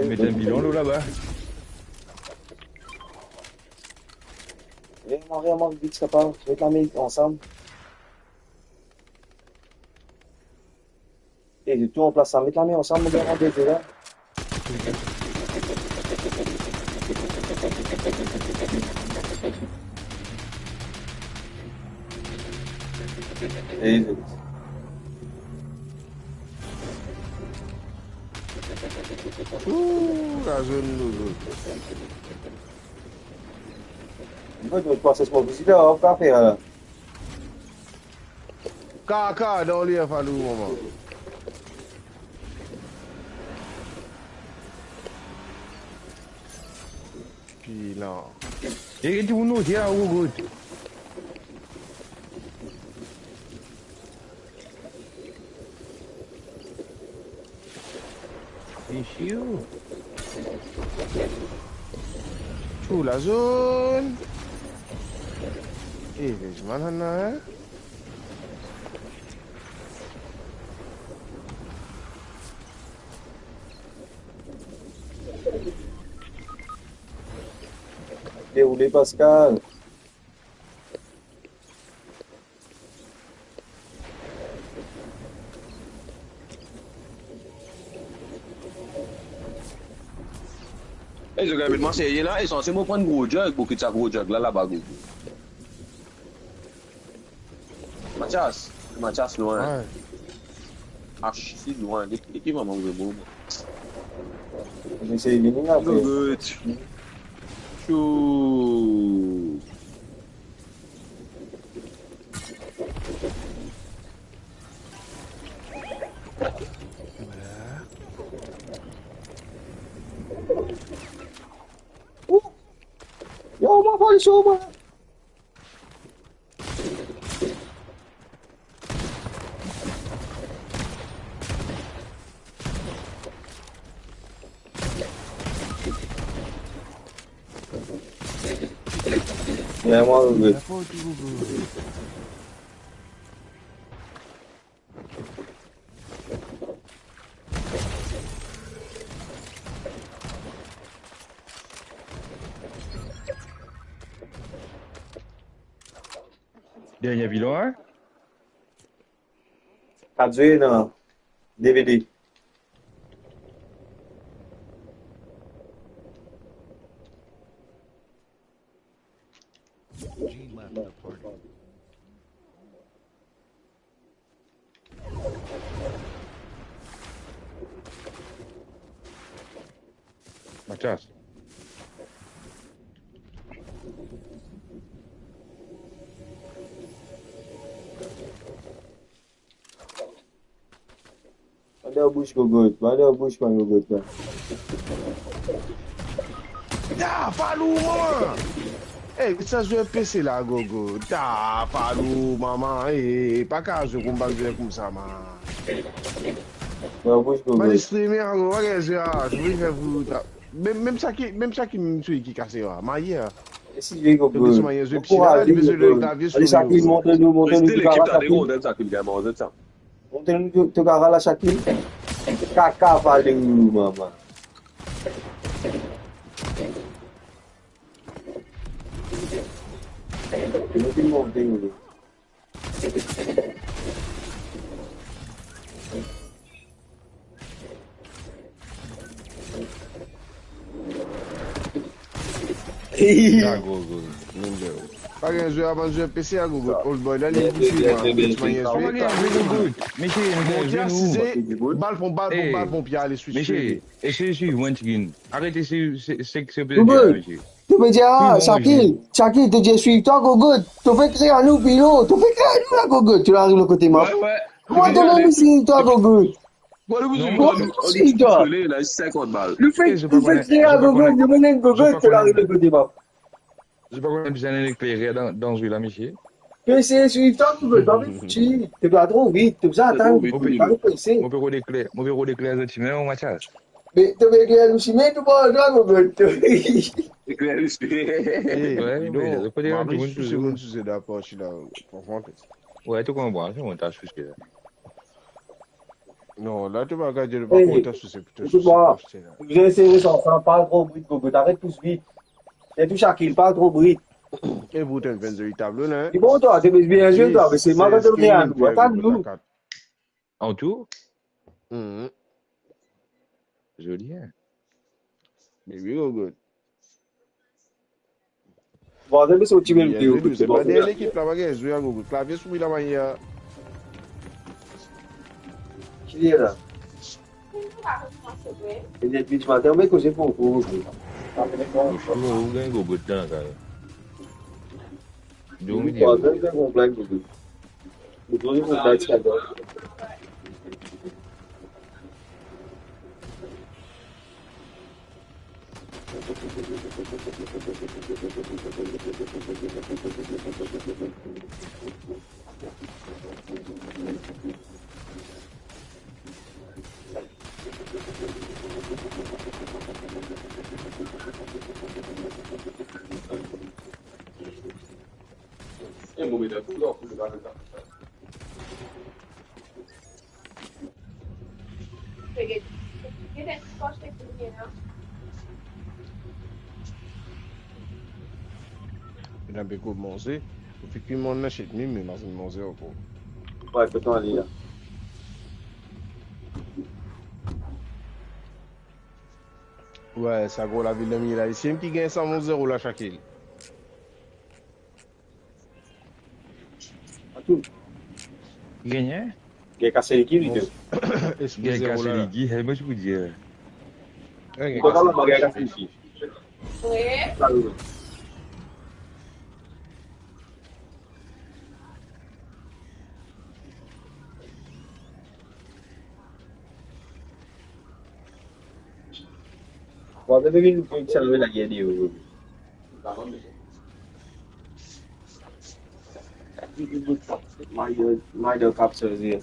[SPEAKER 4] Mettez un bilan l'eau là-bas.
[SPEAKER 1] Viens, on va vite, ça part. Je vais te la mettre ensemble. Et j'ai tout en place. Ça met la main ensemble, mon gars, en deux, là. Et
[SPEAKER 3] La zone nous.
[SPEAKER 1] je vais passer ce mauvais là, on va faire là.
[SPEAKER 3] Caca, dans les fallu, maman. Puis là.
[SPEAKER 4] Eh, tu bunuh dia aku good. Issue.
[SPEAKER 3] Sous la zone. Eh, les malades, hein?
[SPEAKER 1] Déroulé Pascal.
[SPEAKER 2] Et je regarde moi c'est là, ils sont censés me prendre gros jug, beaucoup de ça gros jug là-bas. Mathias loin.
[SPEAKER 3] Ouais.
[SPEAKER 2] Archi loin. L'équipe m'a mangé bon.
[SPEAKER 1] Mais c'est éliminé après.
[SPEAKER 2] Good. Chou.
[SPEAKER 1] Yo, ma fali show, man. Yeah, moi, good.
[SPEAKER 4] Dia bilan ah.
[SPEAKER 1] Traduit dans DVD.
[SPEAKER 6] Gene left the party.
[SPEAKER 4] Mathias.
[SPEAKER 1] Bade bouche gogot. Bade bouche man gogot là.
[SPEAKER 3] Da, Falou, maman! Eh, ça joue PC là, gogo. Da, Falou, maman. Eh, pas qu'à jouer comme ça, man.
[SPEAKER 1] Bade bouche
[SPEAKER 3] Mais
[SPEAKER 1] gogot.
[SPEAKER 3] les streamers, regarde, je vais faire vous. Même ça qui me suit qui casse, maillé.
[SPEAKER 1] Et si je vais
[SPEAKER 3] Donc,
[SPEAKER 1] gogot.
[SPEAKER 3] ce maillé, je
[SPEAKER 1] Bon
[SPEAKER 3] suis là,
[SPEAKER 1] courage,
[SPEAKER 3] je vais le
[SPEAKER 1] gogot.
[SPEAKER 3] clavier sur
[SPEAKER 1] Allez, Shakil, montre-nous
[SPEAKER 2] Reste
[SPEAKER 1] tu
[SPEAKER 2] l'équipe
[SPEAKER 1] cara
[SPEAKER 2] là, les
[SPEAKER 1] Shakil.
[SPEAKER 2] rondelles, ça, qui me gagne, on ça.
[SPEAKER 1] Montre-nous tu cara la Shakil. Caca valeu, maman. Não tem montanha ali.
[SPEAKER 4] Da, gogo.
[SPEAKER 3] Pas qu'un jeu avant de jouer PC à gogo. Old boy, là, les coups de
[SPEAKER 4] Comment gen jwe gout? Meche,
[SPEAKER 3] Mon
[SPEAKER 4] jwe
[SPEAKER 3] tia,
[SPEAKER 4] nou.
[SPEAKER 3] c'est balle pour balle
[SPEAKER 4] Eh.
[SPEAKER 3] pour balle pour pied, aller switcher.
[SPEAKER 4] Meche, ese suiv wan chikin. Arrete se pe
[SPEAKER 1] Gogo,
[SPEAKER 4] meche.
[SPEAKER 1] tu me dis, ah,
[SPEAKER 4] Oui, bon,
[SPEAKER 1] Shakil, tu dis, suis toi, Gogo. Tu fais créer un nous, Pilo. Tu fais créer un nous, là, Gogo. Tu arrives le côté mort.
[SPEAKER 2] Ouais.
[SPEAKER 1] Comment tu m'as mis toi, Gogo?
[SPEAKER 2] Voilà, vous
[SPEAKER 4] Non,
[SPEAKER 2] on
[SPEAKER 1] si,
[SPEAKER 2] dit
[SPEAKER 1] toi.
[SPEAKER 2] là, 50 balles.
[SPEAKER 1] Le fait,
[SPEAKER 4] Eh, je
[SPEAKER 1] tu
[SPEAKER 4] peux
[SPEAKER 1] fais créer un
[SPEAKER 4] connaître-
[SPEAKER 1] Gogo, je me lève
[SPEAKER 4] je
[SPEAKER 1] Gogo,
[SPEAKER 4] peux
[SPEAKER 1] tu arrives le
[SPEAKER 4] connaître-
[SPEAKER 1] côté mort.
[SPEAKER 4] Je pa konen bizan éclairé dans jeu là, meche.
[SPEAKER 1] PC, suis toi, tu veux pas me foutre. Tu vas trop vite, tu vas attendre.
[SPEAKER 2] trop vite,
[SPEAKER 1] Tu vas PC.
[SPEAKER 4] Mwen pe kou dekler zot chimè ou machas.
[SPEAKER 1] Mais tu veux créer un chimé, tu vas toi, Gogo.
[SPEAKER 2] C'est clair,
[SPEAKER 3] Eh,
[SPEAKER 4] Ouais,
[SPEAKER 3] dis donc,
[SPEAKER 4] mais le côté
[SPEAKER 3] ma
[SPEAKER 4] là,
[SPEAKER 3] pris
[SPEAKER 4] tout le
[SPEAKER 3] sous
[SPEAKER 4] monde
[SPEAKER 3] seconde sous cette approche là, franchement.
[SPEAKER 4] Ouais, tout kon bon, c'est mon tâche fuske la.
[SPEAKER 3] Non, là, tu vas regarder le par
[SPEAKER 1] Eh,
[SPEAKER 3] contre, sous cette
[SPEAKER 1] écoute-moi.
[SPEAKER 3] approche là.
[SPEAKER 1] Vous essayez ça, parle trop bruit, Gogo. T'arrêtes tous vite. Et tout Shakil, parle trop bruit.
[SPEAKER 3] Et vous, t'es un véritable tableau, hein?
[SPEAKER 1] Et bon, toi, tu veux bien jouer, toi, mais c'est mal de donner à nous. Attends-nous.
[SPEAKER 4] En tout,
[SPEAKER 3] Mhm.
[SPEAKER 4] joli, hein.
[SPEAKER 3] Mais oui, go good.
[SPEAKER 1] Bon, c'est ce que tu veux me dire.
[SPEAKER 3] C'est pas des l'équipe là, baguette, jouer à Google. Clavier sous la manière.
[SPEAKER 1] Qui est là? Et depuis ce matin, mais que j'ai pas beaucoup.
[SPEAKER 4] Mwen chou ou gen go gout dan ka. Do mi di.
[SPEAKER 1] Bon, c'est un complexe, Gogo. Vous devez vous battre, ça doit.
[SPEAKER 2] É um momento, tudo ó, tudo vai dar.
[SPEAKER 7] Peguei. E dentro, gosta aqui, não?
[SPEAKER 3] Il a bien commencé. Il fait que mon achète mieux, mais dans une manger encore.
[SPEAKER 1] Ouais, peut-on aller là.
[SPEAKER 3] Ouais, ça gros la ville de Mila. Ici, un petit gain 111 € là, chaque île.
[SPEAKER 1] À tout.
[SPEAKER 4] Genye?
[SPEAKER 1] Il a cassé l'équipe, il dit.
[SPEAKER 3] Excusez
[SPEAKER 4] Gen kase
[SPEAKER 3] là.
[SPEAKER 4] ligi, he mwen chou di.
[SPEAKER 1] Il faut pas la bagarre cassée ici.
[SPEAKER 7] Ouais.
[SPEAKER 1] Ça, oui. Bon, c'est devenu une salve la guerre, Gogo. My dog captures here.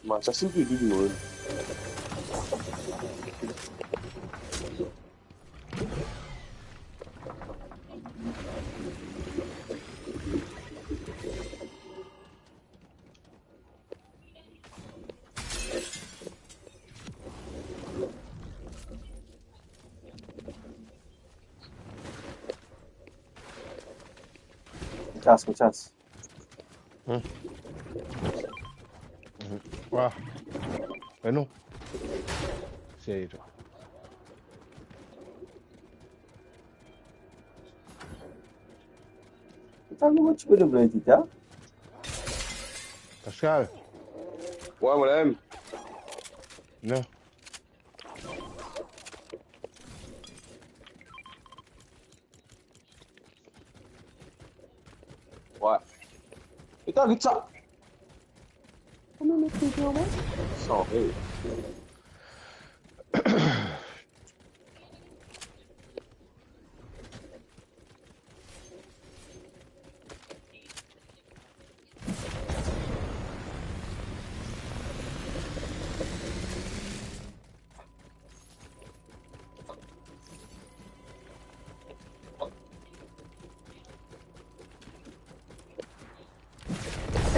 [SPEAKER 2] Mas assim que eu digo, mano.
[SPEAKER 1] Chas.
[SPEAKER 3] Wah. Mais non. C'est toi.
[SPEAKER 1] Tá no tipo de blade, tá?
[SPEAKER 3] Pascal.
[SPEAKER 2] Ouais, madame.
[SPEAKER 3] Non.
[SPEAKER 2] Ouais. Et t'as vu ça? Sans rire.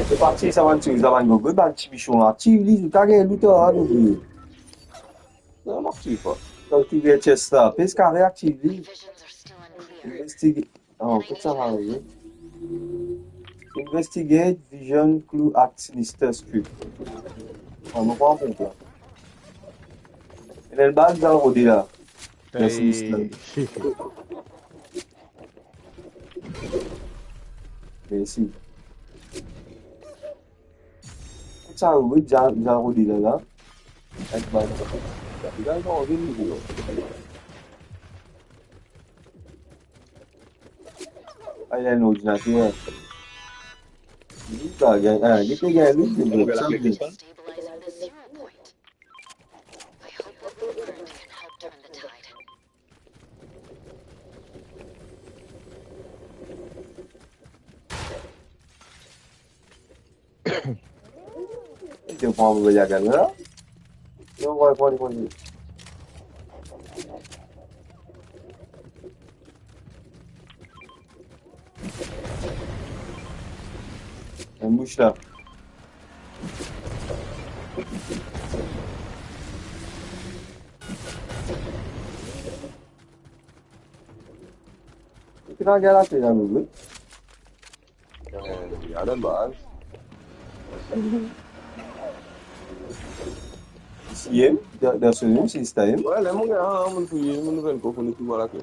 [SPEAKER 1] C'est parti, ça va tuer, ça va nous battre, petit bichon là. Tu lis, tu as gagné l'autre à nous.
[SPEAKER 2] Non, non, tu pas.
[SPEAKER 1] Quand tu viens chest là, pesca réactive, investigate. Oh, qu'est-ce que ça va arriver? Investigate vision clue at sinister script. On ne comprend pas. Et le bal dans le rodé là. Le sinister. Merci. Ça arrive, dans le rodé là. Avec bal.
[SPEAKER 2] Il a envie de nous.
[SPEAKER 1] Ah, il a un ordinateur. Il a gagné, il a gagné, il a gagné.
[SPEAKER 8] Stabilizing the 0 point. I hope what we've learned can help turn the tide.
[SPEAKER 1] Tem uma ovelha galera? Não vai, pode. É mouche là. Tu vas regarder là, nous.
[SPEAKER 2] Il y a la base.
[SPEAKER 1] Ici, dans ce nom, c'est Instagram.
[SPEAKER 2] Ouais, là, mon gars, on peut y aller, on va le confondre tout voilà que.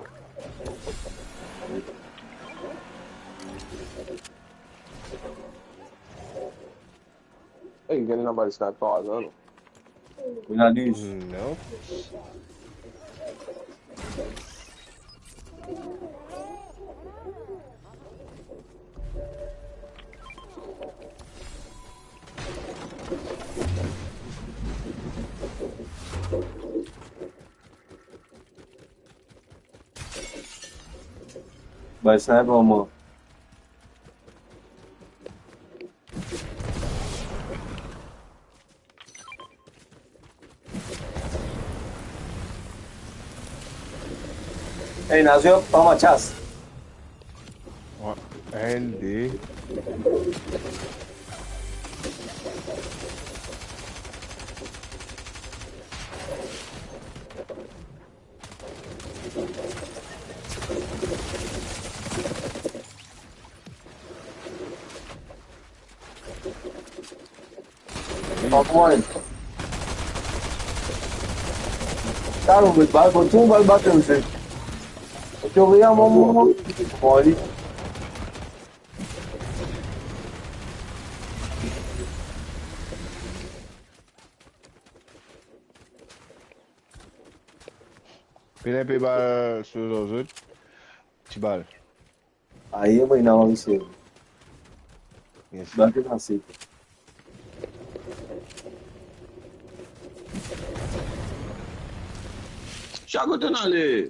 [SPEAKER 2] Eh, il gagne la balle, c'est pas hasard, non?
[SPEAKER 1] On a lu.
[SPEAKER 3] Non.
[SPEAKER 1] Bah, c'est un bon mot. Hey, Nazio, pas ma chasse.
[SPEAKER 3] Ouais. ND.
[SPEAKER 1] Cara, o bal, botou um bal bateu, não sei. Deixa eu ver a mão. Pode.
[SPEAKER 3] PNP balle sur les autres. Petit balle.
[SPEAKER 1] Aí eu vou ir na mão isso.
[SPEAKER 3] Yes.
[SPEAKER 1] Bateu na seca.
[SPEAKER 2] Chaco, t'en allé.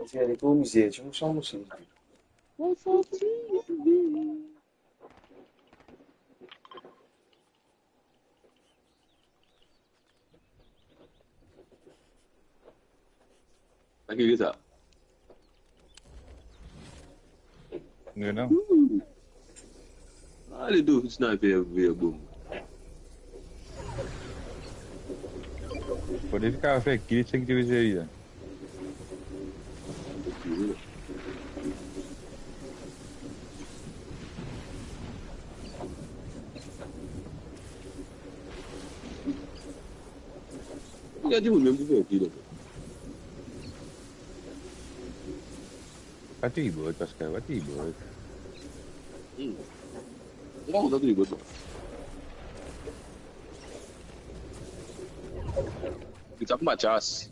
[SPEAKER 1] Tinha ali com o museu, tinha um som no sim.
[SPEAKER 2] Aqui que tá.
[SPEAKER 4] Não.
[SPEAKER 2] Allez, do sniper, boom.
[SPEAKER 4] Pode ficar, fé, que tem que ter isso aí.
[SPEAKER 2] Il a dit vous-même vous faites qui
[SPEAKER 4] Vai ter bot, Pascal, vai ter bot.
[SPEAKER 2] Não, não tem gosto. Kita pun macas.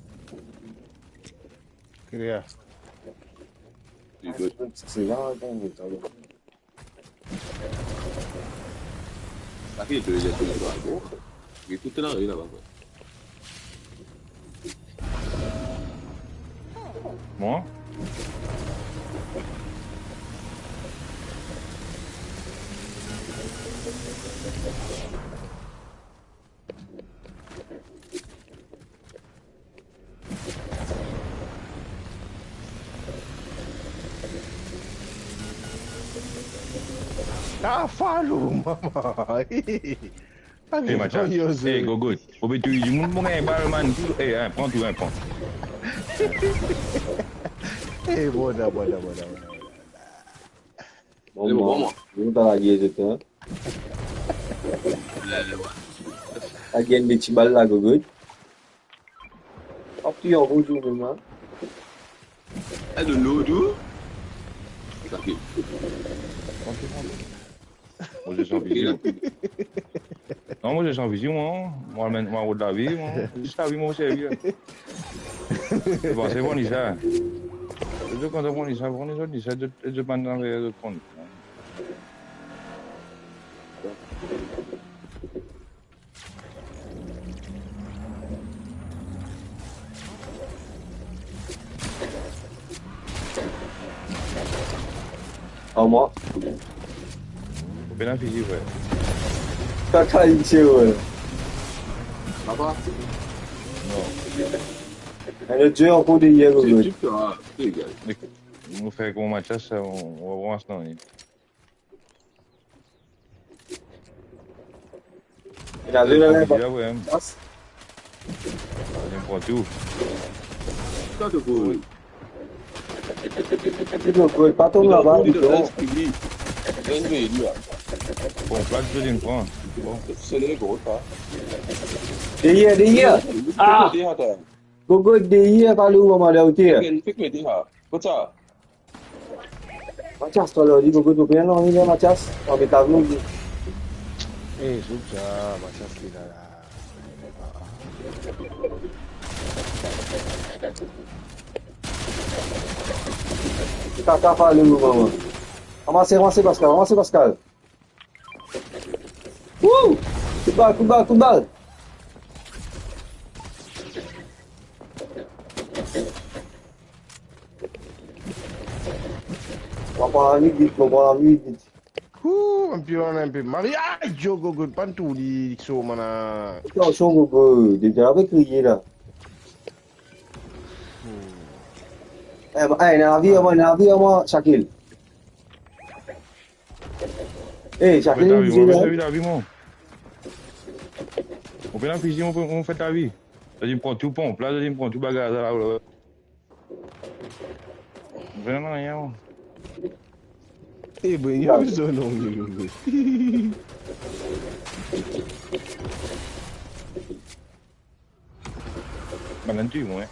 [SPEAKER 3] Kira.
[SPEAKER 1] C'est là, attends,
[SPEAKER 2] Tapi itu je tu aku. Itu tenang je lah bang.
[SPEAKER 4] Moi?
[SPEAKER 3] Ah, falou, mama.
[SPEAKER 4] Eh, macam. Eh, gogot. Faut que tu dis, mon gars, barman. Eh, prends tout, prends.
[SPEAKER 3] Eh, boda.
[SPEAKER 1] Bon, vamos para lagi je tu. Again di Cibal lah good. Apa yang hujung memang?
[SPEAKER 2] Ada lodo. Sakit.
[SPEAKER 4] Moi, je suis en vision. Non, moi, je suis en vision, moi. Moi, route de la vie, moi. Juste la vie, moi, c'est bien. Bon, c'est bon, ça. Je quand on dit ça, on dit ça, je pense dans le compte.
[SPEAKER 1] À moi.
[SPEAKER 4] Faut bien physique, ouais.
[SPEAKER 1] Caca ici, ouais.
[SPEAKER 2] Apa?
[SPEAKER 1] Le jeu en cours de hier,
[SPEAKER 2] C'est
[SPEAKER 1] good.
[SPEAKER 2] tu peux égal.
[SPEAKER 4] On fait comme match, ça, on va voir ça.
[SPEAKER 1] Il a vu la
[SPEAKER 4] Ouais,
[SPEAKER 1] main.
[SPEAKER 4] ouais. On prend tout.
[SPEAKER 2] Ça te faut.
[SPEAKER 1] Good, pas tomber là-bas.
[SPEAKER 4] Bon, plaque, deuxième point. Bon.
[SPEAKER 2] C'est les gros ça.
[SPEAKER 1] Dia. Ah. Gogo dia kalau mama dah okey.
[SPEAKER 2] Fik me dia. Betul.
[SPEAKER 1] Macas kalau di gogo tu punya long ni macas. Kami tahu ni.
[SPEAKER 3] Eh, sudah, macam tidak lah.
[SPEAKER 1] Kakak palu mama. Amassez Pascal. Kubal. Bapak ni git.
[SPEAKER 3] Un peu. Maria, Jogo, good, pantou, di so mana.
[SPEAKER 1] Kau sungguh good. Dia jangan kriye dah. Navi ama Shakil. Shakil ni
[SPEAKER 4] On fait la vie, moi. On fait la physique, on fait la vie. Ça dit, prends tout pompe, là, ça dit, prends tout bagage, là, là. Vraiment rien.
[SPEAKER 3] Eh, ben, il y a besoin non, good.
[SPEAKER 4] Malan tu, moi.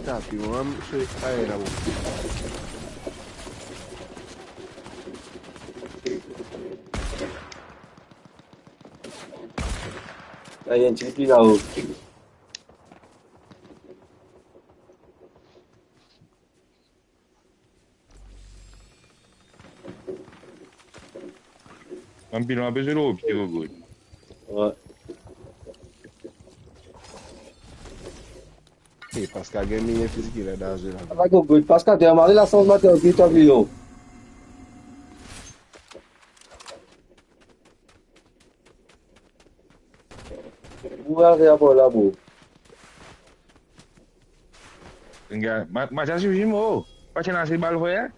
[SPEAKER 3] Tapi orang air dah.
[SPEAKER 1] Yang cerita tahu.
[SPEAKER 4] Hampir habis dulu, kita good.
[SPEAKER 3] Eh, Pascal gaming yang fizik lah dah je lah.
[SPEAKER 1] Aku good. Pascal dia mari langsung mati kita video. va faire pour là-bas.
[SPEAKER 4] Enggak, macam si Jimo. Macam nasi bal ya?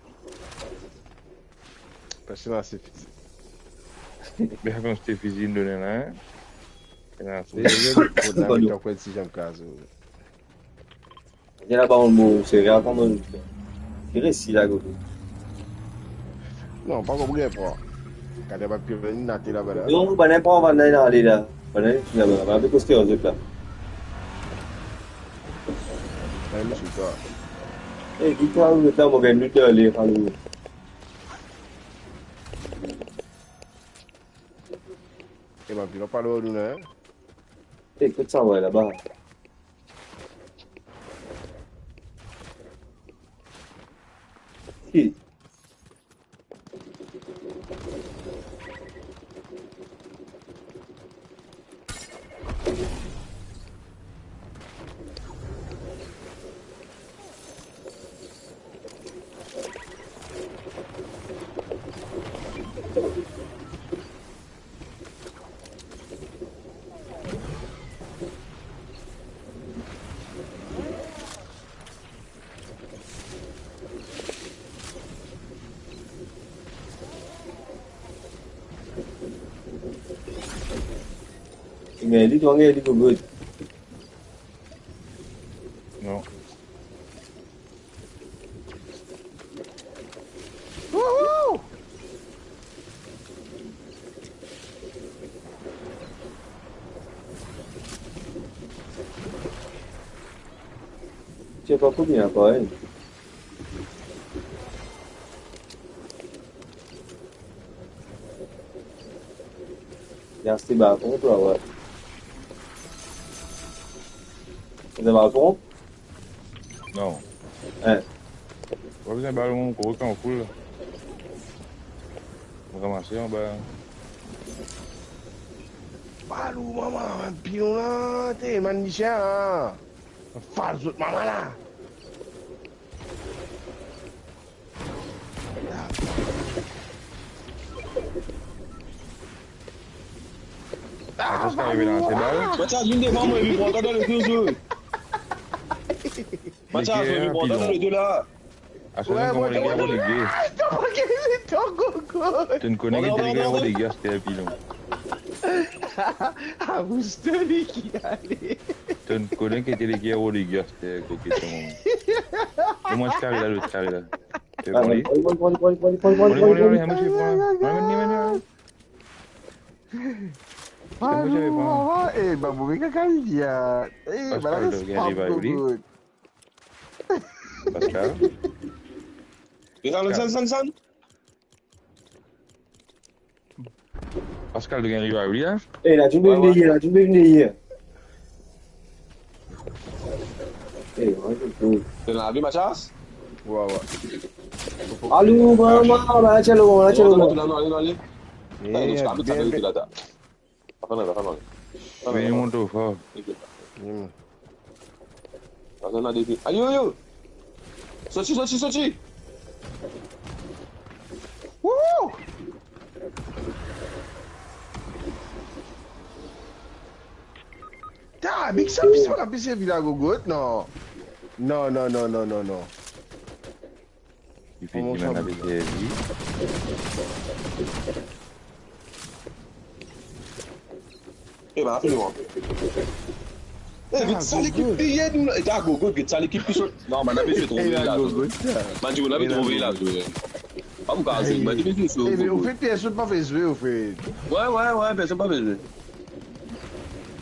[SPEAKER 3] Parce que là, c'est physique.
[SPEAKER 4] Biar kau mesti fizin dulu na. Kena
[SPEAKER 3] Et je vais vous dire si j'aime caso.
[SPEAKER 1] Il y a là-bas un mot, c'est grave comme un. Il reste là, go.
[SPEAKER 3] Non, pas comme pas. Quand il va plus venir, Nati là-bas.
[SPEAKER 1] Non, pas n'importe quoi, on va aller là. Pas n'importe quoi, on va aller poster aux autres là.
[SPEAKER 3] Je suis pas.
[SPEAKER 1] Eh, qui t'a eu le temps, mon gars, nous te aller, allô.
[SPEAKER 3] Et ma fille, on parle de nous, hein.
[SPEAKER 1] Eh, écoute ça, ouais, là-bas. Qui? Mais dis toi, dis toi, good.
[SPEAKER 4] No.
[SPEAKER 3] Wouhou!
[SPEAKER 1] Tu es pas pour bien, quoi, hein? Il y a ce balcon, toi, ouais. C'est un balcon?
[SPEAKER 4] No.
[SPEAKER 1] Hein?
[SPEAKER 4] Kau bisa baru kau kan full. Bukan masih yang bang.
[SPEAKER 3] Balou, maman, un pilon là, t'es magnicien, hein. False, maman là.
[SPEAKER 4] Macam sekarang bilang nasi bal.
[SPEAKER 2] Macam Zunde, maman, il prend dans le deux. Macam il prend dans le deux là.
[SPEAKER 4] Asalnya kau lagi apa lagi? Tu ne connais que lagi apa lagi setiap pilon.
[SPEAKER 3] Ah, vous story qui allait.
[SPEAKER 4] Tu ne connais que lagi apa lagi setiap kau kita mau. Cuma sekali lalu sekali lah. Tu boleh? Boleh, hamba sih pun. Mana?
[SPEAKER 3] Eh, babu mereka kali dia. Eh,
[SPEAKER 4] Pascal
[SPEAKER 3] balance
[SPEAKER 4] tu, yang
[SPEAKER 3] pump
[SPEAKER 4] revive ni.
[SPEAKER 3] good.
[SPEAKER 4] Pascal.
[SPEAKER 2] San.
[SPEAKER 4] Pascal dengan revive dia.
[SPEAKER 1] Eh, la jumbe venu hier. Eh, ouais, c'est cool.
[SPEAKER 2] Tu l'as vu, Mathias?
[SPEAKER 3] Ouais.
[SPEAKER 1] Allô, maman, baca lu.
[SPEAKER 2] Allez.
[SPEAKER 3] Eh,
[SPEAKER 2] Tak ada
[SPEAKER 3] bien,
[SPEAKER 2] itu dah tak. Apa nak?
[SPEAKER 4] Ini untuk kau.
[SPEAKER 2] Sana dia. Ayo. Sochi.
[SPEAKER 3] Wouhou! Tá, Big Sam, você vai pensar virar gogot? Não.
[SPEAKER 4] Il fait qu'il m'en avait dit.
[SPEAKER 2] Eh ben, appelez-moi. Eh, vite, ça l'équipe hier, nous. Eh, t'as gogo, vite, ça l'équipe qui saute. Non, mais on avait fait trouver là. Man, tu l'avais trouvé là, pas pour casser, mais tu m'as dit,
[SPEAKER 3] Eh, mais au fait, personne pas fait jouer, au fait.
[SPEAKER 2] Ouais, personne pas fait jouer.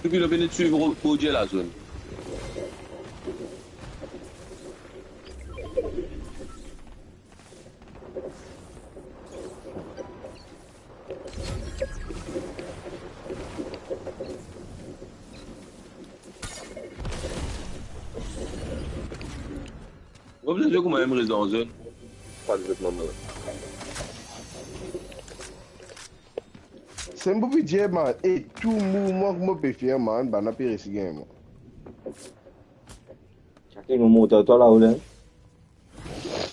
[SPEAKER 2] Depuis le bénéfice suivre pour dire la zone. Vous avez dit comment même reste dans la zone? Pas de vêtements.
[SPEAKER 3] C'est un peu plus dur, man. Et tout mouvement que je peux faire, man, bah, n'a pas réussi, man.
[SPEAKER 1] Chacun nous monte toi là, ou là.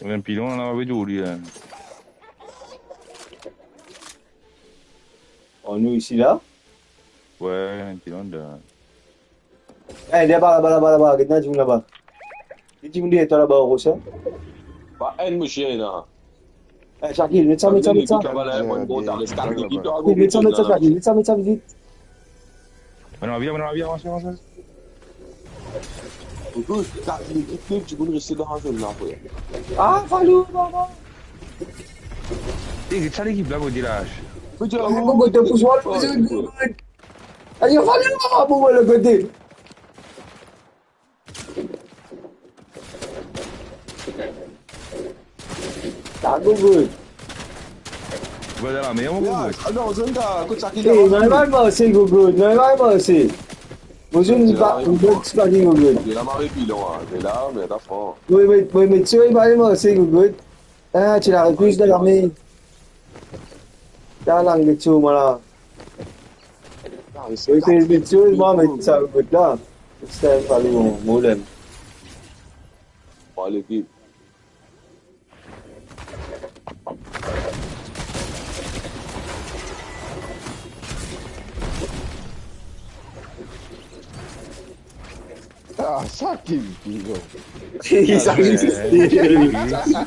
[SPEAKER 4] Un pilon, on avait dit là.
[SPEAKER 1] On nous ici là.
[SPEAKER 4] Ouais, un pilon de.
[SPEAKER 1] Eh, dia là-bas. Regarde, tu là-bas. Tu me dis, toi là-bas, au Rocher.
[SPEAKER 2] Ba en machine na.
[SPEAKER 1] Eh, Shakil, mets ça.
[SPEAKER 2] Kabala mon bon dans les stats l'équipe de Rago.
[SPEAKER 1] Mets ça, Shakil. Mets ça, vite.
[SPEAKER 4] Maintenant, viens, avance.
[SPEAKER 2] Good. Ça l'équipe tu peux rester dans la zone là après.
[SPEAKER 1] Ah, Falou, maman.
[SPEAKER 4] Eh, ça l'équipe là, vous dites là.
[SPEAKER 2] Mais tu as
[SPEAKER 1] Go, te pousse, voilà, Ayo, Falou, maman, pour le côté. Tá, good.
[SPEAKER 4] Vous allez la meilleure, mon
[SPEAKER 2] Yeah,
[SPEAKER 4] gars.
[SPEAKER 2] non, zone da ko Chucky
[SPEAKER 1] Hey, não vai mercy, good. Não vai mercy. Você não vai, não vai disparar, good.
[SPEAKER 2] Il a marré pilon, mais là, mais t'as fort.
[SPEAKER 1] Voi metti i vari mercy, good. Ah, ce l'ha recluso da me. Da lang che tu, ma là. Voi sei metti ma metti sa good da. Stai fallo molem.
[SPEAKER 2] Pour l'équipe.
[SPEAKER 3] Ah, ça qui pilo.
[SPEAKER 1] Isso aí.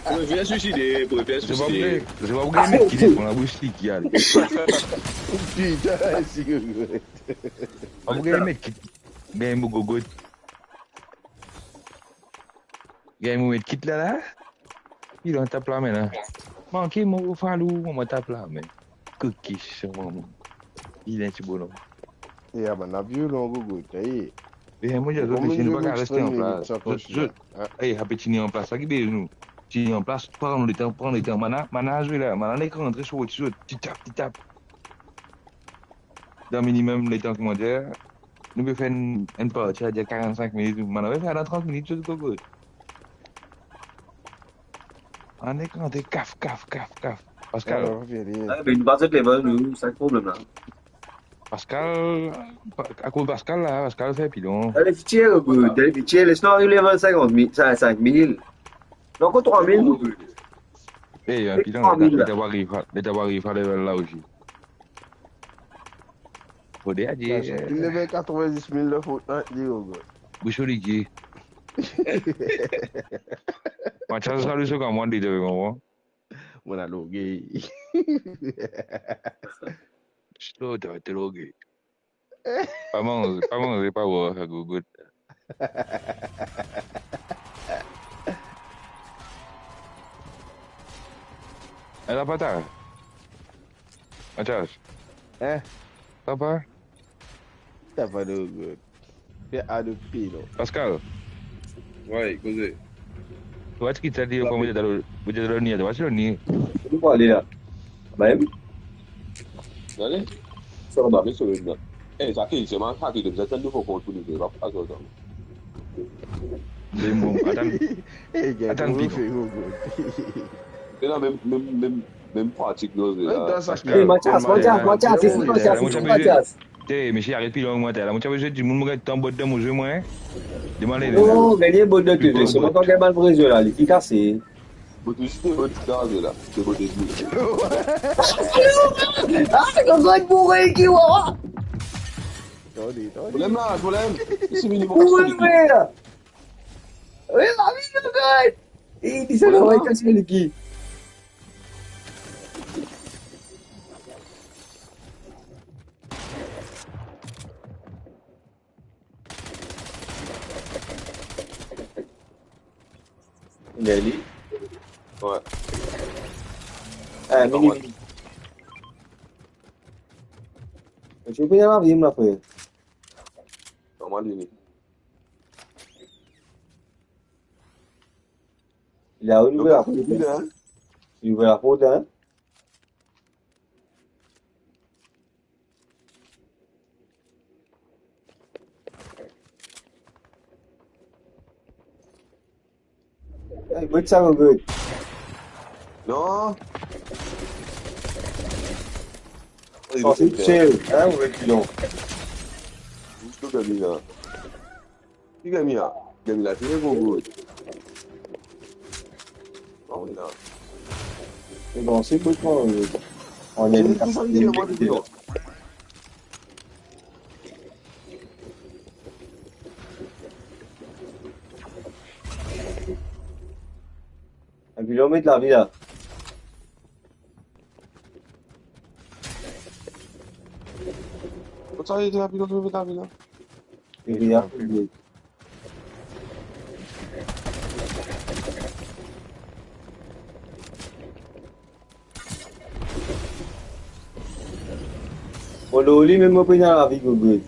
[SPEAKER 2] Pour faire suicider, pour faire
[SPEAKER 4] Je
[SPEAKER 2] suicider.
[SPEAKER 4] vais vous gagner mettre qui est pour la bouche qui y a.
[SPEAKER 3] Putain, c'est que je...
[SPEAKER 4] Vous gagner mettre qui. Gagner mon gogo. Gagner mon mettre qui là. Il en tape là maintenant. Manquez mon falou, on tape là mais. Cookies, maman. Il est un petit bonhomme.
[SPEAKER 3] Et à mon avis, on va goûter.
[SPEAKER 4] Eh, moi, je ne veux pas rester en place. Eh, à petit en place, ça qui est nous. Tu es en place, prends le temps, mana jouer là, mana l'écran rentrer sur autre chose, tu tapes. Dans minimum, les temps commentaires, nous pouvons faire une partie à dire 45 minutes, mana va faire dans 30 minutes, tout le coup. En écran, t'es caf. Pascal,
[SPEAKER 1] Ben não passa de level, não, sai problema.
[SPEAKER 4] Pascal, à cause Pascal là, Pascal fait pilon.
[SPEAKER 1] Elle est fichée, good. Elle est fichée, laisse-nous arriver level 50 000, 5 000. Non, que 3 000, good.
[SPEAKER 4] Eh, un pilon, il t'a arrivé à level là aussi. Faut dire,
[SPEAKER 3] Il avait 90 000 de faute, dis au gars.
[SPEAKER 4] Boucholique. Ma chance ça lui se comme on dit de moi.
[SPEAKER 3] Mon allogué.
[SPEAKER 4] Slow down the logo. Pas manger, pas voir, ça go good. Elle a pas tard. Mathias.
[SPEAKER 3] Hein?
[SPEAKER 4] Papa?
[SPEAKER 3] T'as pas de good. C'est à de pilo.
[SPEAKER 4] Pascal.
[SPEAKER 2] Ouais, causez.
[SPEAKER 4] Tu vois ce qu'il t'a dit quand vous êtes dans le nid, tu vois, c'est le nid.
[SPEAKER 1] Tu peux aller là. Même?
[SPEAKER 2] Allez.
[SPEAKER 1] Sur le bas.
[SPEAKER 2] Mais sur le bas. Eh, ça qui, c'est ma carte de vous êtes un nouveau compte pour nous, va pas ça.
[SPEAKER 4] Mais bon, attends, pico.
[SPEAKER 2] C'est la même pratique, nous.
[SPEAKER 1] Hey, Mathias, c'est Mathias.
[SPEAKER 4] T'es, mais si arrête pilon, moi, t'es là, moi, tu veux dire, mon gars, t'es en botte de mon jeu, moi, hein? Demandez.
[SPEAKER 1] Non, gagner bonne de te c'est moi qui ai mal brisé là, il est cassé.
[SPEAKER 2] Votre gaz là, c'est votre église.
[SPEAKER 1] Ah, c'est comme ça, il pourrait qui va.
[SPEAKER 2] Problème là, problème. C'est minimum.
[SPEAKER 1] Oui, là. Oui, la vie de gars. Il dit ça, il va casser le qui. Nelly.
[SPEAKER 2] Ouais.
[SPEAKER 1] Mini. Je vais la vie, ma frère.
[SPEAKER 2] Normal,
[SPEAKER 1] Il a ouvert la porte. Il ouvre la porte, hein? Hey, what's up, good?
[SPEAKER 2] Non.
[SPEAKER 1] Oh, c'est chill, hein, ou est-ce que
[SPEAKER 2] Juste gagné là. Qui gagne là? Gagne là, c'est good. Oh là.
[SPEAKER 1] c'est bon, c'est good, on est puis là, on met de la vie là.
[SPEAKER 2] Quand ça y est, la pilon, je vais la vie là.
[SPEAKER 1] Et puis là, bon, le oli, même pas dans la vie, Gogo.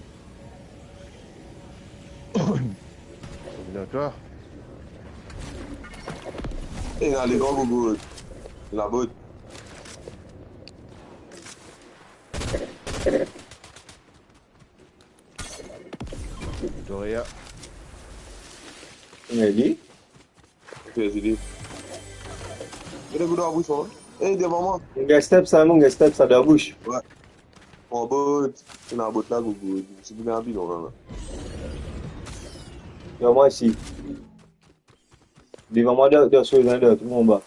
[SPEAKER 3] Viens toi.
[SPEAKER 2] Et là, les grands gogo. La botte.
[SPEAKER 3] Doria.
[SPEAKER 1] On a dit.
[SPEAKER 2] Fais aider. Et les gars, vous sont. Eh, devant moi.
[SPEAKER 1] On a step ça, mon gars, step ça de la bouche.
[SPEAKER 2] Ouais. En botte. C'est dans la botte là, gogo. C'est bien un pilon là.
[SPEAKER 1] Devant moi ici. Devant moi, deux choses, un, deux, tout le monde bas.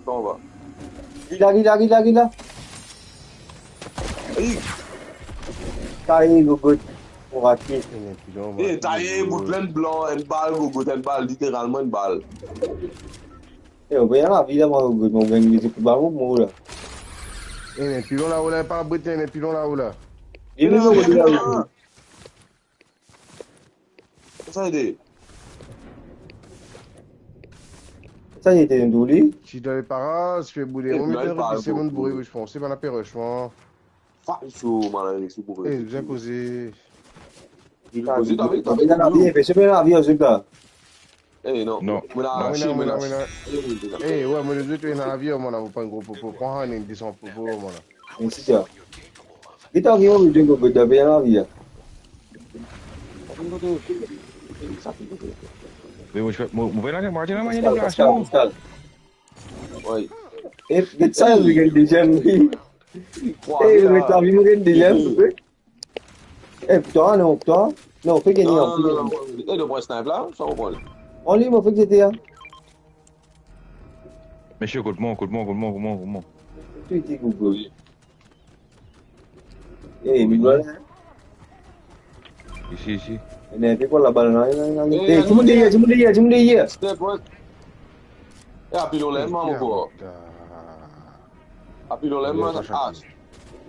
[SPEAKER 2] On va.
[SPEAKER 1] Gila.
[SPEAKER 2] Hey,
[SPEAKER 1] Taillé, Gogo. On raquette.
[SPEAKER 2] hey, taillé, bout plein de blanc, une balle, gogo, une balle, littéralement une balle.
[SPEAKER 1] Et on vient la vie là, moi, Gogo. On gagne les équipes ballons, moi, là.
[SPEAKER 3] Eh, mais pilon là-haut là, pas britannique, mais pilon là-haut là.
[SPEAKER 1] Et nous, on est là, Gogo.
[SPEAKER 2] Ça aide.
[SPEAKER 1] Ça, il était un douli.
[SPEAKER 3] Si dans les parages, je fais bouler. On met c'est mon bruit, je pense. C'est mon apéro, je pense.
[SPEAKER 2] Facho, malin, c'est pour
[SPEAKER 3] Eh, bien causé.
[SPEAKER 1] C'est bien la vie, c'est bien la vie, en ce cas.
[SPEAKER 2] Eh, non.
[SPEAKER 4] Non.
[SPEAKER 3] Eh, ouais, mais les autres, ils sont dans l'avion, moi, là, vous pas un gros popo. Prends un, ils descendent popo, moi, là.
[SPEAKER 1] Merci, ça. Qui t'a dit, on veut dire que tu as bien la vie, là.
[SPEAKER 4] Mais moi, vais là, moi, j'ai la manière de
[SPEAKER 1] Pascal.
[SPEAKER 2] Oui.
[SPEAKER 1] Et ça, il y a des gemmes. Eh, mais t'as vu, il y a des gemmes. Eh, toi, non, toi. Non, fais gagner.
[SPEAKER 2] Et le point snipe là, ça va prendre.
[SPEAKER 1] On lui, moi, fait que j'étais là.
[SPEAKER 4] Monsieur, écoute-moi.
[SPEAKER 1] Tu étais Google. Eh, mais voilà.
[SPEAKER 4] Ici.
[SPEAKER 1] Il y a quoi la balle là? Eh, tu me dis.
[SPEAKER 2] Step, ouais. Et à pilon l'aime, mon gars. À pilon l'aime, ah.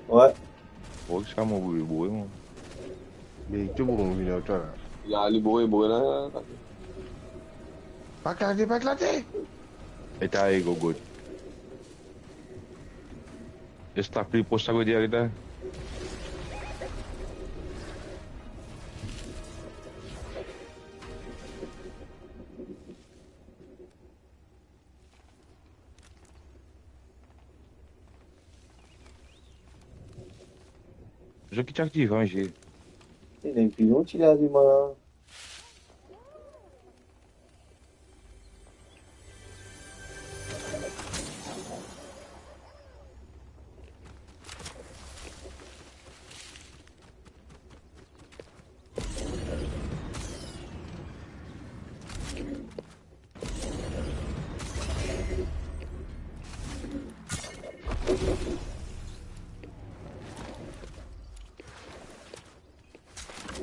[SPEAKER 1] Ouais.
[SPEAKER 4] Oh, ça m'a voulu, moi.
[SPEAKER 3] Mais tu vois, on vient toi, là.
[SPEAKER 2] Il y a les bourrés là.
[SPEAKER 3] Pas éclaté.
[SPEAKER 4] Et t'as eu, Gogo. Est-ce que t'as pris pour ça, Gogo, là? Je quitte actif, hein, j'ai.
[SPEAKER 1] Il y a un pilon, tu l'as vu, moi.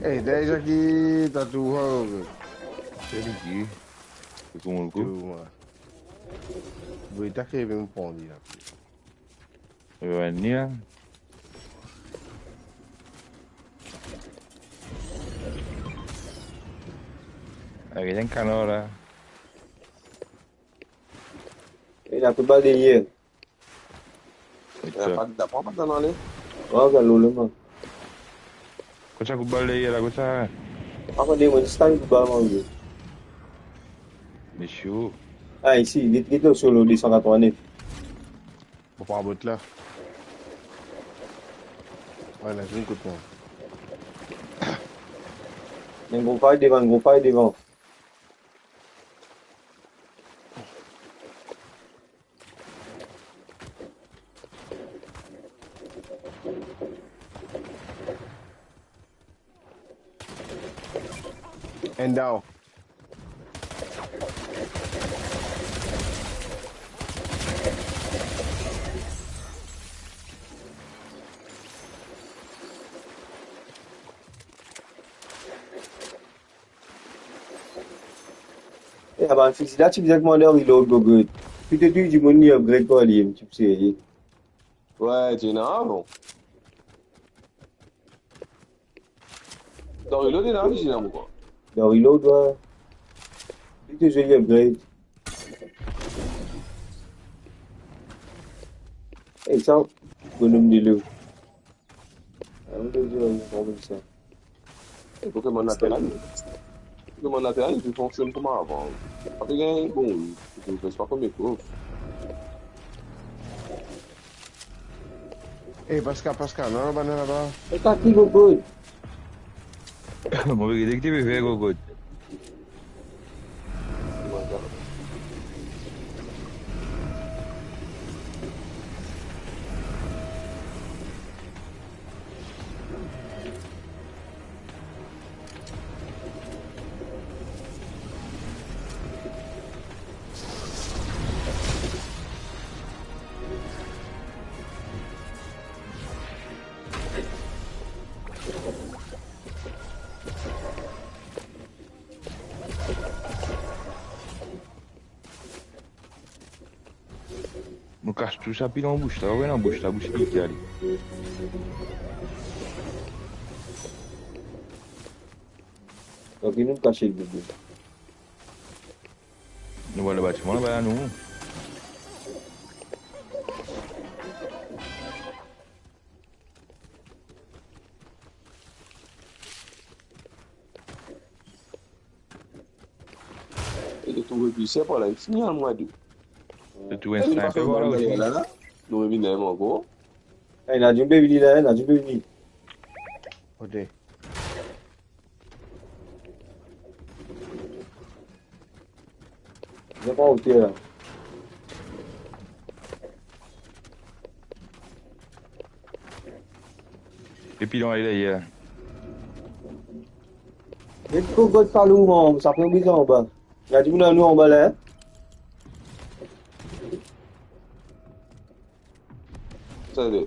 [SPEAKER 3] Eh, déjà qui t'as tout,
[SPEAKER 4] C'est qui? C'est comment le coup?
[SPEAKER 3] Vous êtes attaqué avec un pont, là.
[SPEAKER 4] Ouais, Nia. Avec un canard là.
[SPEAKER 1] Il a fait balayer.
[SPEAKER 2] Il n'y a pas de dans l'aller.
[SPEAKER 1] Ouais, regarde le man.
[SPEAKER 4] Quand ça coupe balayer là, comme ça.
[SPEAKER 1] Après, il y a un stand pour balayer.
[SPEAKER 4] Monsieur.
[SPEAKER 1] Ah, ici, il est sur le 289.
[SPEAKER 3] Pour pas un bout là. Ouais, là, j'ai un coup de poing.
[SPEAKER 1] Un gros faille devant.
[SPEAKER 3] And down.
[SPEAKER 1] Eh, ben, fusil là, tu faisais commander un reload, go good. Puis tu dis, du monde, il upgrade par lui, tu sais.
[SPEAKER 2] Ouais, tu es là, bon. Dans le lot, il est là, j'ai là, quoi.
[SPEAKER 1] Le reload, ouais. Puis tu joues, il upgrade. Eh, ça, bonhomme de l'eau. On va dire, on va dire ça.
[SPEAKER 2] Le Pokémon latéral. Le Pokémon latéral, il fonctionne comme avant. Après, bon, je ne sais pas combien de choses.
[SPEAKER 3] Eh, Pascal, non, là-bas.
[SPEAKER 1] Et t'as qui, go good?
[SPEAKER 4] Mon détective fait go good. Mon cache tout ça pile en bouche, ça va en bouche, la bouche qui allait.
[SPEAKER 1] Donc, il nous cache le bébé.
[SPEAKER 4] Nous voilà le bâtiment là-bas, nous.
[SPEAKER 2] Et tout repoussé par là, il finit en mois d'août.
[SPEAKER 4] De tout un sniper, voilà aussi.
[SPEAKER 2] Nous revenons encore.
[SPEAKER 1] Il a du bébé là, il a du bébé.
[SPEAKER 3] Ok.
[SPEAKER 1] Je vais pas ôter là.
[SPEAKER 4] Et puis là, il est hier.
[SPEAKER 1] Mais tu peux pas le où, ça fait bizarre en bas. Il y a du monde nous en bas là.
[SPEAKER 2] Ça veut dire.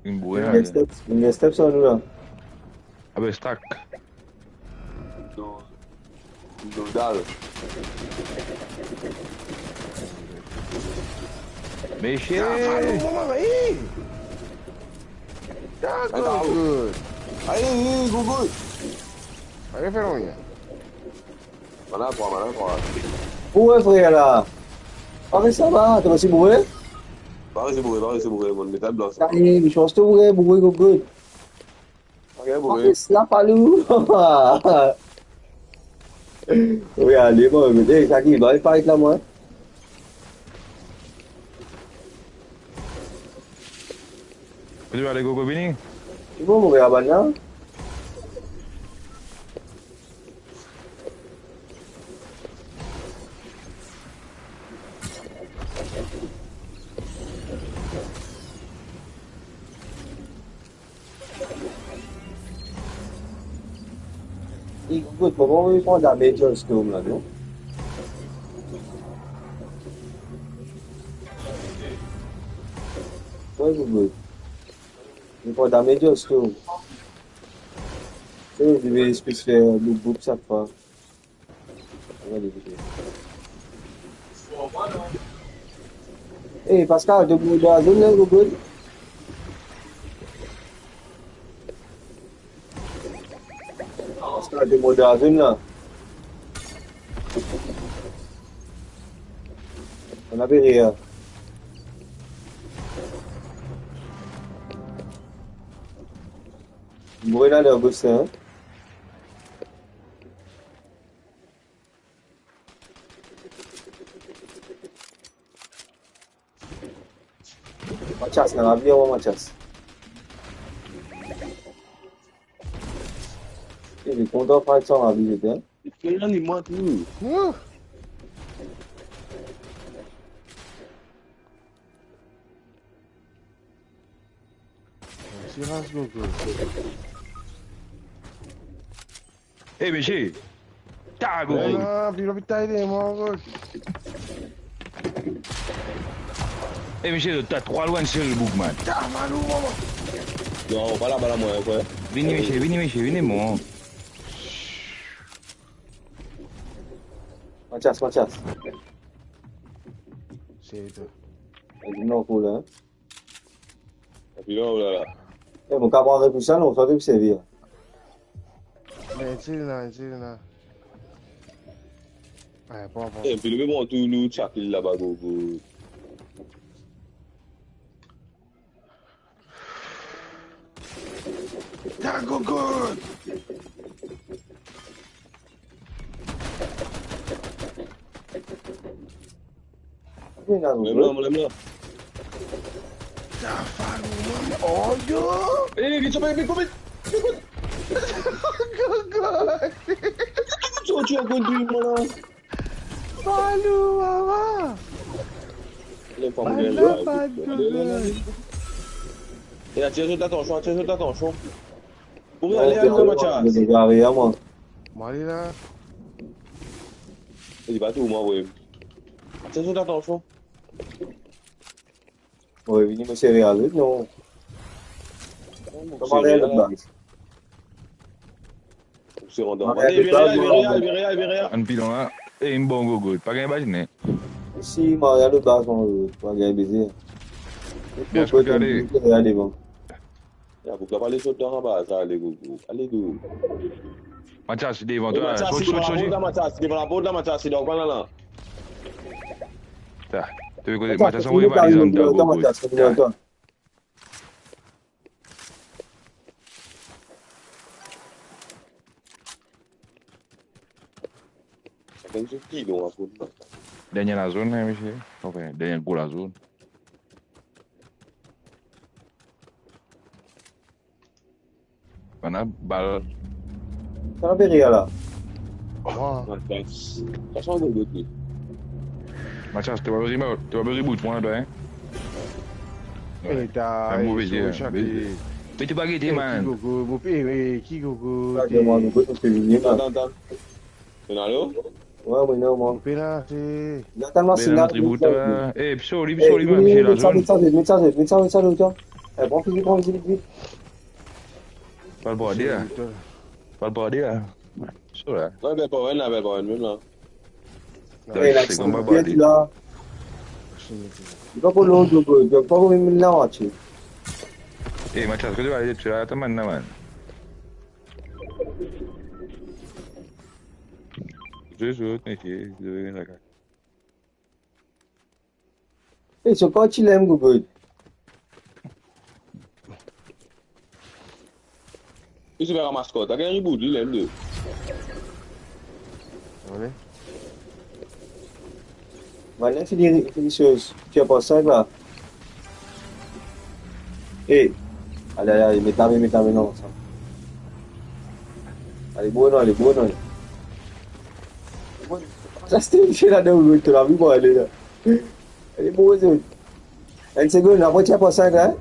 [SPEAKER 4] Une
[SPEAKER 1] Il
[SPEAKER 4] bouée
[SPEAKER 1] y
[SPEAKER 4] là.
[SPEAKER 1] a des steps, il y a des steps sur nous là.
[SPEAKER 4] Ah ben, stack.
[SPEAKER 2] Nous dalle.
[SPEAKER 4] Mais chier!
[SPEAKER 3] That's
[SPEAKER 2] Allez,
[SPEAKER 3] good.
[SPEAKER 2] Allez, go, go.
[SPEAKER 3] Allez, fais l'on.
[SPEAKER 2] Mana quoi.
[SPEAKER 1] Ouais frère là. Ah mais ça va, t'as pas si bourré?
[SPEAKER 2] Pareil, c'est bourré, mon métal blanc.
[SPEAKER 1] Allez, mais je pense que bourré, go good.
[SPEAKER 2] Ok,
[SPEAKER 1] Ah mais c'est là pas nous. Oui, allez, bon, mais ça qui va, il paraît que là moi.
[SPEAKER 4] Tu vas aller go Bini?
[SPEAKER 1] Tu vois mon gars, là? Écoute, on va prendre la Major Storm là, non? Ouais, good. On va prendre la Major Storm. Je vais faire le groupe chaque fois. Eh, Pascal, debout dans la zone là, good. Pascal, debout dans la zone là. On avait rien. Mourir là, le boss, hein. Mathias, na vie, on Mathias. Il est content de faire ça en vie, hein.
[SPEAKER 2] Il y a moins tout.
[SPEAKER 3] Silence, go, go.
[SPEAKER 4] Eh, mais chier! Ta go!
[SPEAKER 3] Ah, puis l'hôpital, il est mort, go.
[SPEAKER 4] Eh, mais chier, t'as trop loin de chez le Bookman.
[SPEAKER 3] Ah, malou, maman.
[SPEAKER 2] Non, pas là, moi, quoi.
[SPEAKER 4] Vini, Michel, vini, mon.
[SPEAKER 1] Mathias.
[SPEAKER 3] C'est tout.
[SPEAKER 1] Non, cool, hein.
[SPEAKER 2] Et puis là, oh là là.
[SPEAKER 1] Mon camarade pour ça, on va te servir.
[SPEAKER 3] Mais c'est là. Ouais, bon.
[SPEAKER 2] Et puis le bon tout nous Chakil là-bas, go.
[SPEAKER 3] Ta gogo!
[SPEAKER 1] Même là.
[SPEAKER 3] Ta falou, maman. Oh yo!
[SPEAKER 2] Eh, vite, Gogo! Tu as conduit, mon
[SPEAKER 3] Falou, maman!
[SPEAKER 2] Les femmes et attire attention. Pour aller, Mathias.
[SPEAKER 1] Derrière moi.
[SPEAKER 3] Mali là.
[SPEAKER 2] Il va tout, moi, oui. Attire attention.
[SPEAKER 1] Oui, venez me servir à l'autre, non. Comment aller à l'autre base?
[SPEAKER 2] Se rendre. Viréal.
[SPEAKER 4] Un pilon là. Et un bon gogo. Pas gagné imaginer.
[SPEAKER 1] Si, Maria à l'autre base, on va gagner baiser.
[SPEAKER 4] Bien, je peux regarder.
[SPEAKER 1] Regardez, bon.
[SPEAKER 2] Vous pouvez pas aller sauter en bas, ça, allez, Gogo. Allez, go.
[SPEAKER 4] Mathias, devant toi.
[SPEAKER 2] Mathias, c'est devant la porte, Mathias, c'est dans le là.
[SPEAKER 4] Tu veux que Mathias envoie une valise en dedans. Dernier la zone, monsieur. Enfin, dernier goal la zone. On a balle.
[SPEAKER 1] Ça va bien là.
[SPEAKER 2] Ça change de l'autre.
[SPEAKER 4] Mathias, tu vas besoin bout moi là, hein.
[SPEAKER 3] Et t'as
[SPEAKER 4] un mauvais jeu. Mais tu pas guetter, man.
[SPEAKER 3] Qui gogo?
[SPEAKER 1] Moi, nous peut se venir là.
[SPEAKER 2] Attends. Allô?
[SPEAKER 1] Ouais, mais non, moi.
[SPEAKER 3] Pénalité.
[SPEAKER 1] Attends-moi, c'est là.
[SPEAKER 4] Eh, psoli, monsieur la zone.
[SPEAKER 1] Mets ça. Eh, prends vite.
[SPEAKER 4] Pas le border, là. Ça, là.
[SPEAKER 2] Ouais, ben, pas même là.
[SPEAKER 1] Eh, là, c'est là. Il va pas l'autre, il va pas même là, tu.
[SPEAKER 4] Eh, Mathias, que tu vas aller, tu vas attendre maintenant, man. Je joue, monsieur, je vais la carte.
[SPEAKER 1] Eh, c'est pas tu l'aimes, Google.
[SPEAKER 2] Il se fait un mascotte, t'as gagné un bout, il aime deux.
[SPEAKER 3] Ouais.
[SPEAKER 1] Voilà, finir les choses. Tu as pas ça, là. Eh, allez, mets ta main, non, ça. Allez, bon, non. Ça, c'était là-dedans, tu l'as vu, moi, elle est là. Elle est beau, c'est. Elle seconde, après, tu as pas ça, là.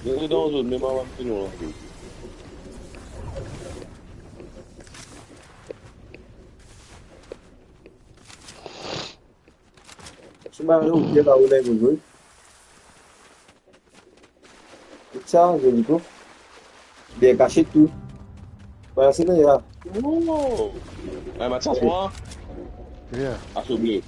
[SPEAKER 2] Je suis dans une zone, mais maman, c'est non, là.
[SPEAKER 1] Je suis marié au pied là où on est, Google. C'est ça, je dis tout. Bien caché tout. Voilà, c'est là.
[SPEAKER 2] Oh! Eh, Mathias, moi?
[SPEAKER 3] Bien.
[SPEAKER 2] À ce bleu.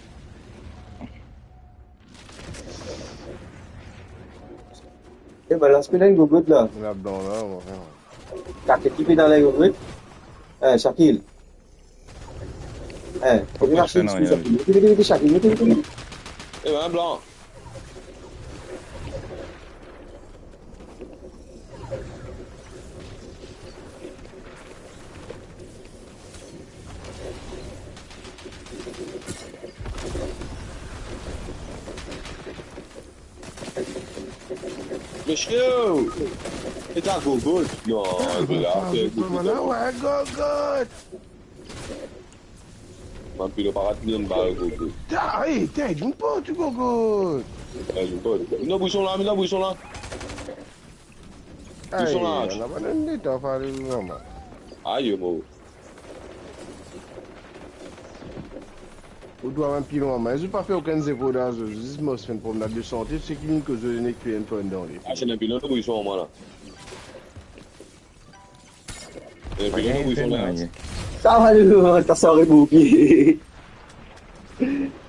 [SPEAKER 1] Eh ben, là, c'est là, Google, là.
[SPEAKER 3] On a blanc là, on va faire.
[SPEAKER 1] Quatre équipes dans les Google. Shakil. Mettez Shakil.
[SPEAKER 2] Eh ben, blanc. Monsieur! C'est un gogo, non,
[SPEAKER 3] Ouais, gogo!
[SPEAKER 2] Man, puis le paratonner une balle, gogo.
[SPEAKER 3] T'as une pas, tu gogo!
[SPEAKER 2] Mets un bouchon là.
[SPEAKER 3] On a pas donné temps à faire le moment.
[SPEAKER 2] Aïe, moi.
[SPEAKER 3] On doit un pilon, mais je n'ai pas fait aucun zéro dans ce juste moi, je fais une promenade de santé, c'est qui que je n'ai que un peu dans les.
[SPEAKER 2] Ah, c'est un pilon de bouchon, moi là. Et puis là, ils sont là.
[SPEAKER 1] Ça va, t'as sorti bouquet.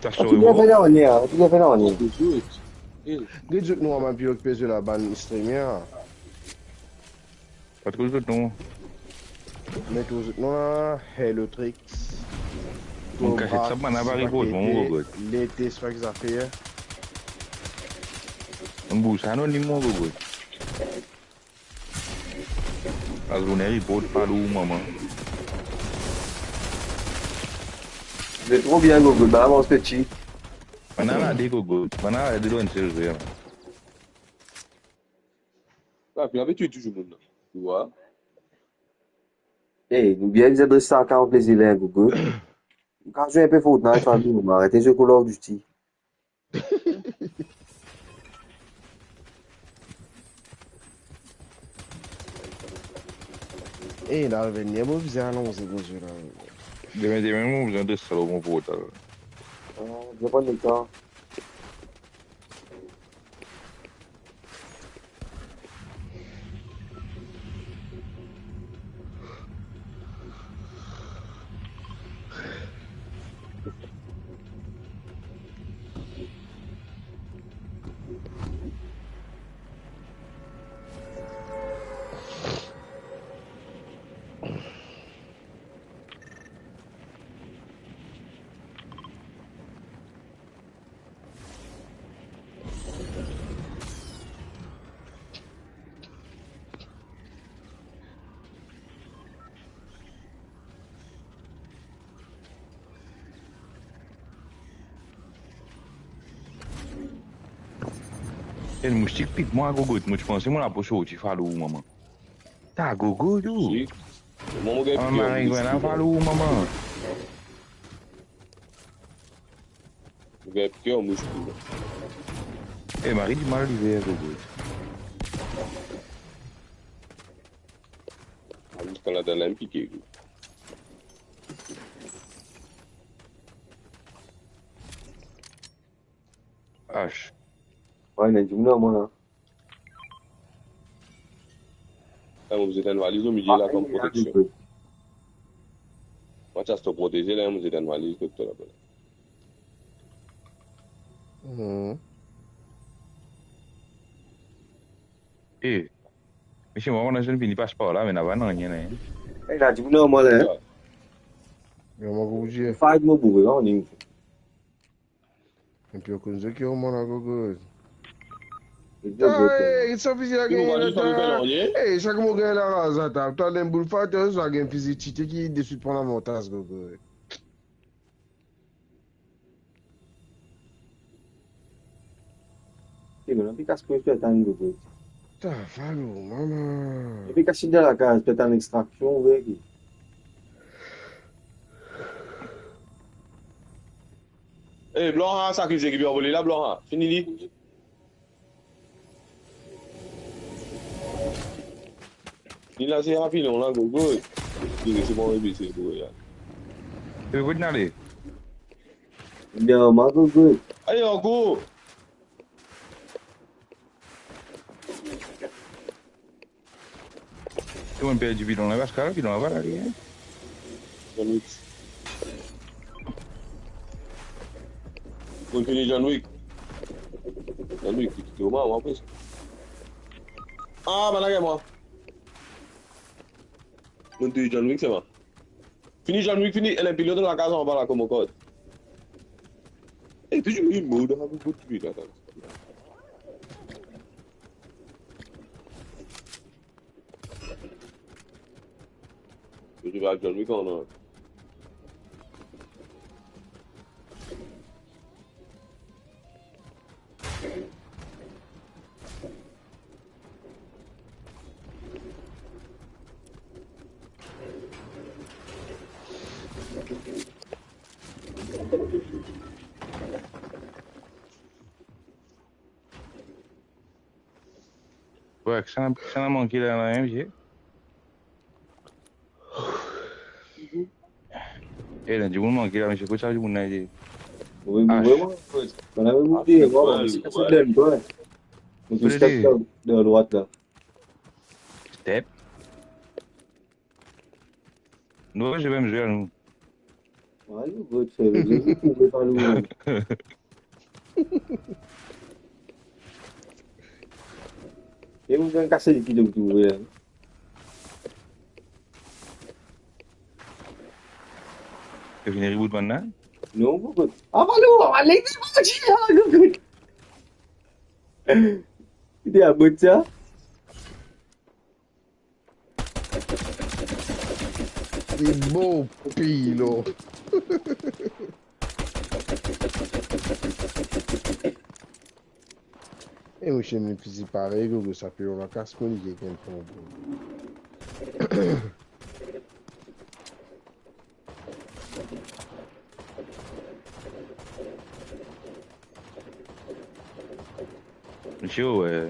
[SPEAKER 4] T'as
[SPEAKER 1] Tu viens
[SPEAKER 4] sauvé
[SPEAKER 1] faire on y est, tu viens faire on y est.
[SPEAKER 3] Gejut nou an pi okpe se la ban streamer.
[SPEAKER 4] Pas de cause de non.
[SPEAKER 3] Met ou zut nou la, Hello Tricks.
[SPEAKER 4] Mon cachet de ça, man, a pas rigolo, mon gars.
[SPEAKER 3] L'été, c'est pas que ça fait.
[SPEAKER 4] Un busano ni mon gars. A zone report falou, maman.
[SPEAKER 1] C'est trop bien, Google, bah, mon petit.
[SPEAKER 4] Mana de gogo, mana de loin serve.
[SPEAKER 2] Ah, puis avec tu es toujours bon. Tu vois?
[SPEAKER 1] Eh, nous bien, ils adressent ça à 40 plaisir, là, Google. Quand je suis un peu faute, non, il faut arrêter ce Call of Duty.
[SPEAKER 3] E, dar venire, mă vizea la 11 gozura.
[SPEAKER 4] De mesmo besoin de salo mon pote.
[SPEAKER 1] Je vais prendre le temps.
[SPEAKER 4] El moustique pique moi gogo, moi je pensais mon apocho tu falou maman. Ta gogo do.
[SPEAKER 2] Mon gars,
[SPEAKER 4] Ah mais voilà falou maman.
[SPEAKER 2] mon gars, qui est en mouche.
[SPEAKER 4] Eh Marie du mal l'hiver gogo.
[SPEAKER 2] Quand la dernière piqué.
[SPEAKER 4] H.
[SPEAKER 1] Ouais, il y a du monde, moi, là.
[SPEAKER 2] Ah, vous êtes une valise au milieu là comme protection. Moi, tu as protégé là, vous êtes une valise que tu as là.
[SPEAKER 4] Eh. Mais si moi on a jeune fini passe par là mais n'a pas non rien.
[SPEAKER 1] Il y a du monde, moi, là.
[SPEAKER 3] Eu mă bougie.
[SPEAKER 1] Faz meu burro, não, ninguém.
[SPEAKER 3] E pior coisa que eu mano gogo.
[SPEAKER 1] Ele deu boca.
[SPEAKER 3] Ei, só fiz a game. Ei, chaque mot gars là raza ta. Toi les boules fa tu as game physique qui dessus prendre la montagne gogo.
[SPEAKER 1] Digo, não fica as coisas espetando no gogo.
[SPEAKER 3] Tá, falou, mama.
[SPEAKER 1] Fica assim de la casa, espetando extraction, vê aqui.
[SPEAKER 2] Eh, Blanc, ça qui vient voler là, Blanc, fini li. Ni là, c'est rapide, on l'a gogo. C'est bon, c'est bon, ya.
[SPEAKER 4] Tu veux pas aller?
[SPEAKER 1] Não, mas gogo.
[SPEAKER 2] Allez, on court.
[SPEAKER 4] Tu m'as perdu bidon là, Pascal, bidon là, voilà, rien.
[SPEAKER 2] John Wick. On finit John Wick. John Wick, tu es au moins en plus. Ah, bah là, moi. On tue John Wick, c'est bon. Fini John Wick, fini. Elle est pilote de la case en bas là comme au code. Eh, tu joues une mode, hein, beaucoup de là. Tu vas à John Wick en a.
[SPEAKER 4] Ouais, ça n'a manqué là, même, j'ai. Eh, là, du coup, manqué là, mais je sais pas ça, du coup, n'a dit.
[SPEAKER 1] Oui, mais vraiment, on avait oublié, vraiment, c'est cassé de l'aime, toi. Donc, je step de la droite, là.
[SPEAKER 4] Step. Nous, je vais me jouer à nous.
[SPEAKER 1] Ouais, nous, votre frère, je vous pouvez pas nous. Et vous avez cassé qui donc tout, ouais.
[SPEAKER 4] Tu fini reboot maintenant?
[SPEAKER 1] Non, vous pouvez. Ah, Malou, allez, vous il est à bout de ça.
[SPEAKER 3] C'est beau, pilo. Et moi, je me suis pareil, que ça peut avoir casse mon qui est quelqu'un.
[SPEAKER 4] Monsieur, ouais.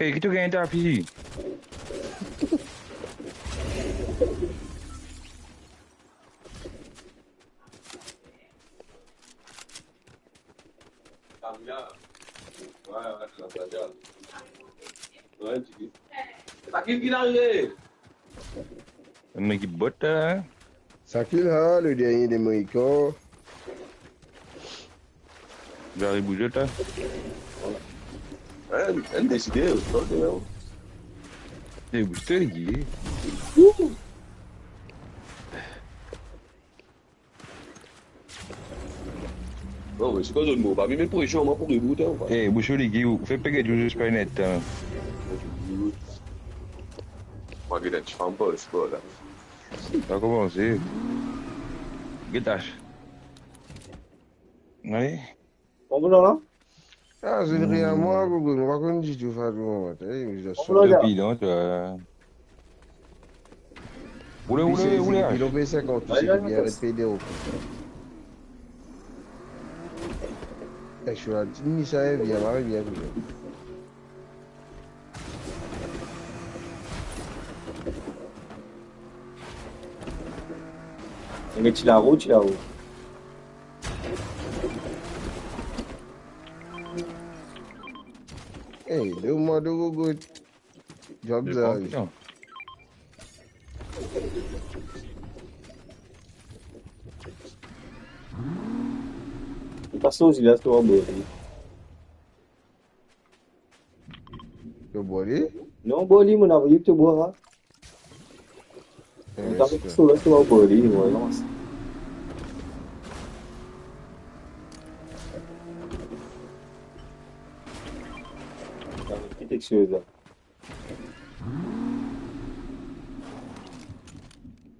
[SPEAKER 4] Hey, qui tu gagnes ta fille? Un mec qui botte, hein?
[SPEAKER 3] Sakil ha, le dernier des Mohicans.
[SPEAKER 4] J'arrive bouger, toi.
[SPEAKER 2] Elle décidé,
[SPEAKER 4] C'est booster, il est.
[SPEAKER 2] non, mais c'est pas de mot. Pas même pour échanger, pour rebooter.
[SPEAKER 4] Eh, boucher, les gars, fais payer du jeu super net.
[SPEAKER 2] Moi, je vais te faire un peu, c'est pas là.
[SPEAKER 4] Ça a commencé. Guettache. Allez.
[SPEAKER 1] On va là?
[SPEAKER 3] Ah, c'est rien à moi, Google. On va qu'on dise tout faire du moment.
[SPEAKER 4] Depuis, non, tu vois. Oulé,
[SPEAKER 3] Il a fait 50, tu sais, il a répété au coup. Je suis là, tu dis ça, viens, viens.
[SPEAKER 1] Mais tu la route,
[SPEAKER 3] Hey, 2 mois de Google. Job ça.
[SPEAKER 1] Passou os ilhas do amor.
[SPEAKER 3] Tu bois ali?
[SPEAKER 1] Não, boli, mano, eu te boa lá. Não tava com o lance do boli, mano, nossa. Que textura.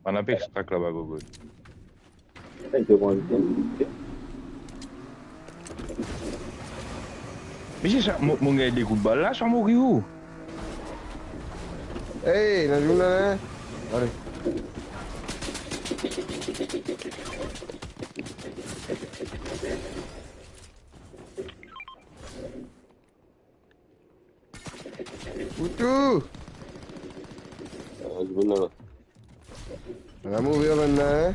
[SPEAKER 4] On a pas extract là-bas, Gogo.
[SPEAKER 1] Tem que bom.
[SPEAKER 4] Mais c'est ça, mon gars, des coups de balle là, ça mourit où?
[SPEAKER 3] Hey, la journée là. Allez. Poutou!
[SPEAKER 2] Je veux là.
[SPEAKER 3] On va mourir maintenant, hein?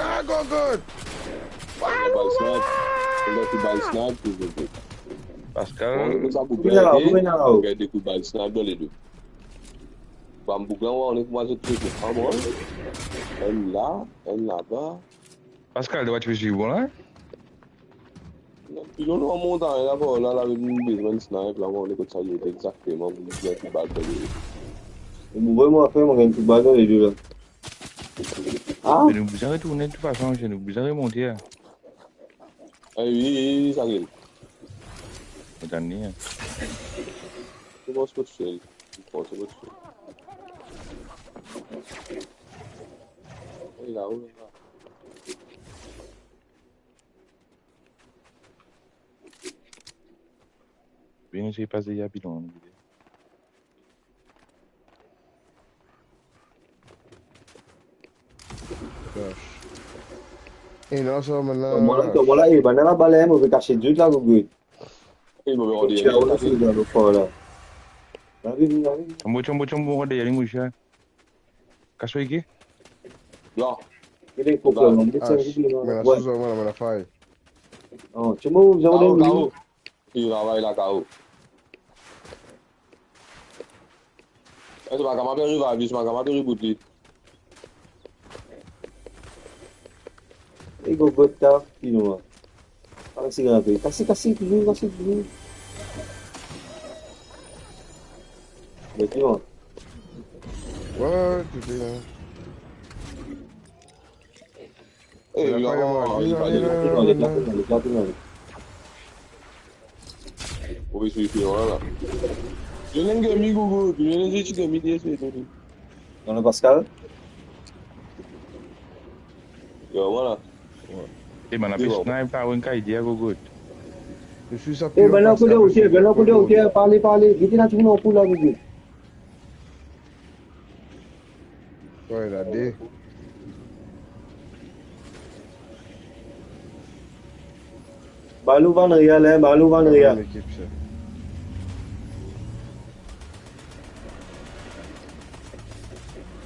[SPEAKER 3] Ah, Gogo!
[SPEAKER 4] Pascal.
[SPEAKER 2] On a des coups de balle snap dans les deux. Bambougan, on est commencé de trucs. Ah bon? Elle là-bas.
[SPEAKER 4] Pascal, tu vas te faire bon là?
[SPEAKER 2] Pilon nou an montan la pou, la ve mwen bezwen snipe la mwen le kote sa yote exactement mwen gen tout bal pe li.
[SPEAKER 1] Mwen mwen fè mwen gen tout bal nan le deux là. Ah?
[SPEAKER 4] Je nous vous retourner de toute façon, je nous vous remonter.
[SPEAKER 2] Oui, ça gueule.
[SPEAKER 4] Attendez.
[SPEAKER 2] C'est bon, c'est pas tout seul. C'est pas tout seul. Il est là, où là?
[SPEAKER 4] Bien, j'ai passé il y a pilon.
[SPEAKER 3] Et non, ça, maintenant.
[SPEAKER 1] Moi là, il va dans la balle, on veut cacher Dieu là, vous.
[SPEAKER 2] Il m'a regardé.
[SPEAKER 1] Tu as aussi dans le fond là. Arrive.
[SPEAKER 4] Chombo, regardez, il y a une mouche. Casse-toi ici.
[SPEAKER 2] Là.
[SPEAKER 1] Il est pour que
[SPEAKER 3] Mais la chose, on a fait.
[SPEAKER 1] Oh, tu m'as vous avez
[SPEAKER 2] KO. Il va là, KO. Est-ce que ma camarade arrive à vivre, ma camarade arrive à
[SPEAKER 1] il go gota, you know. Parang si grabe. Kasi, toujours. Mais tu vois.
[SPEAKER 3] Ouais, tu sais.
[SPEAKER 2] Eh, il oui, c'est là. Je n'ai pas mis Google, je n'ai pas mis DSP.
[SPEAKER 1] Dans le Pascal?
[SPEAKER 2] Voilà.
[SPEAKER 4] Et ben, on a fait snipe là, on a idée à gogo.
[SPEAKER 3] Je suis ça.
[SPEAKER 1] Eh, ben là, ok, parlez. Il était là, tout le monde, là, vous.
[SPEAKER 3] Ouais, la D.
[SPEAKER 1] Balou Van Real.
[SPEAKER 3] L'équipe, ça.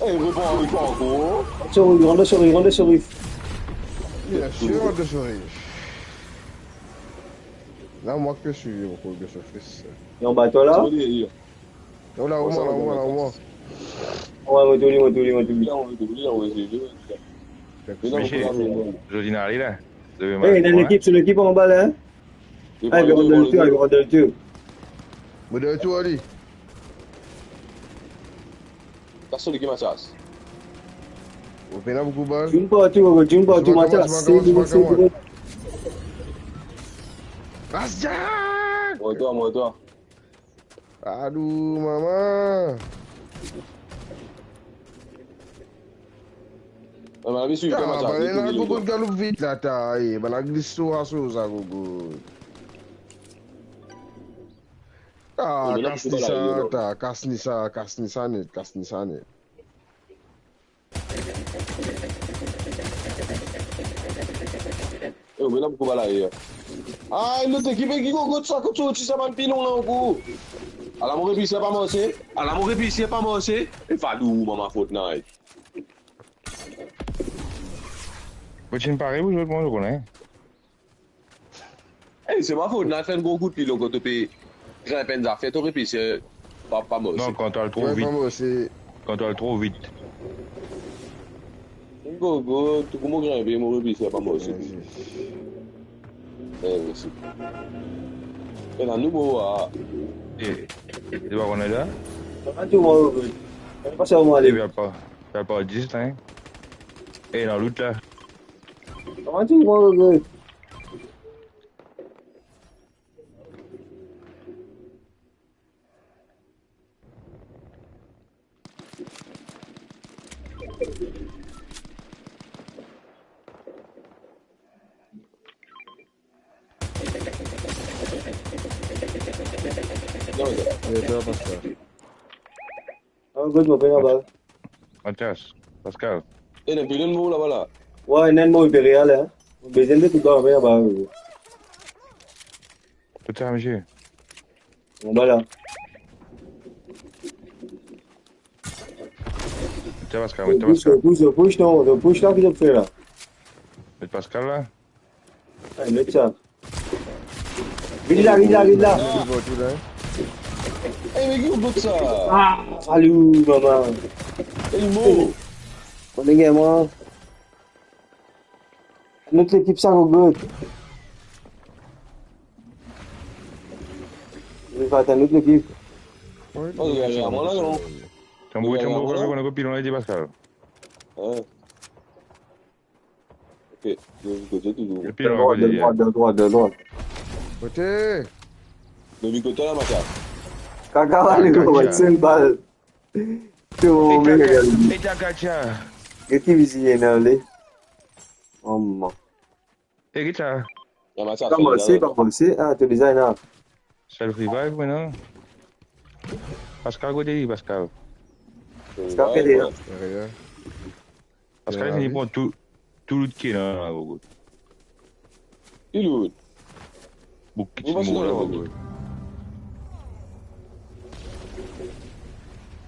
[SPEAKER 2] Eh, rebond avec toi encore.
[SPEAKER 1] Ronde sur Riff.
[SPEAKER 3] Bien sûr, de sourire. Là, moi que je suis beaucoup de surface.
[SPEAKER 1] Et en bas, toi là?
[SPEAKER 3] Oh là, au moins.
[SPEAKER 1] Ouais, moi,
[SPEAKER 4] Je dis n'allez là.
[SPEAKER 1] Eh, dans l'équipe, c'est l'équipe en bas là. Ah, il va rendre le tour.
[SPEAKER 3] Mais de tout, Ali.
[SPEAKER 2] Personne qui m'attache.
[SPEAKER 3] Vous payez beaucoup de balles.
[SPEAKER 1] Jumbo, tu m'attends. C'est
[SPEAKER 3] Asjak!
[SPEAKER 2] Moi, toi.
[SPEAKER 3] Aduh, maman.
[SPEAKER 2] Mais la vie suit pas
[SPEAKER 3] Ah,
[SPEAKER 2] m'attache.
[SPEAKER 3] bah, là, beaucoup de galop vite là, t'as. Bah, la glisse sur ça, gogo. Ah, kasni ça net.
[SPEAKER 2] Eh, mais là, beaucoup balayer. Ah, l'autre équipe qui go ça que tu sais pas un pilon là au bout. À la mauvaise c'est pas marché. Et Fadou, maman Fortnite.
[SPEAKER 4] Tu ne parles pas, je connais.
[SPEAKER 2] Eh, c'est ma faute, on a fait un gros coup de pilon quand tu payes. J'ai un peine d'affaires, tu aurais c'est pas marché.
[SPEAKER 4] Non, quand tu as trop vite.
[SPEAKER 2] Go, tu comment grimper, mon répit, c'est pas marché. Eh, merci. Et là, nous,
[SPEAKER 4] Et tu vas qu'on est là?
[SPEAKER 1] Pas ça, moi,
[SPEAKER 4] Tu
[SPEAKER 1] aller.
[SPEAKER 4] vas pas 10 là. Et dans l'autre là.
[SPEAKER 1] Comment tu vois, good, mon père, là-bas.
[SPEAKER 4] Mathias, Pascal.
[SPEAKER 2] et le pilon, nous, là-bas.
[SPEAKER 1] Ouais, il y a un mot impérial, hein. Besoin de tout le monde, là-bas.
[SPEAKER 4] Peut-être, monsieur.
[SPEAKER 1] On va là.
[SPEAKER 4] Pascal.
[SPEAKER 1] Push, non, push là, qu'il a fait là.
[SPEAKER 4] Mais Pascal là?
[SPEAKER 1] Allez, mets ça. Vite là.
[SPEAKER 2] Eh, mais qui oublie ça?
[SPEAKER 1] Ah, salut, maman.
[SPEAKER 2] Et le mot.
[SPEAKER 1] On est moi. Notre équipe, ça, au good. Il faut attendre l'autre équipe.
[SPEAKER 3] Ouais,
[SPEAKER 2] Oh, il y a rien à moi, là, non?
[SPEAKER 4] Chambour, on a copié, on a dit Pascal.
[SPEAKER 2] Ouais. Ok, de côté, toujours.
[SPEAKER 4] Le
[SPEAKER 1] De
[SPEAKER 4] pilon à
[SPEAKER 1] droite,
[SPEAKER 4] côté,
[SPEAKER 1] de droite, de droite, de droite.
[SPEAKER 3] Côté.
[SPEAKER 2] De côté, là, Macha.
[SPEAKER 1] Caca, va aller, c'est une balle. C'est bon, mais regarde.
[SPEAKER 4] Et ta kacha.
[SPEAKER 1] Qu'est-ce qui vient ici, là? Oh, man.
[SPEAKER 4] Et qui ça?
[SPEAKER 2] Il y a Macha.
[SPEAKER 1] Pas commencer. Ah, tu es déjà là.
[SPEAKER 4] Self revive maintenant. Pascal côté, Pascal.
[SPEAKER 1] Pascal fait rien.
[SPEAKER 3] Rien.
[SPEAKER 4] Pascal il prend tout le qui est là.
[SPEAKER 2] Il est où?
[SPEAKER 4] Beaucoup de mots là.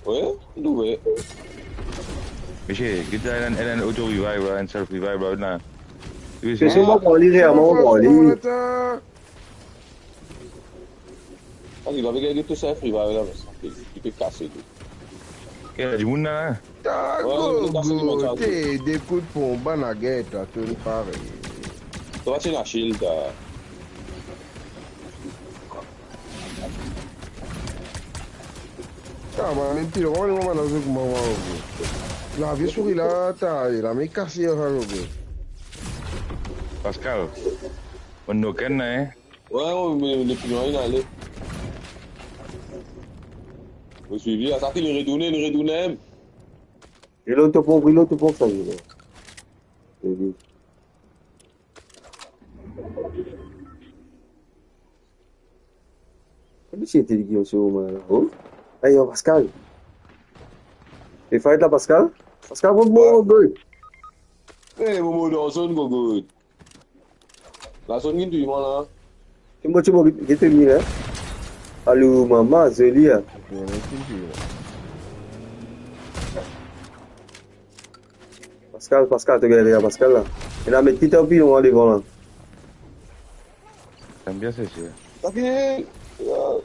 [SPEAKER 2] Ouais, il est où?
[SPEAKER 4] Monsieur, kita and auto revive and self revive right now.
[SPEAKER 1] C'est moi pour aller réellement pour aller.
[SPEAKER 2] Ah, il va regarder tout ça, il va là, il peut casser tout.
[SPEAKER 4] Il y a du monde là.
[SPEAKER 3] Go, t'es des coups de pompe à la guerre, t'as tout pareil.
[SPEAKER 2] Tu vas tirer la shield,
[SPEAKER 3] Ah, mais même pile, on est vraiment dans ce moment. La vie souris là, t'as la mec cassée,
[SPEAKER 4] Pascal. On nous connaît, hein.
[SPEAKER 2] Ouais, mais le plus loin, il est allé. Je suis vu, ça il retourne.
[SPEAKER 1] Et l'autre pompe, ça y est. C'est dit. Comment c'est intelligent ce moment-là? Oh? Aïe, Pascal. Tu fais là, Pascal? Pascal, bon, good.
[SPEAKER 2] Eh, Momo, dans la zone, go. La zone, il est là.
[SPEAKER 1] Tu m'as mis là? Allô, maman, Zélie. Pascal, tu regardes Pascal là. Il a mis petit en pile, on va aller voir là.
[SPEAKER 4] J'aime bien c'est sûr.
[SPEAKER 2] Ça fait.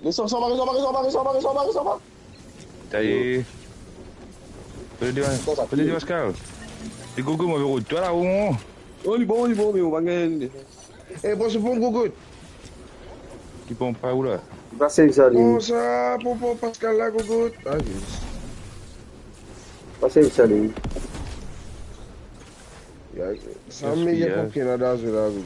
[SPEAKER 2] Laisse-moi, ça va.
[SPEAKER 4] Ça y est. Peux-tu dire Pascal? C'est Gogo, moi, verrou. Toi là, où on?
[SPEAKER 2] Oh, il est bon, mais on va gagner.
[SPEAKER 3] Eh, prends ce pompe, Gogo.
[SPEAKER 4] Qui pompe pas où là?
[SPEAKER 1] Va servir ça, lui.
[SPEAKER 3] Comment ça, pompe Pascal là, Gogo? Ah, juste.
[SPEAKER 1] Va servir ça, lui.
[SPEAKER 3] Ça me met pour qu'il y ait là, Gogo.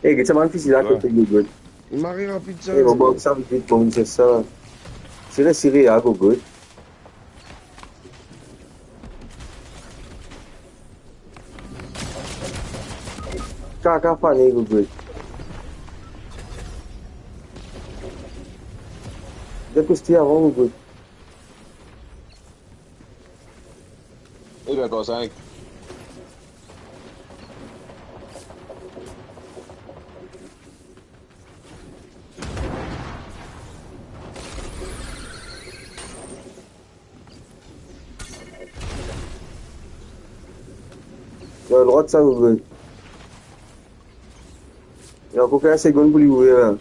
[SPEAKER 1] Eh, qu'est-ce que c'est là, côté Google?
[SPEAKER 3] Il m'a rien rapide ça.
[SPEAKER 1] Eh, bon, ça veut dire qu'on sait ça. C'est la série à Google. Caca, fané, Google. Dépouster avant, Google.
[SPEAKER 2] Eh bien, comme ça.
[SPEAKER 1] Il a le droit de ça, Google. Il y a encore 15 secondes pour lui ouvrir là.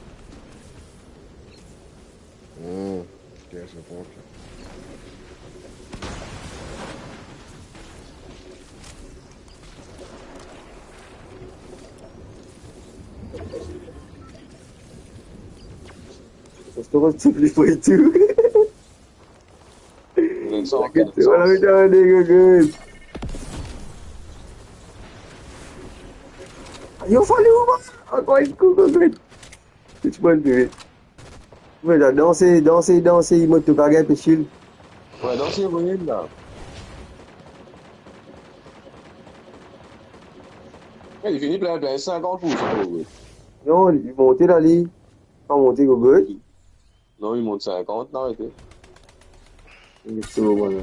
[SPEAKER 3] Qu'est-ce que c'est?
[SPEAKER 1] Est-ce que tu peux pas et tout? Voilà, regardez, Google. Yo, fallu où, moi? Encore une coup, Google. Tu peux le faire. Ouais, là, danser, il m'a tout bagage, puis chill.
[SPEAKER 2] Ouais, danser, vous voyez, là. Il finit plein 50%.
[SPEAKER 1] Non, il monte là, lui. Pas monter, Google.
[SPEAKER 2] Non, il monte 50, non, arrêtez.
[SPEAKER 1] C'est bon, voilà.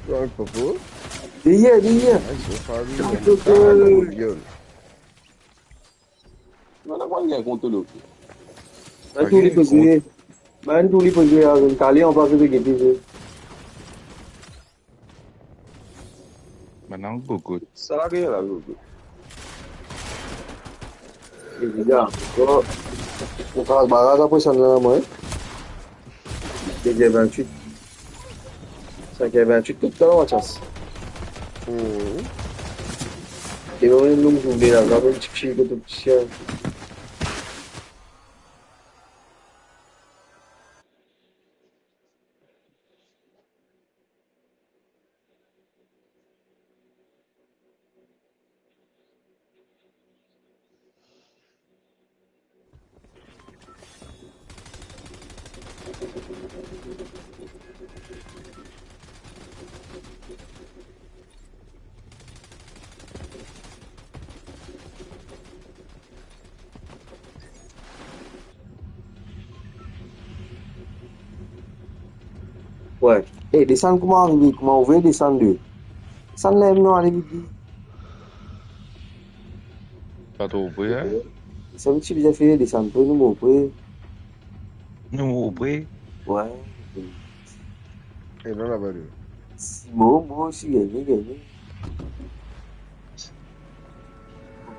[SPEAKER 3] Tu as un popo?
[SPEAKER 1] Derrière.
[SPEAKER 3] Ah, il faut faire lui.
[SPEAKER 2] Non, on a pas bien compte l'autre.
[SPEAKER 1] Man, tous les posés. Un calé en face de Guépi.
[SPEAKER 4] Maintenant, Gogo.
[SPEAKER 2] Ça va gagner là, l'autre.
[SPEAKER 1] Évidemment. On va se barrer après ça, là, moi. DG 28. 5 28 tout à l'heure, ma chance. Eu não joguei agora, eu te chego do chão. Ouais. Eh, descends comment arriver, comment on veut descendre. Descends là, non, allez vite.
[SPEAKER 4] Pas trop près, hein?
[SPEAKER 1] Ça veut dire que tu as fait descendre, nous, mon frère.
[SPEAKER 4] Nous, près.
[SPEAKER 1] Ouais.
[SPEAKER 3] Et non, là-bas, lui.
[SPEAKER 1] Moi aussi, gagné.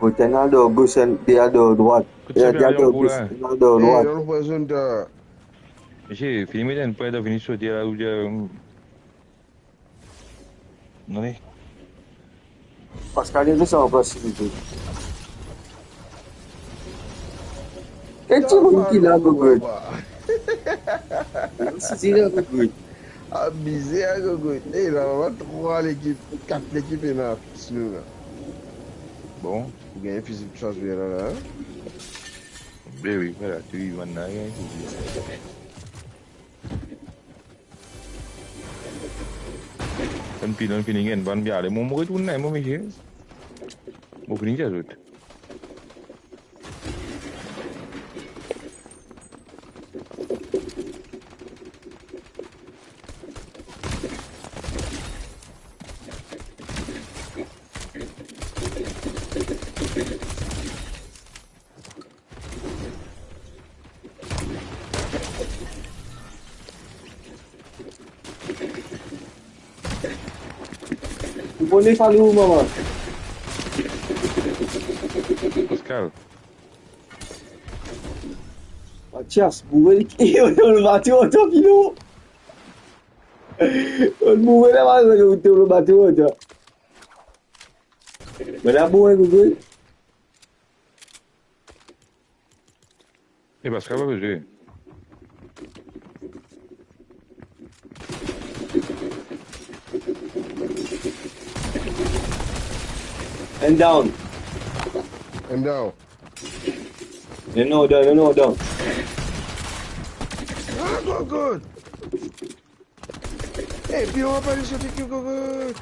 [SPEAKER 1] Côté là, de gauche, et à de droite.
[SPEAKER 4] Que
[SPEAKER 1] Et
[SPEAKER 4] tu
[SPEAKER 1] à
[SPEAKER 4] fais aller
[SPEAKER 1] de
[SPEAKER 4] en cours
[SPEAKER 1] gauche,
[SPEAKER 4] là?
[SPEAKER 1] et à de
[SPEAKER 3] Eh,
[SPEAKER 1] droite.
[SPEAKER 3] non, pas zone de...
[SPEAKER 4] J'ai fini de pas de venir sauter là où j'ai. Non,
[SPEAKER 1] Parce qu'à l'église, ça va pas si vite. Quel type de qui là, Gogo? Si c'est là, Gogo.
[SPEAKER 3] Abusé à gogo. Eh, là, on va 3 l'équipe, 4 l'équipe et là, nous là.
[SPEAKER 4] bon.
[SPEAKER 3] Vous gagnez physique de chance, bien là. Hein?
[SPEAKER 4] Ben oui, voilà, tu y vas maintenant. Kan pinon piningen ban biale mo mo itu nai mo mi je. Mo pining ja zut.
[SPEAKER 1] Vous prenez par où, maman?
[SPEAKER 4] Pascal.
[SPEAKER 1] Mathias, bourré le bateau, autant kilo. On bourré là-bas, le bateau, autant. Mais là, bourré, Gogo.
[SPEAKER 4] Eh Pascal va jouer.
[SPEAKER 1] And down.
[SPEAKER 3] And down.
[SPEAKER 1] No down.
[SPEAKER 3] Ah, gogo. Eh, puis on va pas aller sur l'équipe, gogo.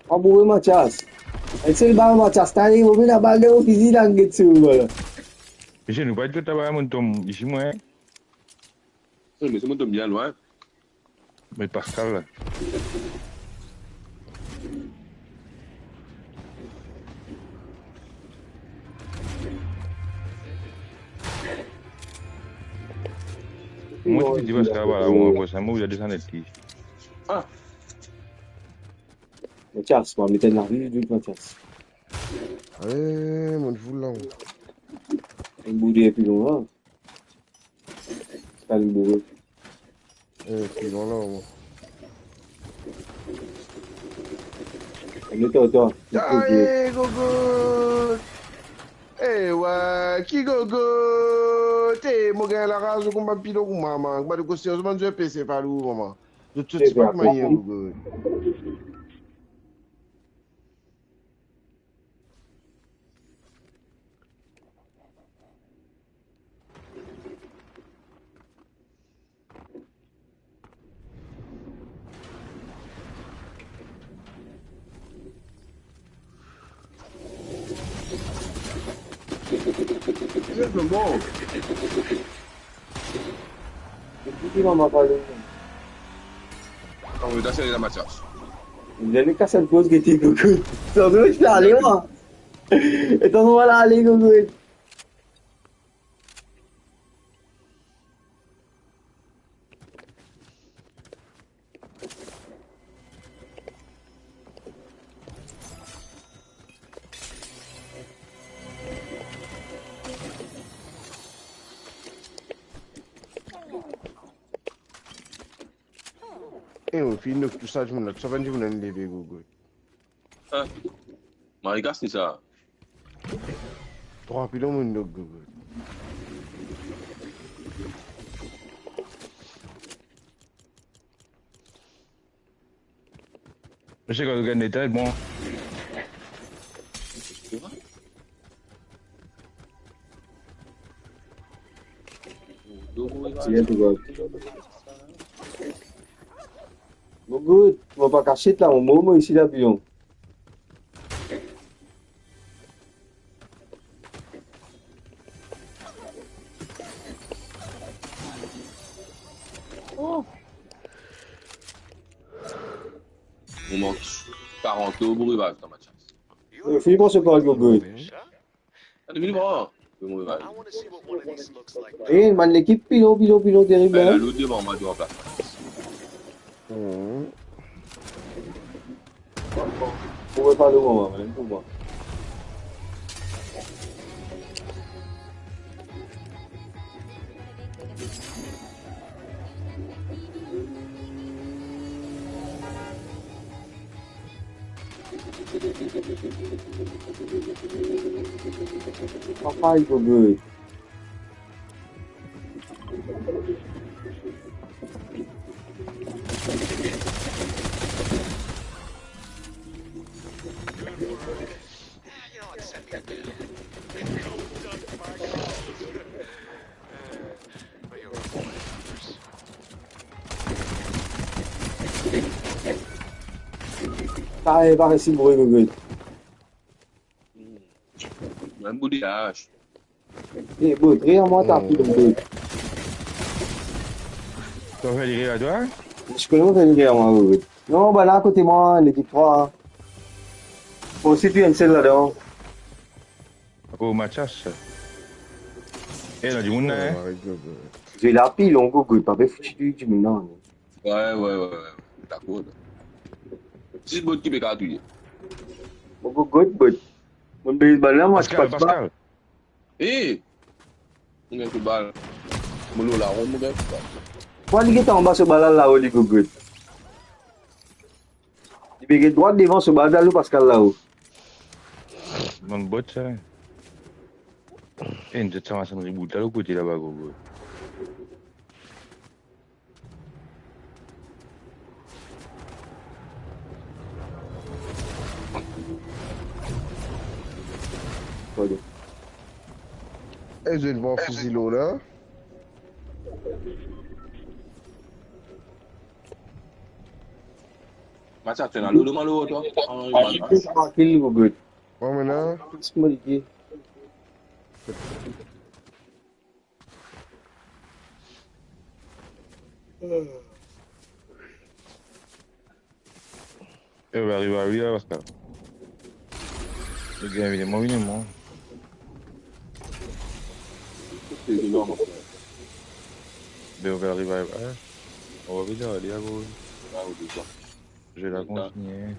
[SPEAKER 1] On bourré, Mathias. Et c'est le bar, Mathias. T'as dit, vous venez à balle au physique, là, get voilà.
[SPEAKER 4] Je ne pas tout tabac mon tom ici moi.
[SPEAKER 2] Mais c'est mon tom bien loin.
[SPEAKER 4] Mais Pascal là. Moi tu dis Pascal voilà, on va ça moi il a descendu ici.
[SPEAKER 2] Ah,
[SPEAKER 1] Mathias, on va mettre la rue du Mathias.
[SPEAKER 3] Allez, mon fou là.
[SPEAKER 1] Un bourré plus loin. C'est pas le bourré.
[SPEAKER 3] Eh, puis là, moi.
[SPEAKER 1] Attends.
[SPEAKER 3] Allez, gogo. Eh, ouais, qui gogo? T'es, mon gars, la race, on va pilo, maman. On va te coster, on va te PC par où, maman. Je te dis pas comment il est, gogo.
[SPEAKER 2] c'est bon.
[SPEAKER 1] Qui m'a parlé?
[SPEAKER 2] On va essayer la Mathias.
[SPEAKER 1] Il a qu'à cette pause qui était Gogo. T'en veux que je peux aller, moi? Et t'en voilà, aller, Gogo.
[SPEAKER 3] Eh, on finit tout ça, je me l'ai dit, on a levé, gogo.
[SPEAKER 2] Ah, Marigas, c'est ça.
[SPEAKER 3] 3 pilons, mon dog.
[SPEAKER 4] Je sais qu'on gagne des têtes, bon.
[SPEAKER 1] Tiens, tout va. Bon, good. On va pas cacher là, on moment ici, là, pion.
[SPEAKER 2] On manque 40 au bruit, va, dans ma chance.
[SPEAKER 1] Fini pour ce corps, good.
[SPEAKER 2] Ah, 2000 bras.
[SPEAKER 1] Eh, man, l'équipe pilon, terrible.
[SPEAKER 2] Ben,
[SPEAKER 1] Hein?
[SPEAKER 2] l'autre devant, on va devoir placer.
[SPEAKER 1] On va pas le moment, même pour moi. Papa, il faut good. Pareil, pareil, si bruit, good.
[SPEAKER 2] Un bout de hache.
[SPEAKER 1] Eh, good, rien, moi, t'as pris le good.
[SPEAKER 4] Tu vas faire les à toi?
[SPEAKER 1] Je connais pas une guerre, moi, good. Non, bah là, à côté de moi, l'équipe 3. Bon, si tu aimes celle là-dedans.
[SPEAKER 4] Au match. Eh, là, du monde, hein?
[SPEAKER 1] J'ai la pile, on go good. Pas fait foutu du maintenant.
[SPEAKER 2] Ouais. D'accord. 6 bottes qui peut gâter.
[SPEAKER 1] On go good, but. Mon baseball là, moi, je passe pas.
[SPEAKER 4] Pascal.
[SPEAKER 2] Eh! On a un coup de balle. Mon lot là, on a un coup de balle.
[SPEAKER 1] Moi, il est en bas ce ballon là-haut, il go good. Il est droit devant ce ballon là, Pascal là-haut.
[SPEAKER 4] Mon bot, ça. Eh, une petite chambre de reboot, là, au côté là-bas, go.
[SPEAKER 3] Et je vais voir fusil là.
[SPEAKER 2] Mathias, tu es dans l'eau de malo, toi?
[SPEAKER 1] Il go good.
[SPEAKER 3] Bon, maintenant.
[SPEAKER 1] C'est moi qui.
[SPEAKER 4] Eh, on va arriver à lui, là, Pascal. Le gars, évidemment.
[SPEAKER 2] C'est énorme.
[SPEAKER 4] Mais on va arriver à... On va venir aller à gauche.
[SPEAKER 2] Ah, oui, c'est ça.
[SPEAKER 4] Je vais la continuer.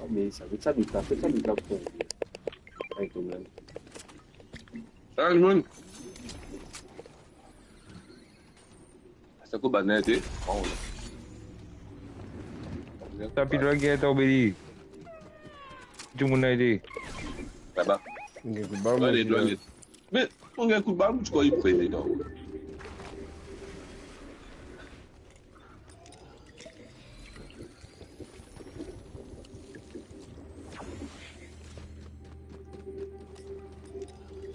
[SPEAKER 1] Mais ça veut ça du taf, ça du taf pour un problème.
[SPEAKER 2] Ah, le monde. C'est quoi, banette, eh?
[SPEAKER 4] Tapi dia lagi atau beli? Cuma nak dia.
[SPEAKER 2] Là-bas.
[SPEAKER 3] Il y a un coup de balle,
[SPEAKER 2] Ouais, les
[SPEAKER 3] moi,
[SPEAKER 2] drogues. Mais, on a un coup de balle, tu crois qu'il peut aider, non?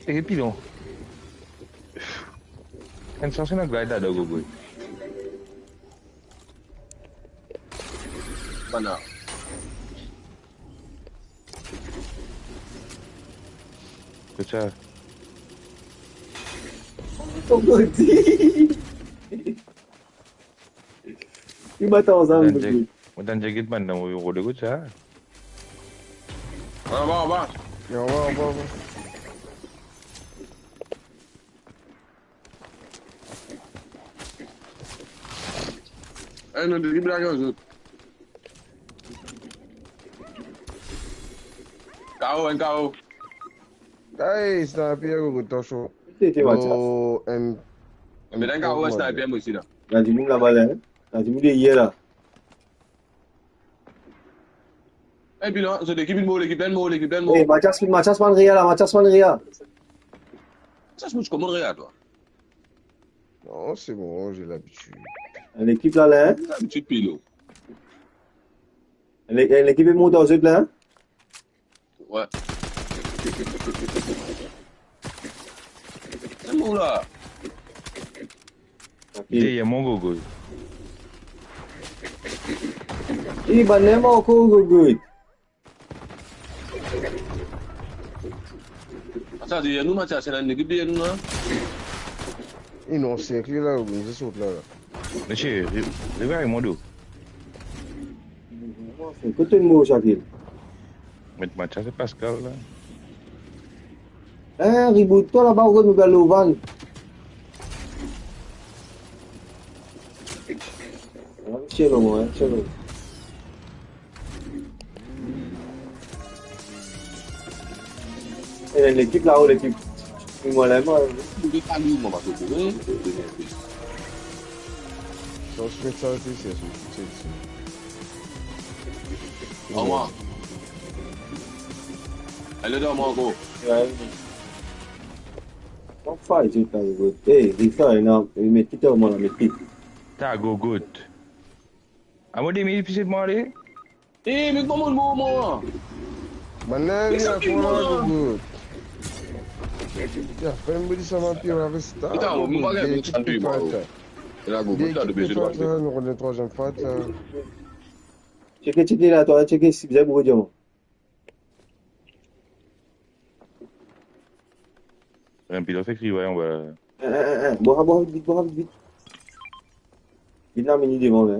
[SPEAKER 4] Eh, pilon. Kan sasa nak glide ada gue.
[SPEAKER 2] Mana?
[SPEAKER 4] Kecil.
[SPEAKER 1] Ton godi. Il m'attend ça,
[SPEAKER 4] Dan jaget mana mau kode kecil.
[SPEAKER 2] Va.
[SPEAKER 3] on va.
[SPEAKER 2] Un autre équipe là, les autres. KO, un KO.
[SPEAKER 3] Hey, sniper, go to show.
[SPEAKER 1] C'était Mathias.
[SPEAKER 3] Oh, and
[SPEAKER 2] Mais un KO, un sniper, moi aussi là.
[SPEAKER 1] Il y a du monde là-bas, là. Il y a du monde hier, là.
[SPEAKER 2] Et puis là, c'est l'équipe de l'équipe d'Elmo, l'équipe d'Elmo.
[SPEAKER 1] Eh, Mathias Manria, là. Mathias Manria.
[SPEAKER 2] Ça, je me commande rien, toi.
[SPEAKER 3] Non, c'est bon, j'ai l'habitude.
[SPEAKER 1] L'équipe là, là.
[SPEAKER 2] J'ai l'habitude, Pilo.
[SPEAKER 1] L'équipe est montée aux autres, là.
[SPEAKER 2] Ouais. C'est bon là.
[SPEAKER 4] Il y a mon gogo.
[SPEAKER 1] Il va n'importe encore, Gogo.
[SPEAKER 2] Ça, c'est nous, Mathias, c'est l'équipe de nous, là.
[SPEAKER 3] Ils n'ont cerclé là, ils sont là.
[SPEAKER 4] Monsieur, regarde mon dos.
[SPEAKER 1] Côté de moi, Shakil.
[SPEAKER 4] Mais Mathias, c'est Pascal là.
[SPEAKER 1] Hein, reboot, toi là-bas, on va nous van. Chez nous, hein, chez nous. Et l'équipe là-haut, l'équipe. Moi, là, moi.
[SPEAKER 2] Il est pas lui, moi, parce que pour eux,
[SPEAKER 3] Donc, je mets ça aussi, c'est ici.
[SPEAKER 2] au moins. Elle est dans mon go.
[SPEAKER 1] Não faz isso, cara. Ei, Rita, il met tout au monde, mais tout.
[SPEAKER 4] T'as gogo. À moi, des minutes, puis c'est de moi, allez.
[SPEAKER 2] Eh, mais comment le mot, moi?
[SPEAKER 3] Maintenant, il y a quoi, Gogo? Il y a fait un petit vampire avec ça.
[SPEAKER 2] Putain, on va regarder le chat, moi. Il a go, là, de baiser le bâton.
[SPEAKER 3] Nous on est troisième fois.
[SPEAKER 1] Checker là, toi, checker si vous avez beaucoup de gens.
[SPEAKER 4] Un pilote écrit, ouais, on va.
[SPEAKER 1] Bois vite. Il a mis devant là.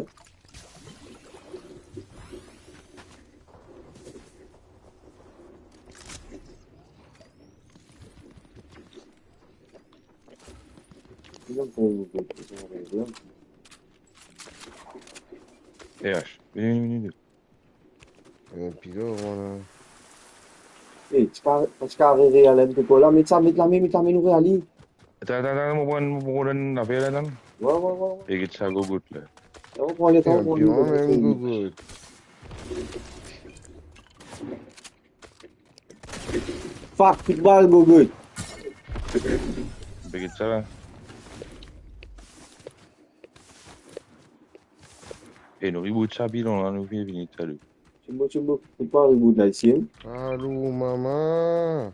[SPEAKER 4] RH, venu.
[SPEAKER 3] Un pilote, voilà.
[SPEAKER 1] Eh, tu peux arrêter à l'aide de quoi là, mets la main, nous aller.
[SPEAKER 4] Attends, mon bon affaire là, non?
[SPEAKER 1] Ouais.
[SPEAKER 4] Et que ça gogo là.
[SPEAKER 1] On prend les temps
[SPEAKER 3] Un
[SPEAKER 1] pour
[SPEAKER 3] pilote, même Gogo.
[SPEAKER 1] Fuck, football, go good.
[SPEAKER 4] Et que ça là. Et nous reboot ça, bilan là, nous venons salut.
[SPEAKER 1] Cumbu, football, good là ici.
[SPEAKER 3] Allô, maman.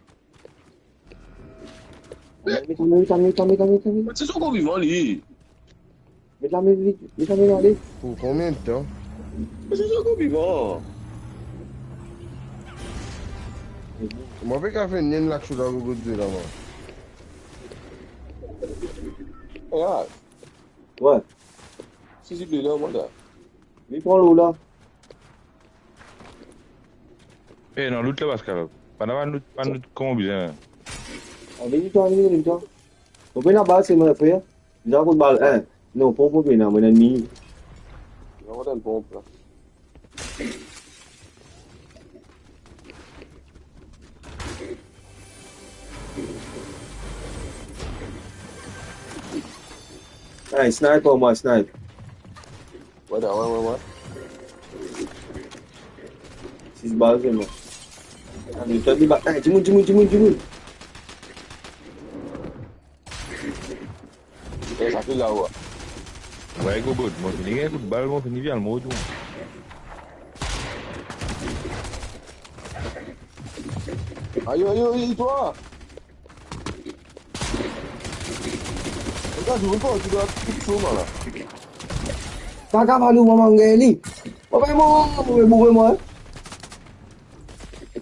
[SPEAKER 1] Mets
[SPEAKER 2] C'est son qu'on vivant, lui.
[SPEAKER 1] la main vite, allez.
[SPEAKER 3] Pour combien de temps?
[SPEAKER 2] C'est son qu'on vivant.
[SPEAKER 3] Je m'en vais qu'à faire une là que je suis là, Gogo, là, moi.
[SPEAKER 2] Regarde,
[SPEAKER 1] Ouais,
[SPEAKER 2] si c'est là, moi, là.
[SPEAKER 1] il prend l'eau là.
[SPEAKER 4] Eh non, l'autre là, Pascal. Pendant nous, comment bien?
[SPEAKER 1] Allez, toi. On peut la balle, c'est mon frère. J'ai un coup de balle, hein. Non, pas pour bien, mon ennemi.
[SPEAKER 2] On va dans le pompe, là.
[SPEAKER 1] Hey, snipe pour moi, snipe.
[SPEAKER 2] Ouais.
[SPEAKER 1] 6 balles, c'est moi. Allez, t'as dit, bah, hey, dis-moi.
[SPEAKER 2] Et ça fait là-haut.
[SPEAKER 4] Ouais, gogo, moi, je n'ai coup de balle, moi, je n'ai vu le mot.
[SPEAKER 2] Aïe, toi. Regarde, je veux pas, tu dois tout chaud, là.
[SPEAKER 1] Kakak malu maman geli. Apa moi?
[SPEAKER 2] Tu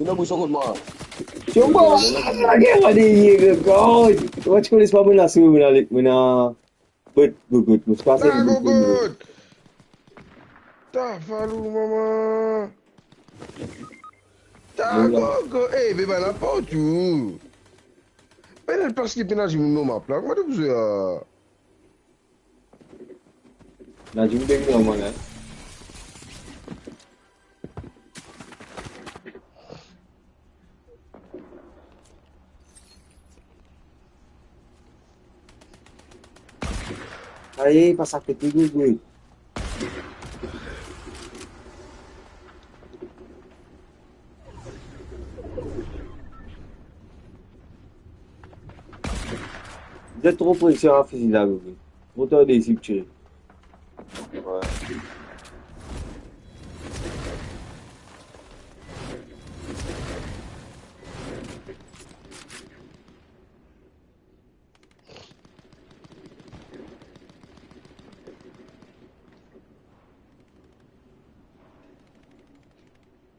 [SPEAKER 2] n'as pas besoin de moi.
[SPEAKER 1] Coba lagi ada ye kau. Watch kulis pa muna su muna good. Mas pasa
[SPEAKER 3] Ah, Gogo! Tá, falou, maman. Tá, Gogo. Ei, beba na pau, tu. Ben, elle pense qu'il pénage mon nom, ma plaque. Moi, tu veux.
[SPEAKER 1] Nak jumpa ni orang kan? Hai, pasal ketiga gue. Dia trop pression à faire là, gue. Trop des cibles.
[SPEAKER 2] Ouais.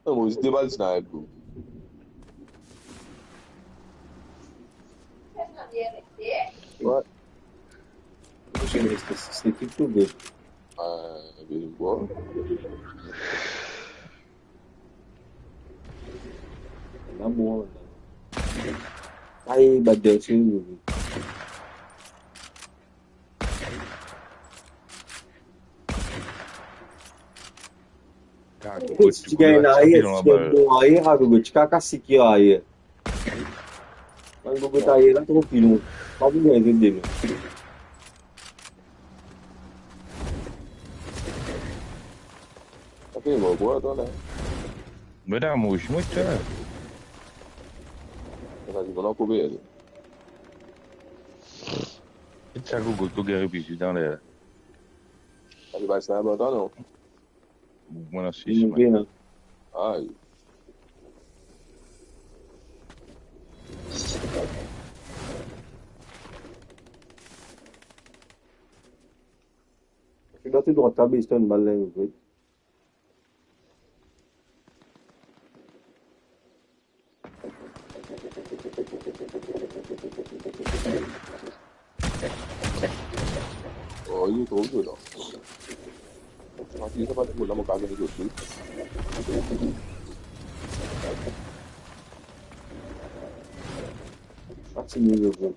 [SPEAKER 2] Moi, je déballe ça, bro. Ouais.
[SPEAKER 1] C'était tout good.
[SPEAKER 2] Ben, bon.
[SPEAKER 1] Là, bon. Hai, badal sih gue. Si gay na air, si gay mo air, gue cakap kasih kira air. Kalau gue tahu lah, tu pilih. Kau punya itu dia.
[SPEAKER 2] Tapi mau buat tu lah.
[SPEAKER 4] Beda muito, muito.
[SPEAKER 2] Kita di mana aku be?
[SPEAKER 4] Itu aku gue tuh gak bisa dans les.
[SPEAKER 2] Tapi bahasa apa tu no?
[SPEAKER 4] Mana sih?
[SPEAKER 1] Mungkin.
[SPEAKER 2] Ai.
[SPEAKER 1] Sudah tu droit tabis tu balang gue.
[SPEAKER 2] Oh, ini tu tu dah. Nanti kita pada mula makan ni tu.
[SPEAKER 1] Masih ni gue.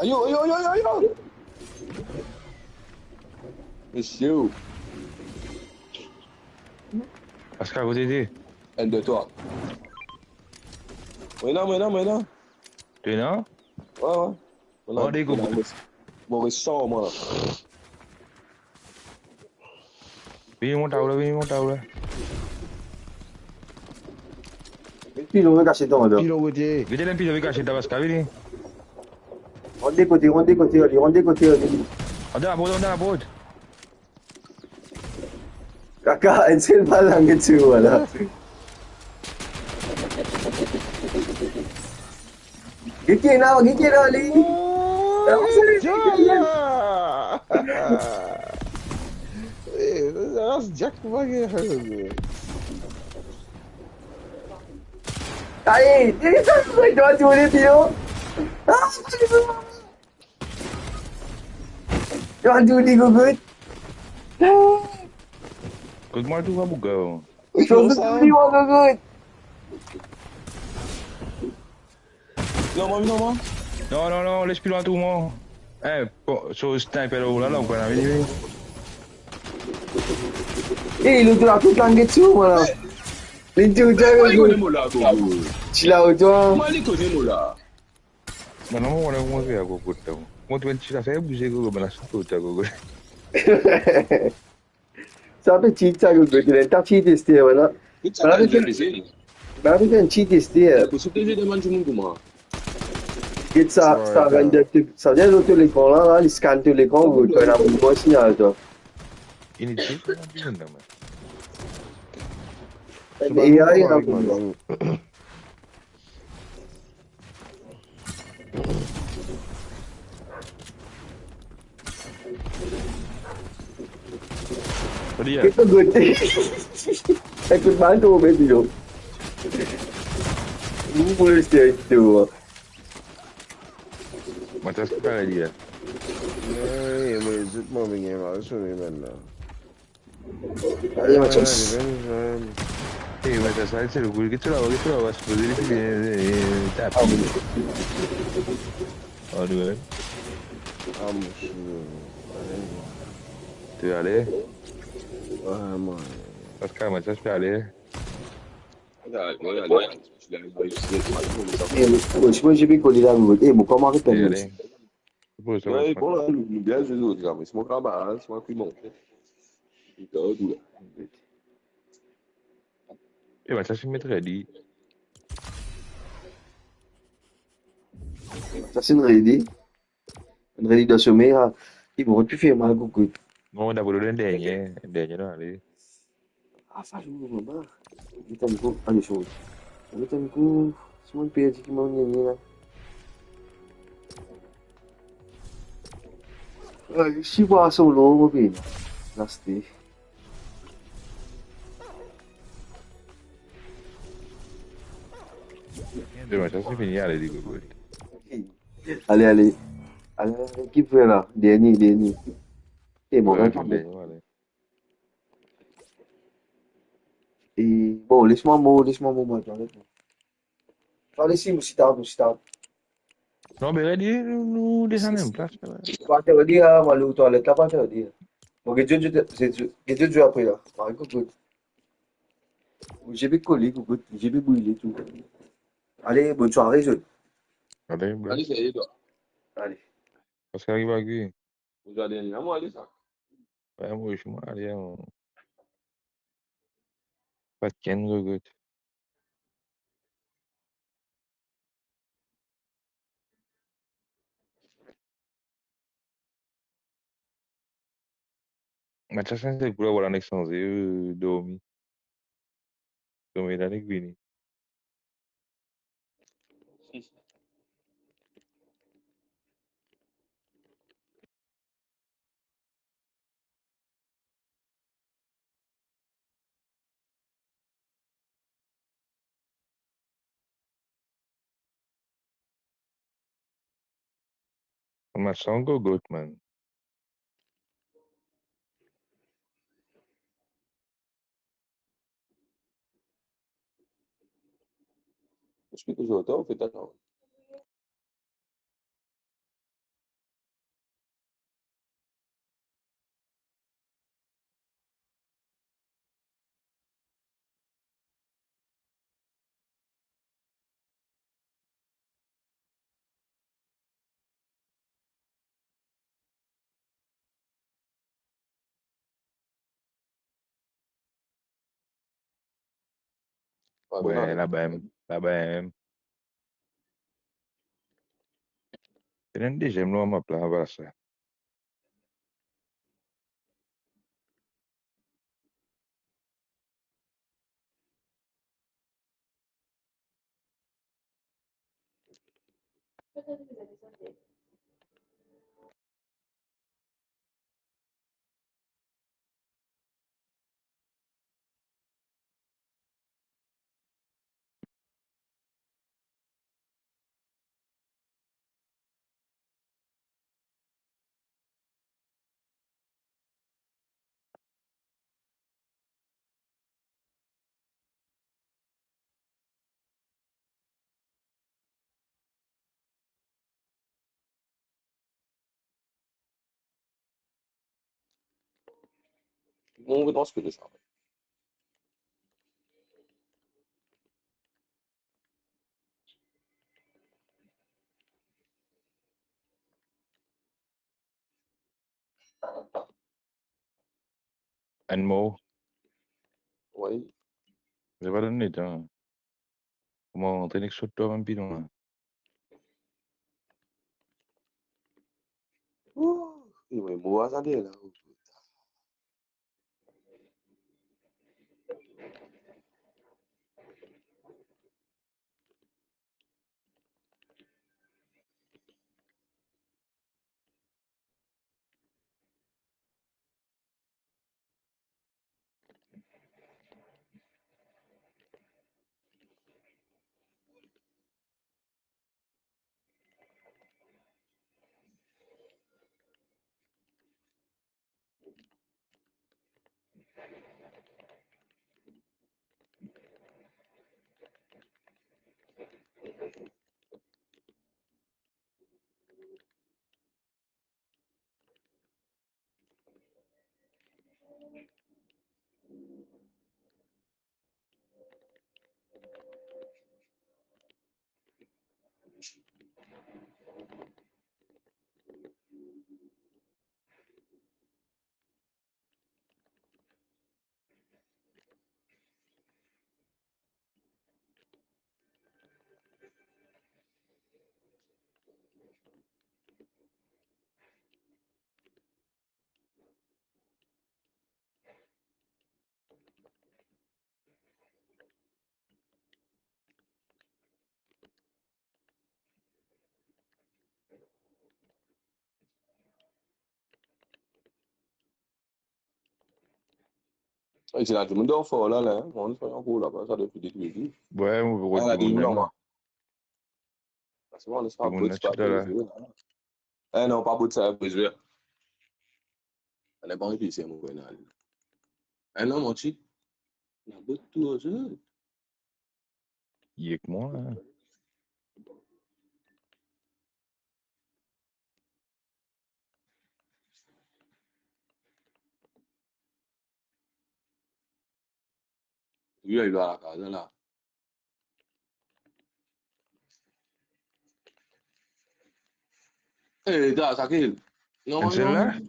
[SPEAKER 2] Ayo, ayo, ayo, ayo, ayo. Monsieur.
[SPEAKER 4] Pascal, vous aider.
[SPEAKER 2] Un, deux, trois. Maintenant.
[SPEAKER 4] Tu es là?
[SPEAKER 2] Ouais, ouais.
[SPEAKER 4] Oh, des gars.
[SPEAKER 2] Maurice sort, moi.
[SPEAKER 4] Viens mon tàu là.
[SPEAKER 1] Pilih gue kasih tahu dah.
[SPEAKER 3] Pile au côté.
[SPEAKER 4] Vite l'empire avec Pascal, Pascal, viens.
[SPEAKER 1] On des côtés.
[SPEAKER 4] Ada, board.
[SPEAKER 1] Kakak, encel balang gitu lah. Gigi lah Ali.
[SPEAKER 3] Jack bagi.
[SPEAKER 1] Hai, ini kan gue jual ni Tio. Jangan judi gugut.
[SPEAKER 4] Écoute-moi, tout va bouger.
[SPEAKER 1] Judi gugut.
[SPEAKER 2] Non.
[SPEAKER 4] Non, laisse plus loin tout, moi. Sur le sniper là, on peut en venir.
[SPEAKER 1] Lu tu aku langit semua lah. Lintu jangan
[SPEAKER 2] Kau ni
[SPEAKER 1] gue.
[SPEAKER 2] mula tu.
[SPEAKER 1] Cilau tu.
[SPEAKER 2] Malik kau ni mula.
[SPEAKER 4] Non, on a commencé à beaucoup de temps. Moi, tu vas faire bouger, go, mais là, c'est tout, go.
[SPEAKER 1] Sampai cita gugut. Tak cita setiap mana.
[SPEAKER 2] Kita tak ada sini.
[SPEAKER 1] Baru kan cita setiap.
[SPEAKER 2] Aku suka je dengan cuma cuma.
[SPEAKER 1] Kita render tu. Saja tu l'écran là, il scanne tout l'écran, tu as un bon signal toi.
[SPEAKER 4] Inutile, c'est un
[SPEAKER 1] AI là pour moi.
[SPEAKER 4] Dia.
[SPEAKER 1] Itu good. Ikut bantu baby tu. Boleh setiap itu.
[SPEAKER 4] Macam sekarang dia.
[SPEAKER 3] Mais zut moi bien mal sur les maintenant.
[SPEAKER 1] Allez, macam.
[SPEAKER 4] Mais ça, c'est le coup que tu l'as, se poser les filets, tapis. Oh, ouais.
[SPEAKER 3] Ah, monsieur. Allez.
[SPEAKER 4] Tu veux aller?
[SPEAKER 3] Ouais, moi.
[SPEAKER 4] Parce que moi, ça, je peux aller.
[SPEAKER 2] Allez, je l'ai réussi, tu m'as dit, mais ça va.
[SPEAKER 1] Moi, j'ai bien collé là, mon comment arrêter
[SPEAKER 4] Tu veux
[SPEAKER 1] le
[SPEAKER 4] aller? Pour ça,
[SPEAKER 2] Ouais,
[SPEAKER 4] je
[SPEAKER 2] bon, là, nous bien joué l'autre, là, mais c'est mon camarade, c'est moi qui monte. Putain, tout là.
[SPEAKER 4] Et moi, ça, je mettrais dit.
[SPEAKER 1] Ça, c'est une ready de sommeil, ils vont plus faire mal, coucou.
[SPEAKER 4] Non, d'abord, le dernier, là, allez.
[SPEAKER 1] Ah, ça, je me bats. Vite, amigo, allez, chaud. Vite, amigo, c'est mon père qui m'a gagné, là. Si vous avez son long, bien. Là, c'était.
[SPEAKER 4] Et moi, ça, c'est fini, allez, dis, good.
[SPEAKER 1] Allez, allez. Allez, qui fait là? Dernier. Et mon
[SPEAKER 4] Ouais,
[SPEAKER 1] gars,
[SPEAKER 4] ok, dernier, allez.
[SPEAKER 1] et bon, laisse-moi mon mot, j'enlève. Allez, si t'as.
[SPEAKER 4] Non, mais ready, nous descendons en place, là.
[SPEAKER 1] Pas te dire, on va aller aux toilettes, là, pas te dire. Bon, que Dieu joue après là. Marie, coucou. J'ai bien collé, coucou. J'ai bien brûlé, tout. Allez, bonne soirée, jeune.
[SPEAKER 4] Allez,
[SPEAKER 2] Allez,
[SPEAKER 4] bless.
[SPEAKER 2] c'est toi.
[SPEAKER 1] Allez.
[SPEAKER 4] Parce qu'il arrive à lui.
[SPEAKER 2] Vous allez, à moi, allez, ça.
[SPEAKER 4] Ouais, moi, je suis moi, allez, pas de ken, good. Ma ça, c'est pour avoir un extensé, dormi. Dormi dans les guinées. Ma sang, good, man.
[SPEAKER 2] Je peux toujours autant, fait attends. Pas bon,
[SPEAKER 4] Ouais,
[SPEAKER 2] allez.
[SPEAKER 4] là-bas, c'est un deuxième, là, ma place, voilà ça.
[SPEAKER 2] On va dans ce que de ça.
[SPEAKER 4] Un mot,
[SPEAKER 2] Oui.
[SPEAKER 4] j'ai pas donné de temps. Comment entraîner que sur toi, un bidon, là.
[SPEAKER 2] Ouh, il va mourir, ça, là. Et c'est là, tout le monde dort fort là, là. On est encore là-bas, ça depuis des trucs.
[SPEAKER 4] Ouais, on
[SPEAKER 2] Ah,
[SPEAKER 4] veut
[SPEAKER 2] là,
[SPEAKER 4] du
[SPEAKER 2] des
[SPEAKER 4] monde
[SPEAKER 2] jours,
[SPEAKER 4] là.
[SPEAKER 2] là. Parce que on est
[SPEAKER 4] Du
[SPEAKER 2] pas
[SPEAKER 4] monde
[SPEAKER 2] beau,
[SPEAKER 4] là,
[SPEAKER 2] c'est
[SPEAKER 4] tu
[SPEAKER 2] pas
[SPEAKER 4] là.
[SPEAKER 2] brisé. Eh non, pas beau de ça, brisé. On est pas en PC, mon gars. Eh non, mon chi. On a beau de tout, je.
[SPEAKER 4] Il est que moi, là.
[SPEAKER 2] Lui, il va à la casa, là. Eh, t'as ça qu'il.
[SPEAKER 4] Et
[SPEAKER 2] Non,
[SPEAKER 4] celle-là?
[SPEAKER 2] non.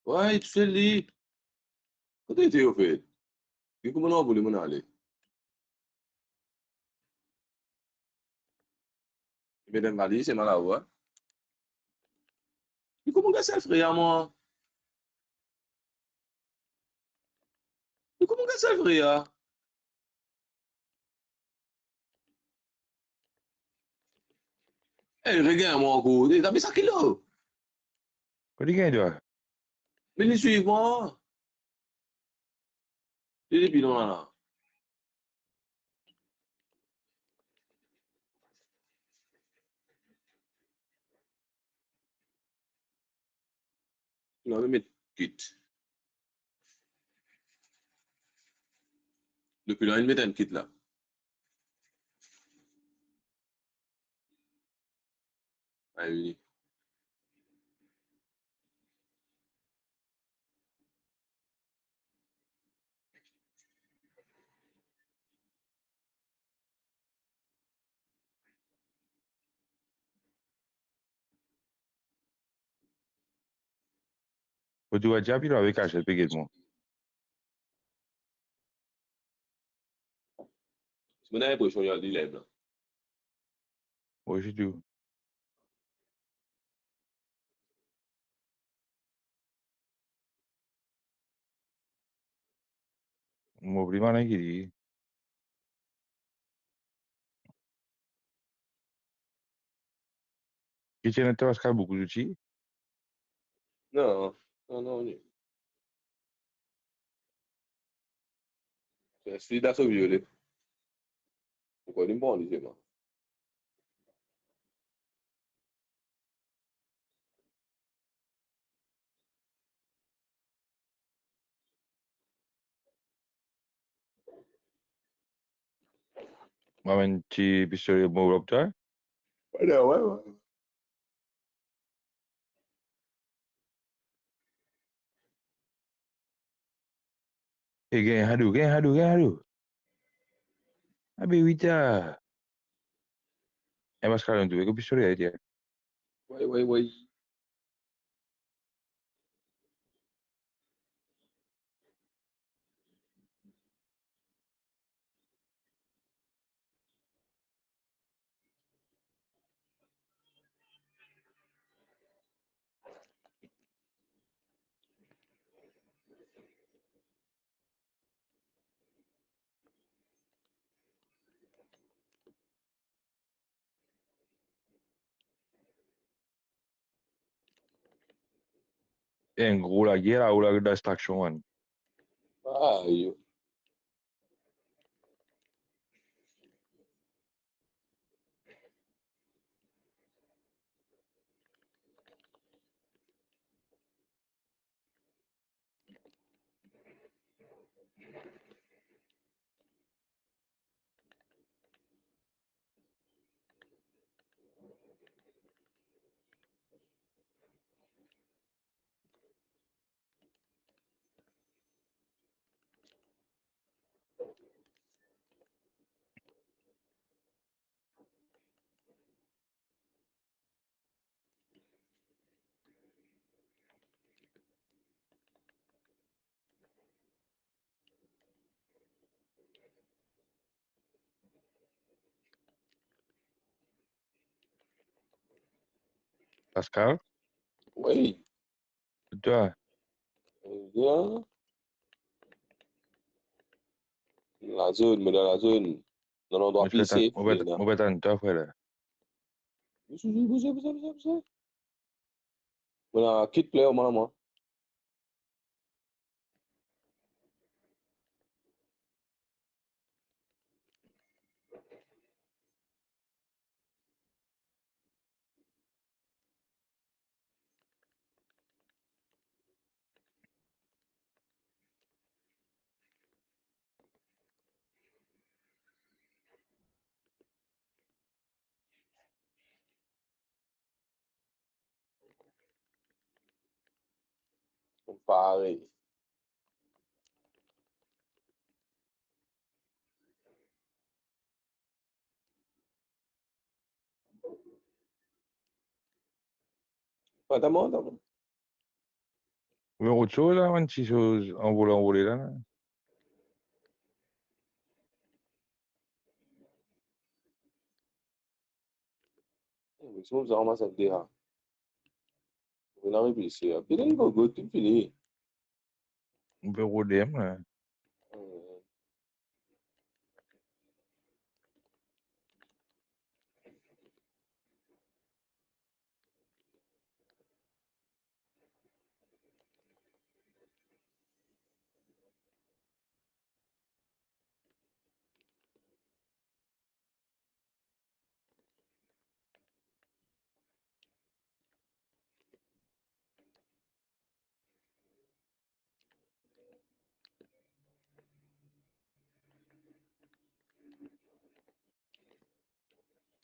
[SPEAKER 2] Ouais, tu sais, lui. Quand tu au fait? Et comment on voulait m'en aller? Mais dans ma vie, c'est mal à voir. Et comment ça, frère, moi? Et comment ça, frère? Eh, regarde, moi, encore. Eh, t'as mis ça qu'il a?
[SPEAKER 4] Quoi du gain, toi?
[SPEAKER 2] Mais les suivants. Les bidons, là. Non, mais mettre kit. Depuis là, il met un kit, là. Ah, oui.
[SPEAKER 4] Faut tu vas déjà, puis là, avec H, payé de moi.
[SPEAKER 2] C'est mon impression, il y a des lèvres, là.
[SPEAKER 4] Ouais, j'ai tout. Mon prima n'est qui dit. Qui tient à Pascal beaucoup d'outils?
[SPEAKER 2] Non, non, non, non. C'est celui d'assaut violet. Pourquoi il me prend, moi?
[SPEAKER 4] Moi, un petit pistolet pour toi.
[SPEAKER 2] Ouais, ouais, ouais.
[SPEAKER 4] Et gain, hado. Ah, ben, oui, t'as. Et Pascal, on doit que pistolet, tiens.
[SPEAKER 2] Ouais, ouais, ouais.
[SPEAKER 4] Et un gros la guerre, ou la distraction, man.
[SPEAKER 2] Ah, yo.
[SPEAKER 4] Pascal,
[SPEAKER 2] Oui.
[SPEAKER 4] toi,
[SPEAKER 2] Bien. La zone, mais dans la zone. Dans l'endroit
[SPEAKER 4] moi, je vais
[SPEAKER 2] PC, frère, là.
[SPEAKER 4] t'en, toi, frère.
[SPEAKER 2] Bougez. Voilà, kit player, moi. pareil. Pas d'amant, d'amant.
[SPEAKER 4] Mais autre chose, là, une petite chose envolée, là.
[SPEAKER 2] Mais si on vous ramasse avec des rats, on a réfléchi. Puis là, il va go, tout fini.
[SPEAKER 4] Un peu rodem, là.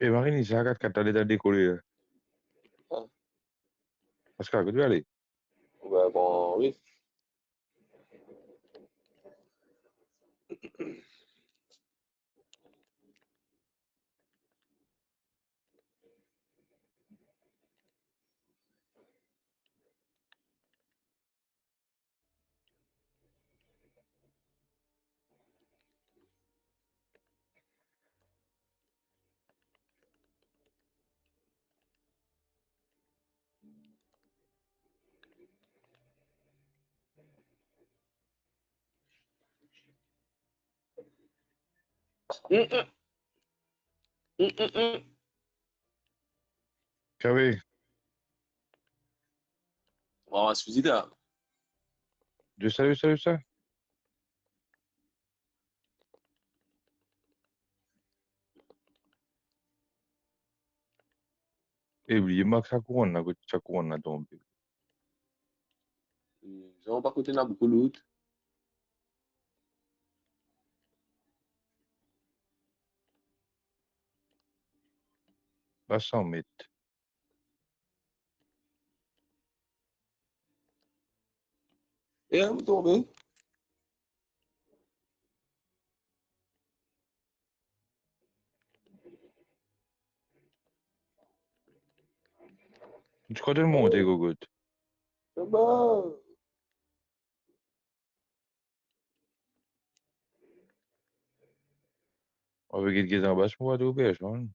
[SPEAKER 4] Et Marine, il s'est à 4 allées décoller, là.
[SPEAKER 2] Ah,
[SPEAKER 4] Parce que tu vas aller.
[SPEAKER 2] ben bon, oui.
[SPEAKER 4] J'avais,
[SPEAKER 2] On va se visiter.
[SPEAKER 4] salut, ça. Et oubliez, Max, sa couronne, là, tombé.
[SPEAKER 2] Ils n'ont pas coûté beaucoup l'autre.
[SPEAKER 4] Là, 100 mètres.
[SPEAKER 2] Et elle est tombée.
[SPEAKER 4] Tu crois tellement, t'es gogotte.
[SPEAKER 2] C'est bon.
[SPEAKER 4] Avec une guise en bas, je vois tout bêche, hein.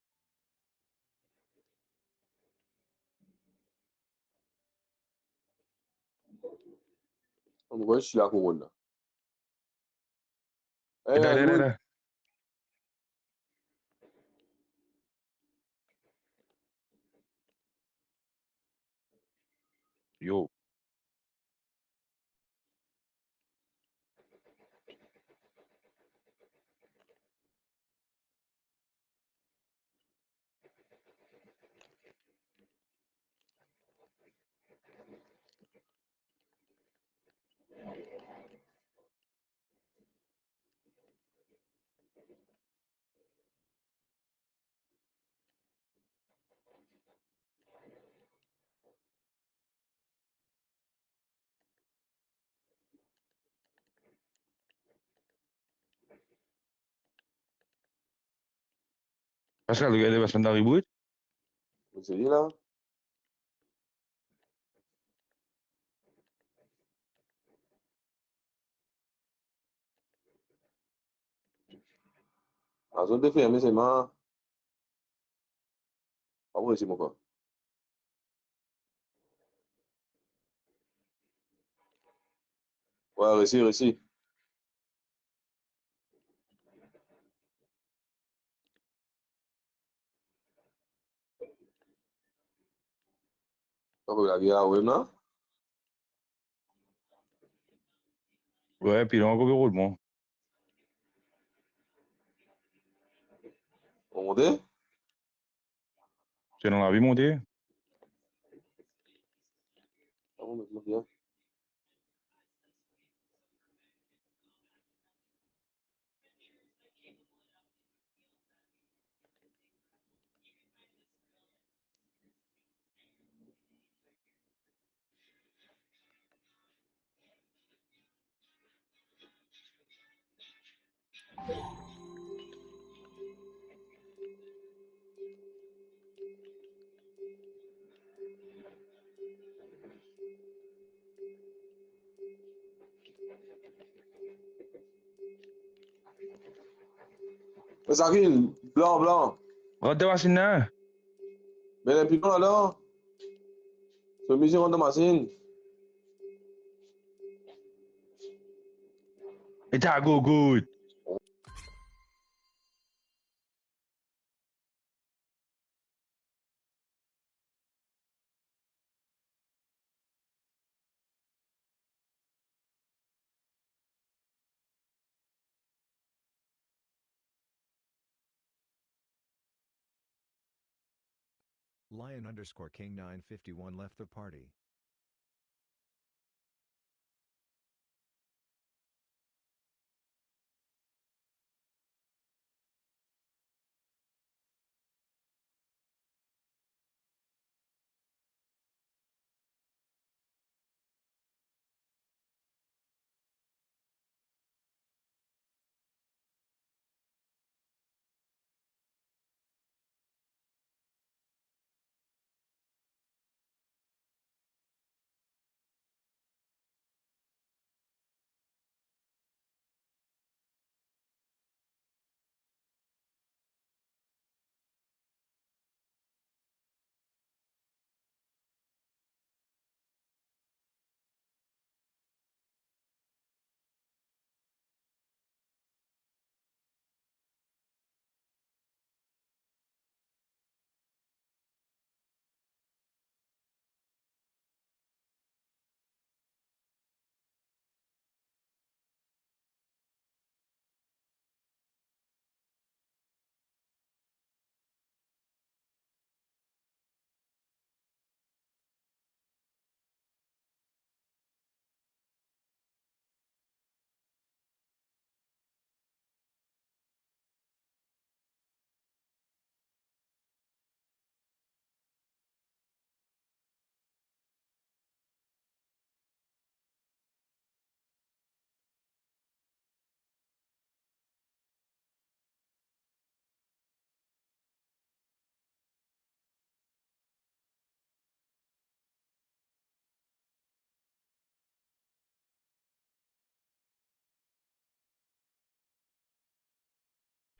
[SPEAKER 2] On voit, je suis la couronne là.
[SPEAKER 4] Et
[SPEAKER 2] Eh, good.
[SPEAKER 4] là. Yo. Pascal, regardez, va s'en arriver.
[SPEAKER 2] Vous savez là? La zone de fermée, c'est marrant. Ah ouais, c'est mon quoi. Ouais, réussi. Donc, la guerre, ouais, non?
[SPEAKER 4] Ouais, puis il a encore le roulement.
[SPEAKER 2] On monte?
[SPEAKER 4] C'est dans la vie montée.
[SPEAKER 2] Ah bon, maintenant, bien. Zakil, blanc, blanc.
[SPEAKER 4] Rentre dans la machine là.
[SPEAKER 2] Mais les pilons alors, ce monsieur rentre dans la machine.
[SPEAKER 4] Et t'as go good.
[SPEAKER 9] Lion_King951 left the party.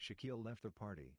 [SPEAKER 9] Shaquille left the party.